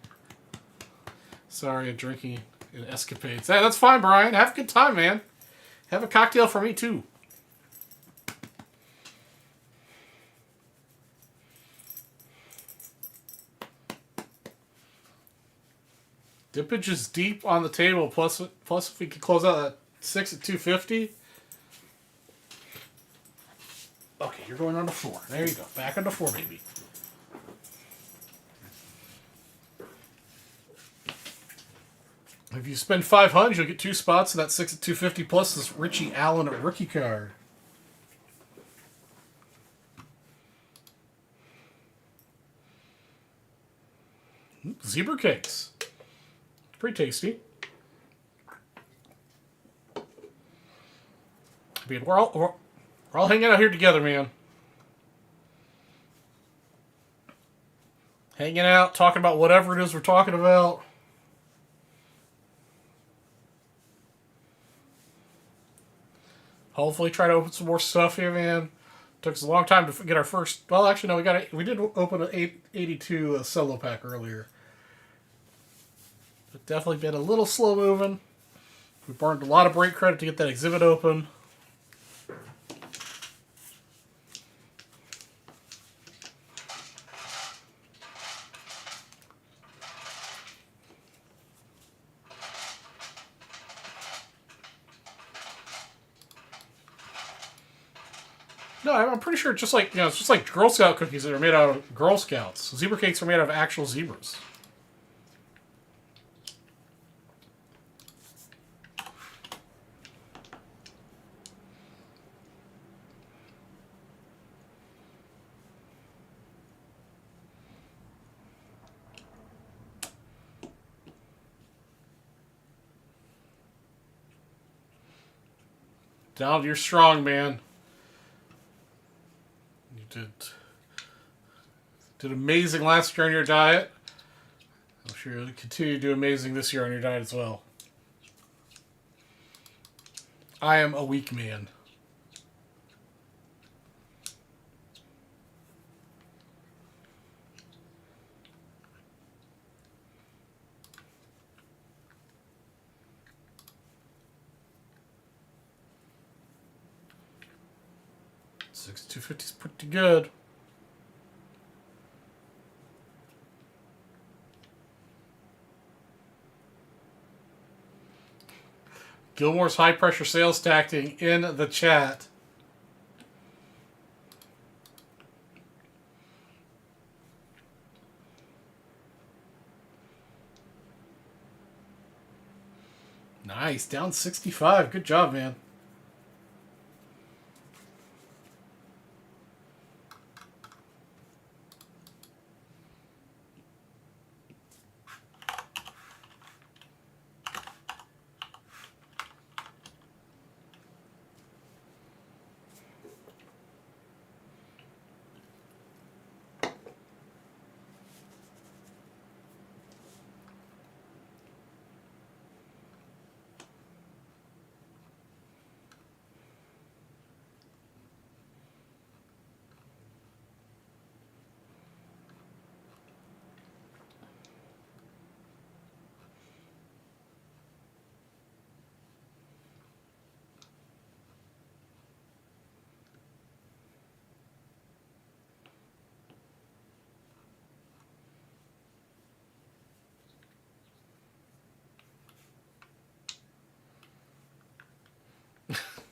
Sorry, I'm drinking escapades. Hey, that's fine, Brian. Have a good time, man. Have a cocktail for me, too. Dippage is deep on the table. Plus if we could close out that 6 at 250. Okay, you're going on to 4. There you go. Back on to 4, baby. If you spend $500, you'll get 2 spots in that 6 at 250 plus this Richie Allen rookie card. Zebra cakes. Pretty tasty. I mean, we're all hanging out here together, man. Hanging out, talking about whatever it is we're talking about. Hopefully try to open some more stuff here, man. Took us a long time to get our first... Well, actually, no, we did open an 882 solo pack earlier. But definitely been a little slow moving. We burned a lot of break credit to get that exhibit open. No, I'm pretty sure it's just like, it's just like Girl Scout cookies that are made out of Girl Scouts. Zebra cakes are made out of actual zebras. Donald, you're strong, man. You did amazing last year on your diet. I'm sure you'll continue to do amazing this year on your diet as well. I am a weak man. $6,250 is pretty good. Gilmore's high pressure sales tactic in the chat. Nice, down 65. Good job, man.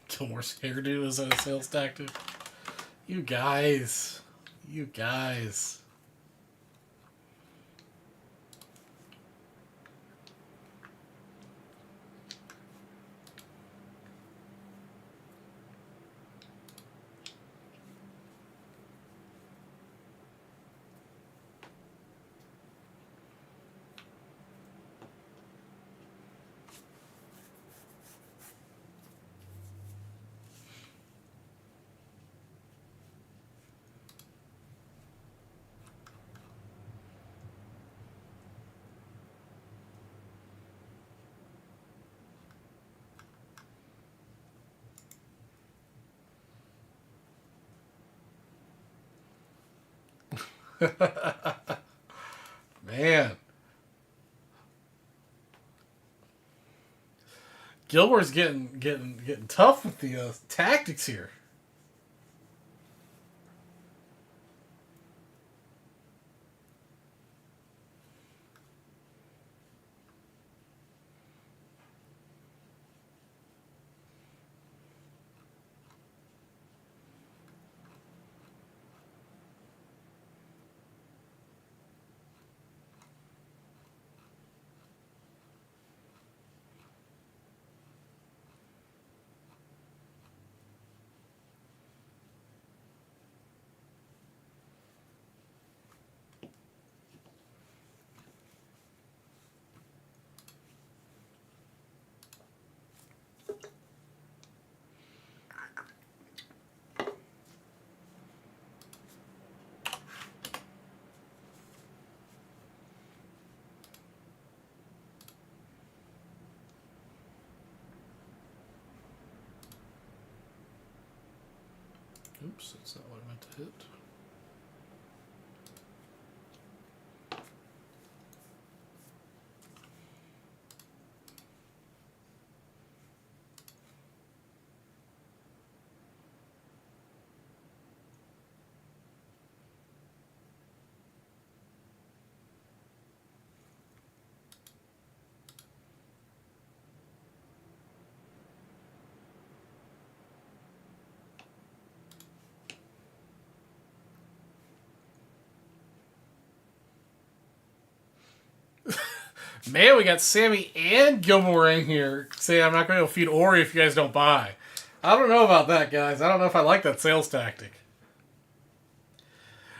Gilmore's hairdo is a sales tactic. You guys. You guys. Man. Gilmore's getting tough with the tactics here. Oops, that's not what I meant to hit. Man, we got Sammy and Gilmore in here saying I'm not going to feed Ori if you guys don't buy. I don't know about that, guys. I don't know if I like that sales tactic.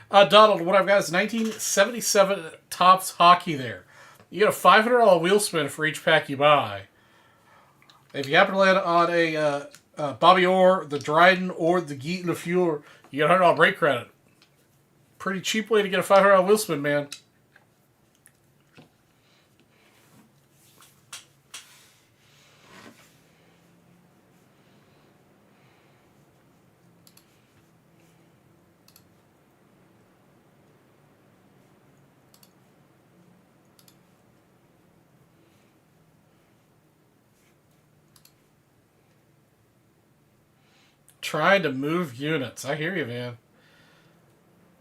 Donald, what I've got is 1977 Topps Hockey there. You get a $500 wheel spin for each pack you buy. If you happen to land on a Bobby Orr, the Dryden, or the Geet LeFleur, you get a $100 break credit. Pretty cheap way to get a $500 wheel spin, man. Trying to move units. I hear you, man.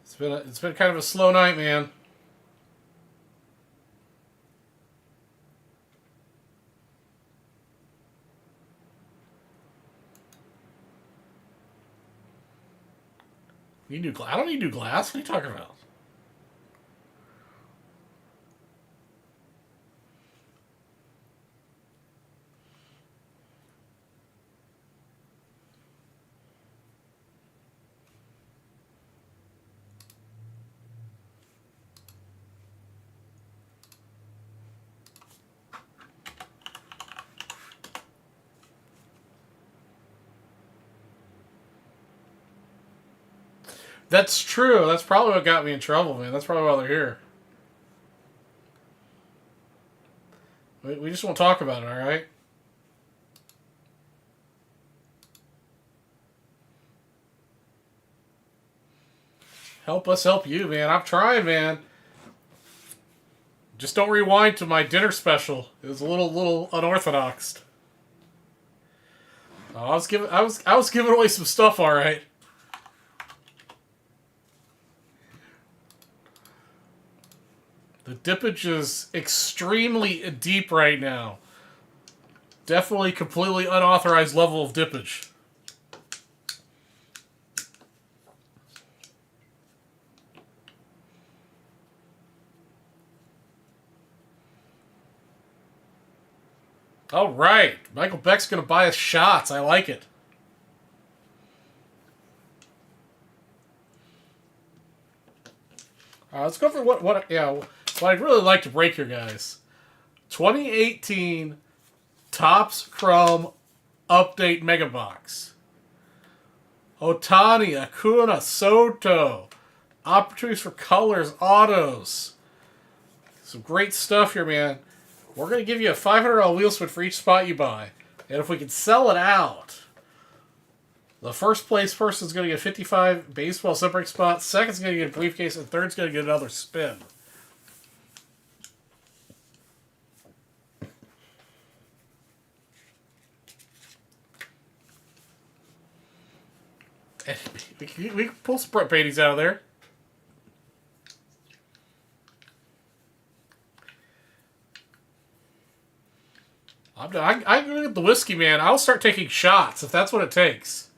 It's been kind of a slow night, man. You do I don't need to do glass. What are you talking about? That's true. That's probably what got me in trouble, man. That's probably why they're here. We just won't talk about it, all right? Help us help you, man. I'm trying, man. Just don't rewind to my dinner special. It was a little unorthodox. Oh, I was giving away some stuff, all right. The dippage is extremely deep right now. Definitely completely unauthorized level of dippage. All right. Michael Beck's going to buy us shots. I like it. Let's go for what I'd really like to break here, guys. 2018 Topps Chrome Update Mega Box. Otani, Acuna, Soto. Opportunities for colors, autos. Some great stuff here, man. We're going to give you a $500 wheel spin for each spot you buy. And if we can sell it out, The first place person's going to get 55 baseball separate spots. Second's going to get a briefcase, and third's going to get another spin. And we can pull some paintings out of there. I'm going to get the whiskey, man. I'll start taking shots if that's what it takes.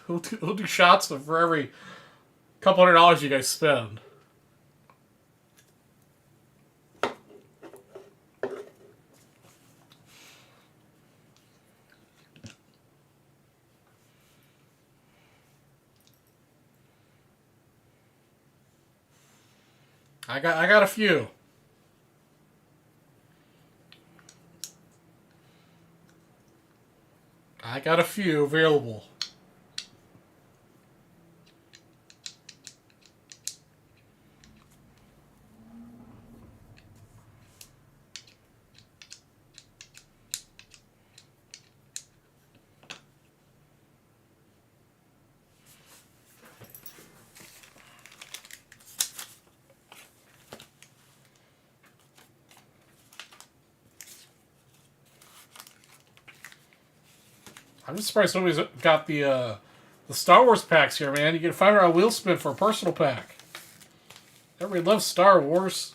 We'll do shots for every couple $100 you guys spend. I got a few. I got a few available. I'm just surprised nobody's got the Star Wars packs here, man. You get a $5 wheel spin for a personal pack. Everybody loves Star Wars.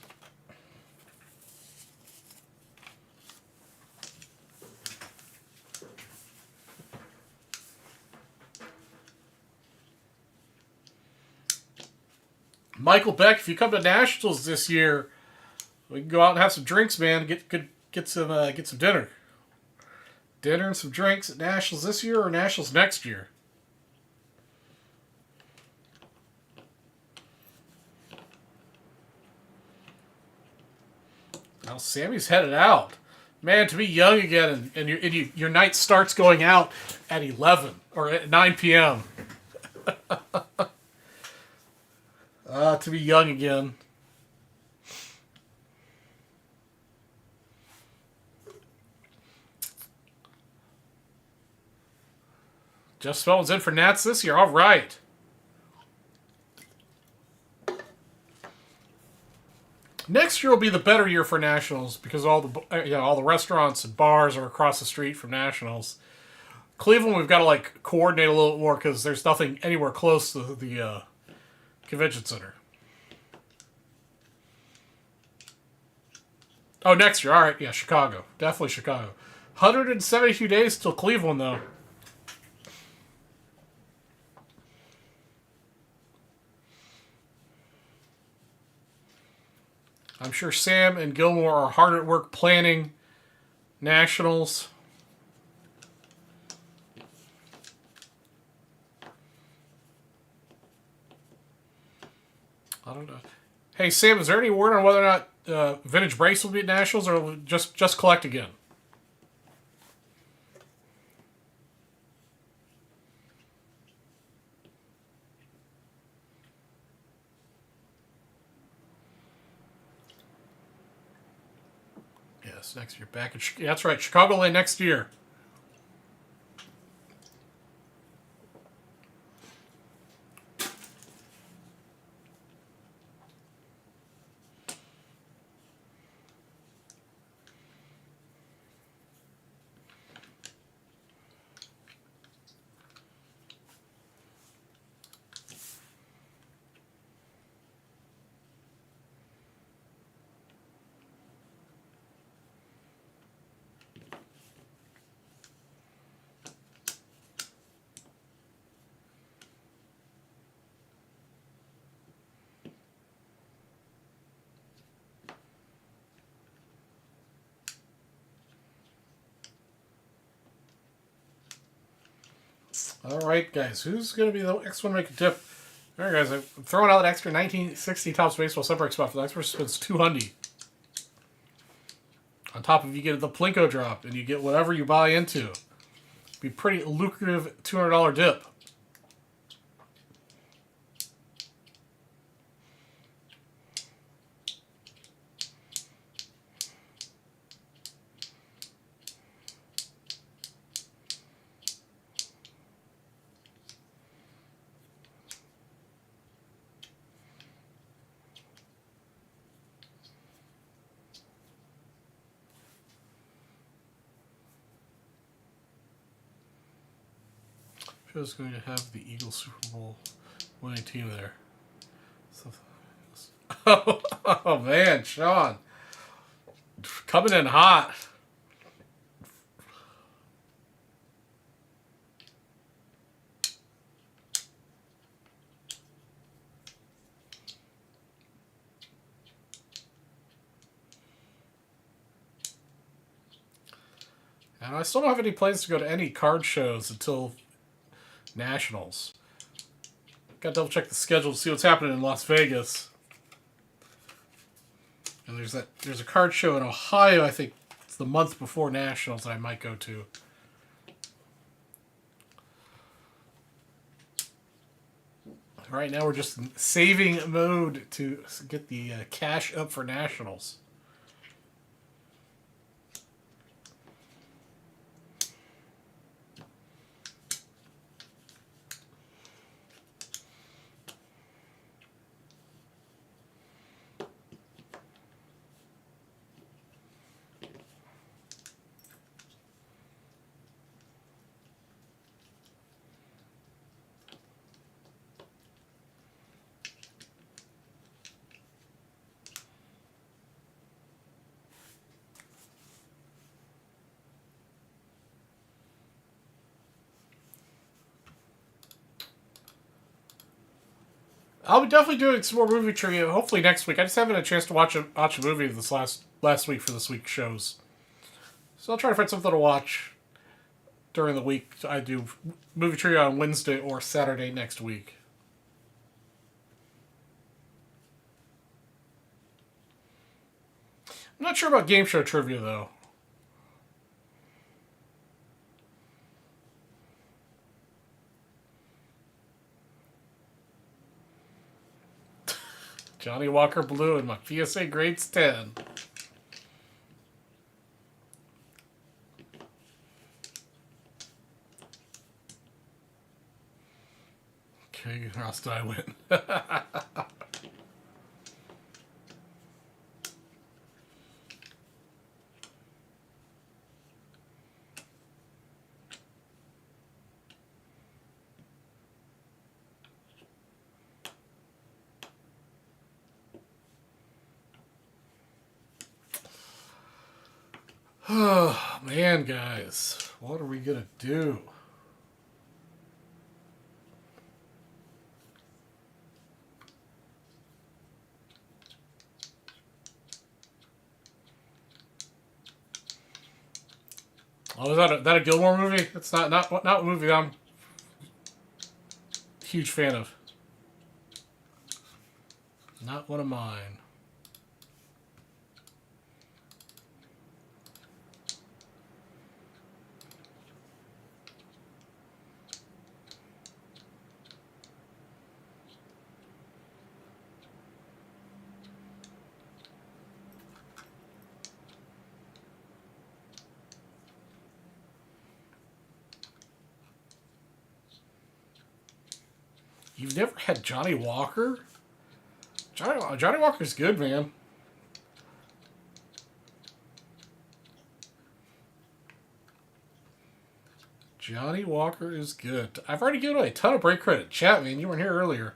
Michael Beck, if you come to Nationals this year, we can go out and have some drinks, man. Get some dinner. Dinner and some drinks at Nationals this year or Nationals next year. Now Sammy's headed out. Man, to be young again and your night starts going out at 11 or at 9 p.m. To be young again. Jeff Spellman's in for Nats this year. All right. Next year will be the better year for Nationals because all the restaurants and bars are across the street from Nationals. Cleveland, we've got to like coordinate a little more because there's nothing anywhere close to the convention center. Oh, next year. All right. Yeah, Chicago. Definitely Chicago. 172 days till Cleveland, though. I'm sure Sam and Gilmore are hard at work planning Nationals. I don't know. Hey, Sam, is there any word on whether or not Vintage Brace will be at Nationals or will just collect again? Yes, next year. Back in that's right, Chicagoland next year. All right, guys. Who's going to be the next one to make a tip? All right, guys. I'm throwing out an extra 1960 Topps Baseball separate spot for the next person spends $200. On top of you get the Plinko drop, and you get whatever you buy into. Be pretty lucrative $200 dip. show's going to have the Eagles Super Bowl winning team there. So, oh man, Sean. Coming in hot. And I still don't have any plans to go to any card shows until Nationals. Got to double check the schedule to see what's happening in Las Vegas. And there's a card show in Ohio, I think it's the month before Nationals that I might go to. Right now we're just in saving mode to get the cash up for Nationals. I'll be definitely doing some more movie trivia. Hopefully next week. I just haven't had a chance to watch a movie this last week for this week's shows, so I'll try to find something to watch during the week. I do movie trivia on Wednesday or Saturday next week. I'm not sure about game show trivia though. Johnny Walker Blue and my PSA grades 10. Okay, how else did I win? Oh, man, guys. What are we going to do? Oh, is that a Gilmore movie? It's not a movie I'm a huge fan of. Not one of mine. You've never had Johnny Walker? Johnny Walker's good, man. Johnny Walker is good. I've already given away a ton of break credit. Chat, man, you weren't here earlier.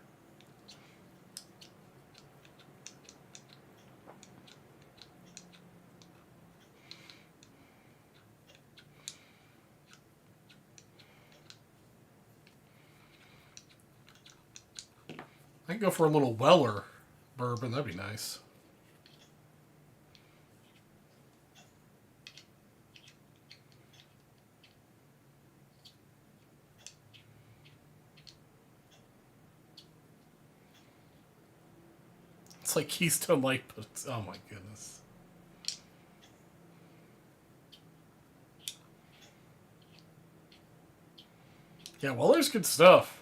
I can go for a little Weller bourbon. That'd be nice. It's like Keystone Light, but oh my goodness. Yeah, Weller's good stuff.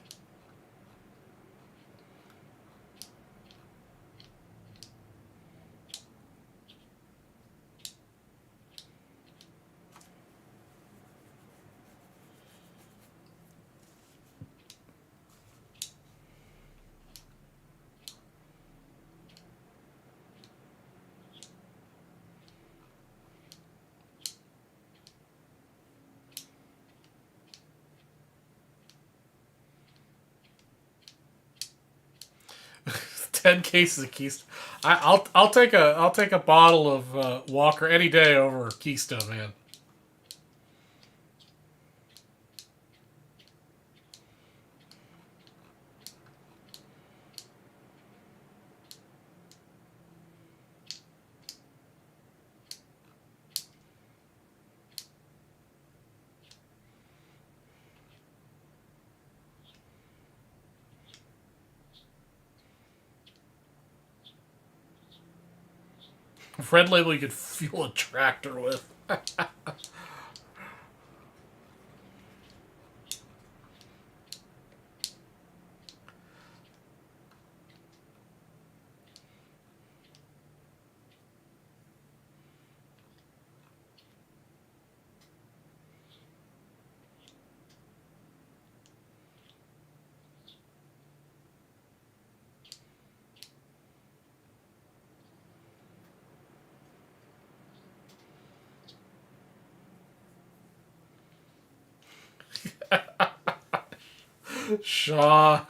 10 cases of Keystone. I'll take a bottle of Walker any day over Keystone, man. Red label you could fuel a tractor with. Sean,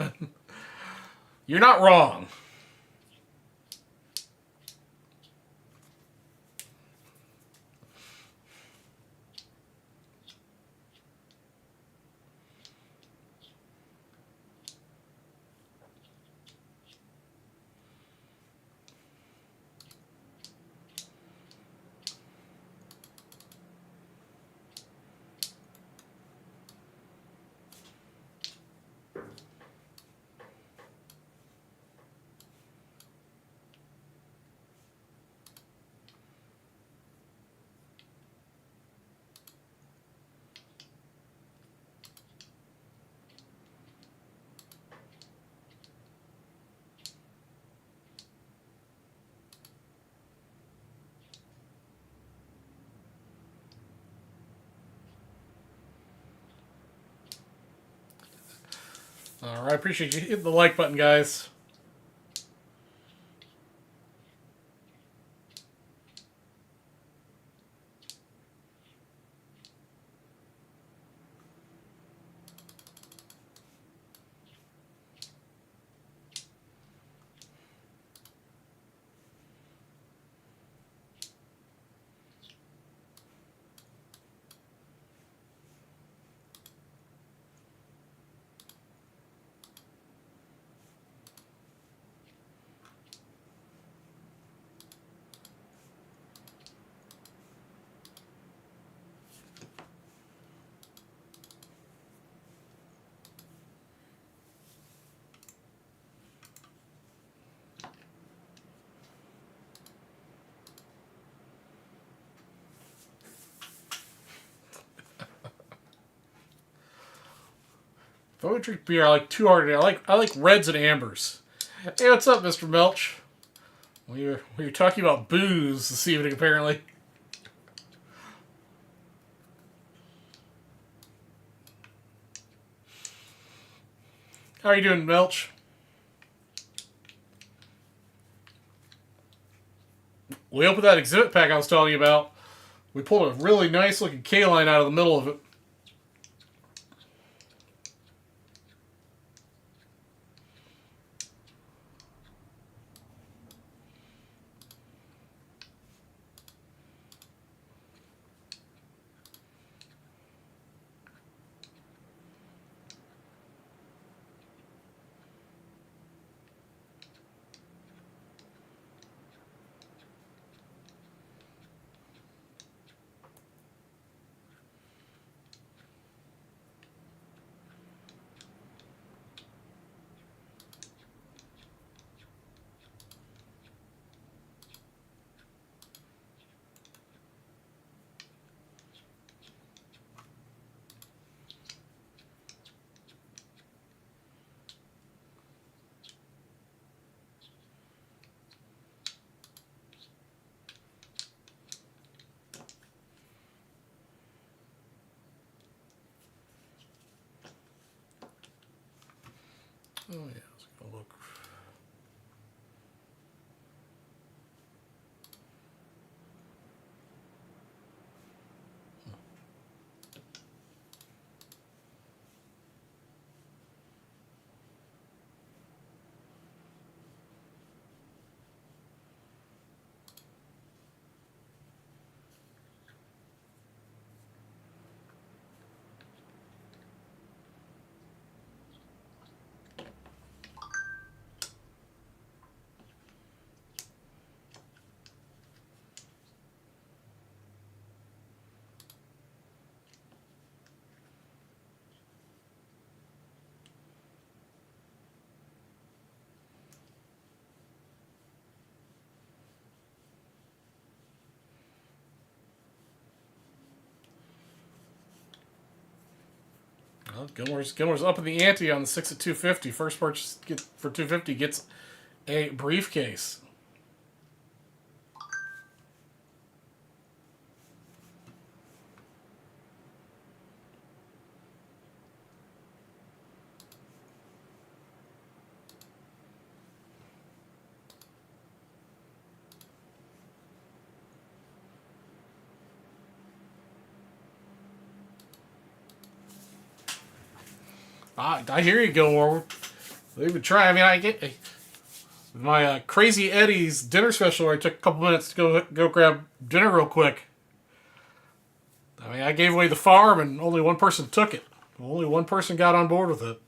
you're not wrong. All right, appreciate you hitting the like button, guys. If I would drink beer, I like two hard. I like reds and ambers. Hey, what's up, Mr. Melch? We were talking about booze this evening, apparently. How are you doing, Melch? We opened that exhibit pack I was telling you about. We pulled a really nice looking K-line out of the middle of it. Oh yeah, let's go look. Well, Gilmore's up in the ante on the 6 at 250. First purchase for 250 gets a briefcase. I hear you, Gilmore. We've been trying. I mean, I get my Crazy Eddie's dinner special. I took a couple minutes to go grab dinner real quick. I mean, I gave away the farm, and only one person took it. Only one person got on board with it.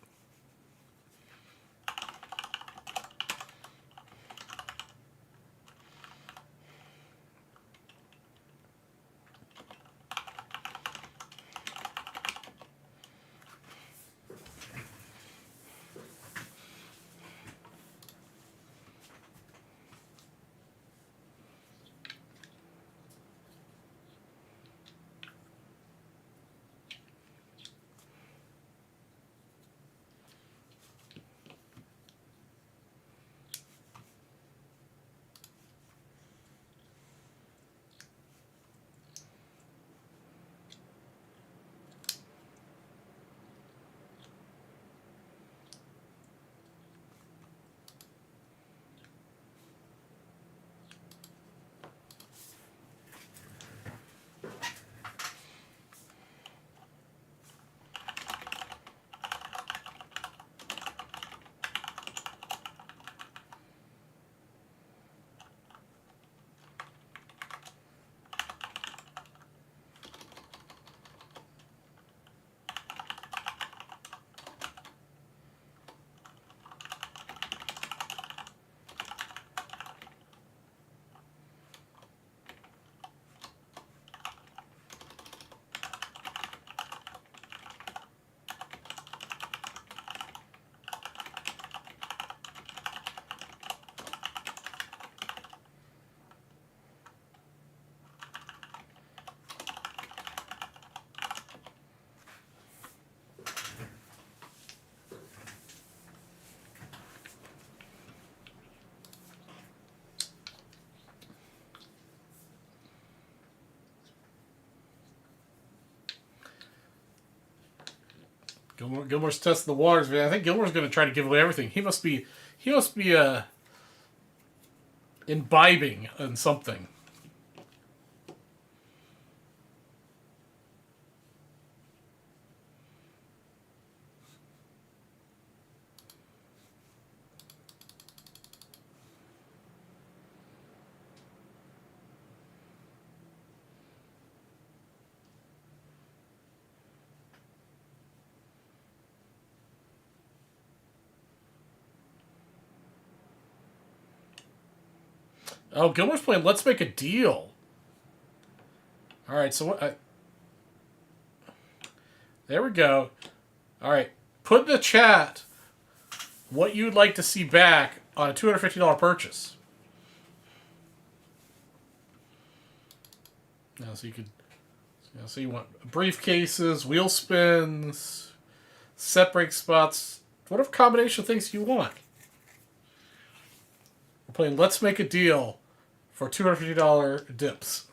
Gilmore's testing the waters, man. I think Gilmore's going to try to give away everything. He must be imbibing in something. Oh, Gilmore's playing Let's Make a Deal. All right, so what? There we go. All right, put in the chat what you'd like to see back on a $250 purchase. Now, so you could, so you want briefcases, wheel spins, set break spots, whatever combination of things you want. We're playing Let's Make a Deal for $250 dips.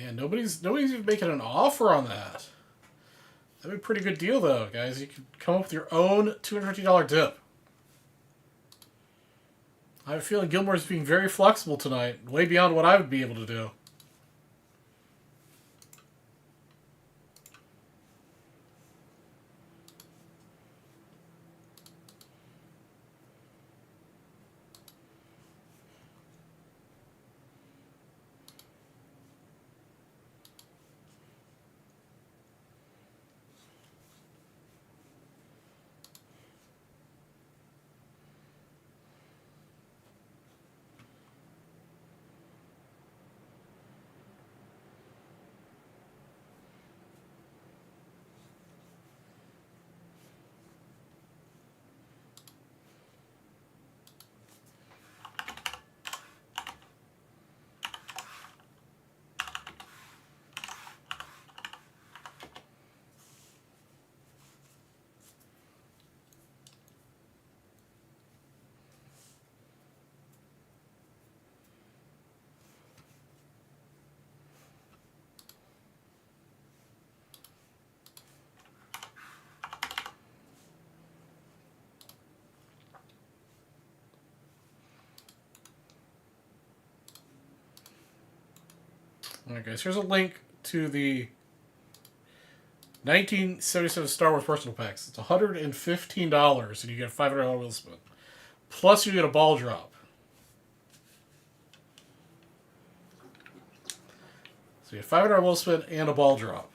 Man, nobody's even making an offer on that. That'd be a pretty good deal, though, guys. You could come up with your own $250 dip. I have a feeling Gilmore's being very flexible tonight, way beyond what I would be able to do. Alright, guys, here's a link to the 1977 Star Wars personal packs. It's $115, and you get a $500 wheel spin. Plus, you get a ball drop. So you get $500 wheel spin and a ball drop.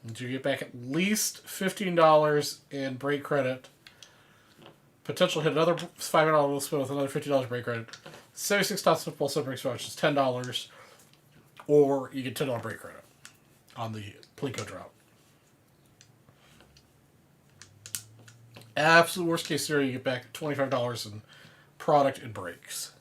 And you get back at least $15 in break credit. Potential hit another $500 wheel spin with another $50 break credit. 76 Tots Football Sub breaks which is $10. Or you get $10 break credit on the Plinko drop. Absolute worst case scenario, you get back $25 in product and breaks.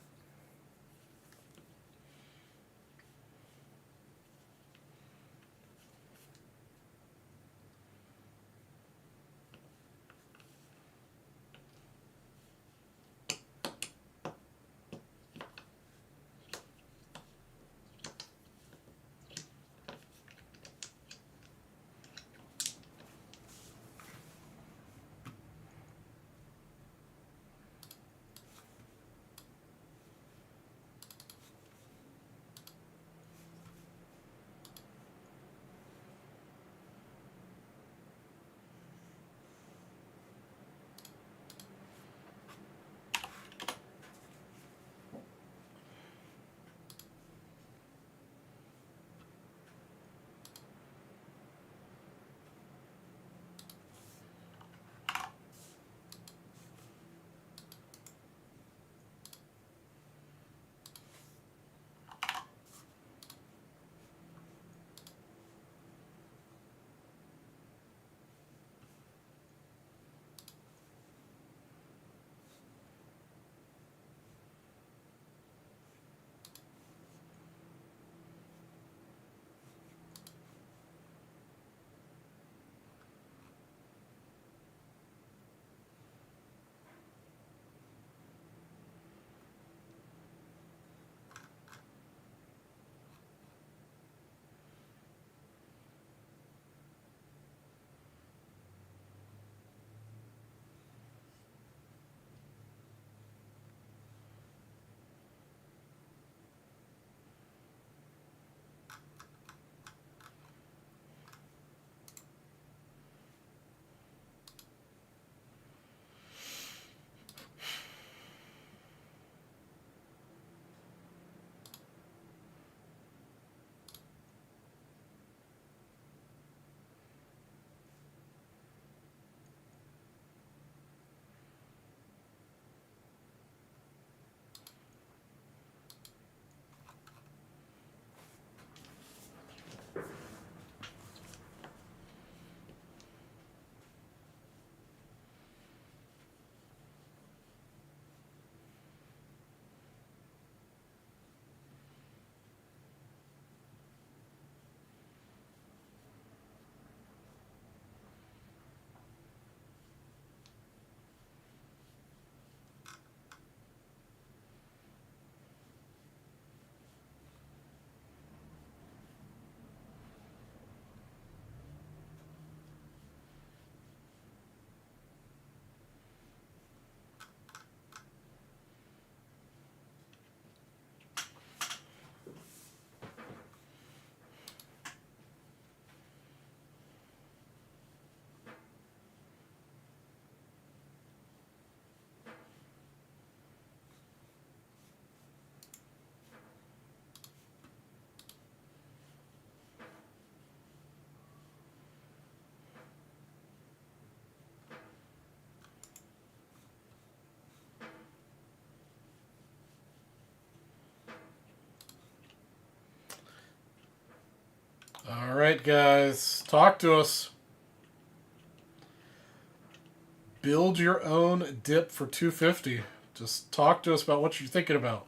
All right, guys. Talk to us. Build your own dip for 250. Just talk to us about what you're thinking about.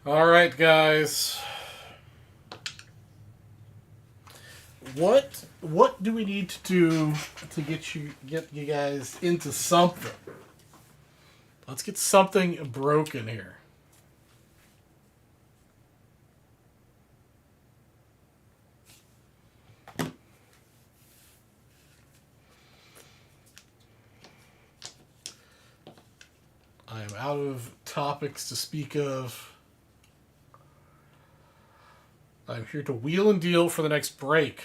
All right, guys. What do we need to do to get you guys into something? Let's get something broken here. I am out of topics to speak of. I'm here to wheel and deal for the next break.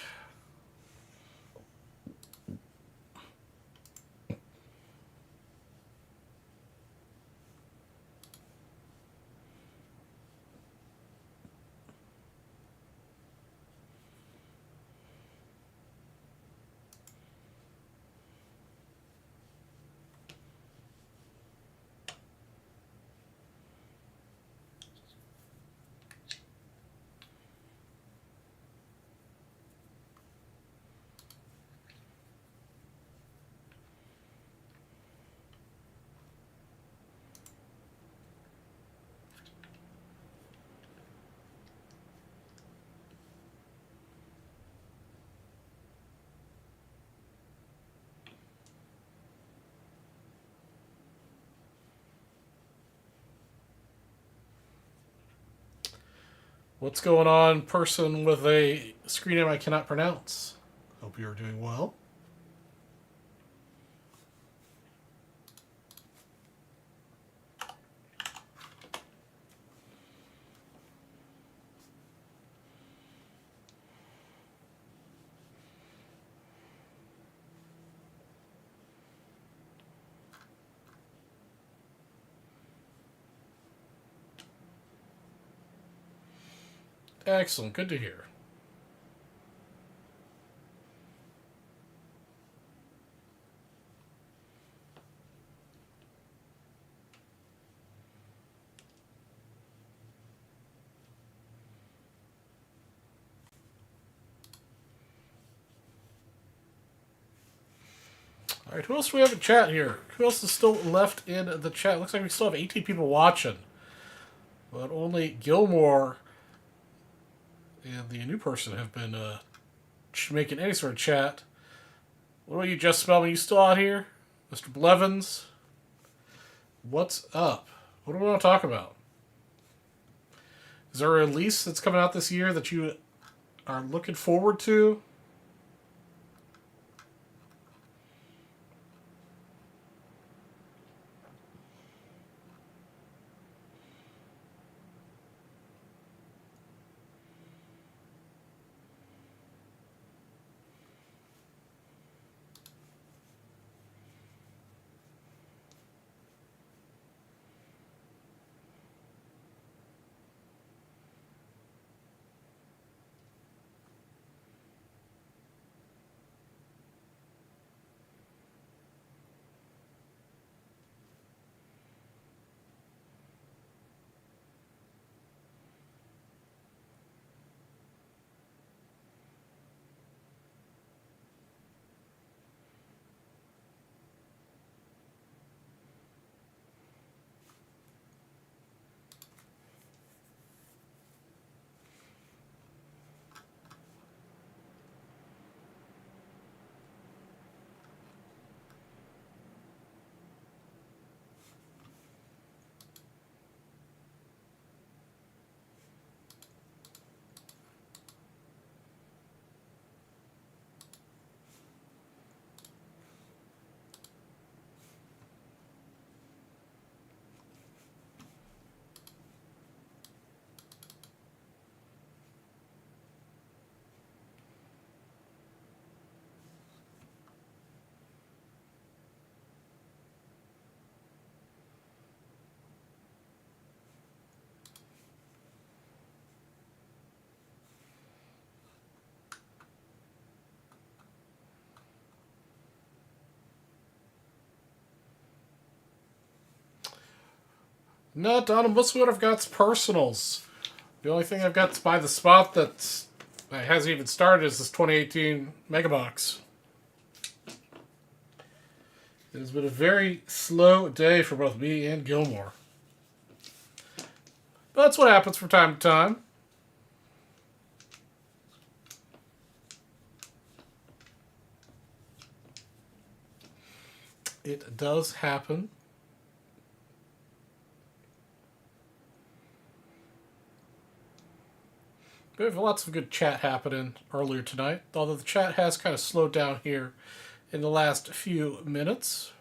What's going on, person with a screen name I cannot pronounce? Hope you are doing well. Excellent. Good to hear. All All right, who else do we have in chat here? Who else is still left in the chat? Looks like we still have 18 people watching. But only Gilmore and the new person have been making any sort of chat. What about you, Just Spellman? You still out here? Mr. Blevins? What's up? What do we want to talk about? Is there a release that's coming out this year that you are looking forward to? No, Donna, most of what I've got's personals. The only thing I've got to buy the spot that hasn't even started is this 2018 Megabox. It has been a very slow day for both me and Gilmore. But that's what happens from time to time. It does happen. We have lots of good chat happening earlier tonight, although the chat has kind of slowed down here in the last few minutes.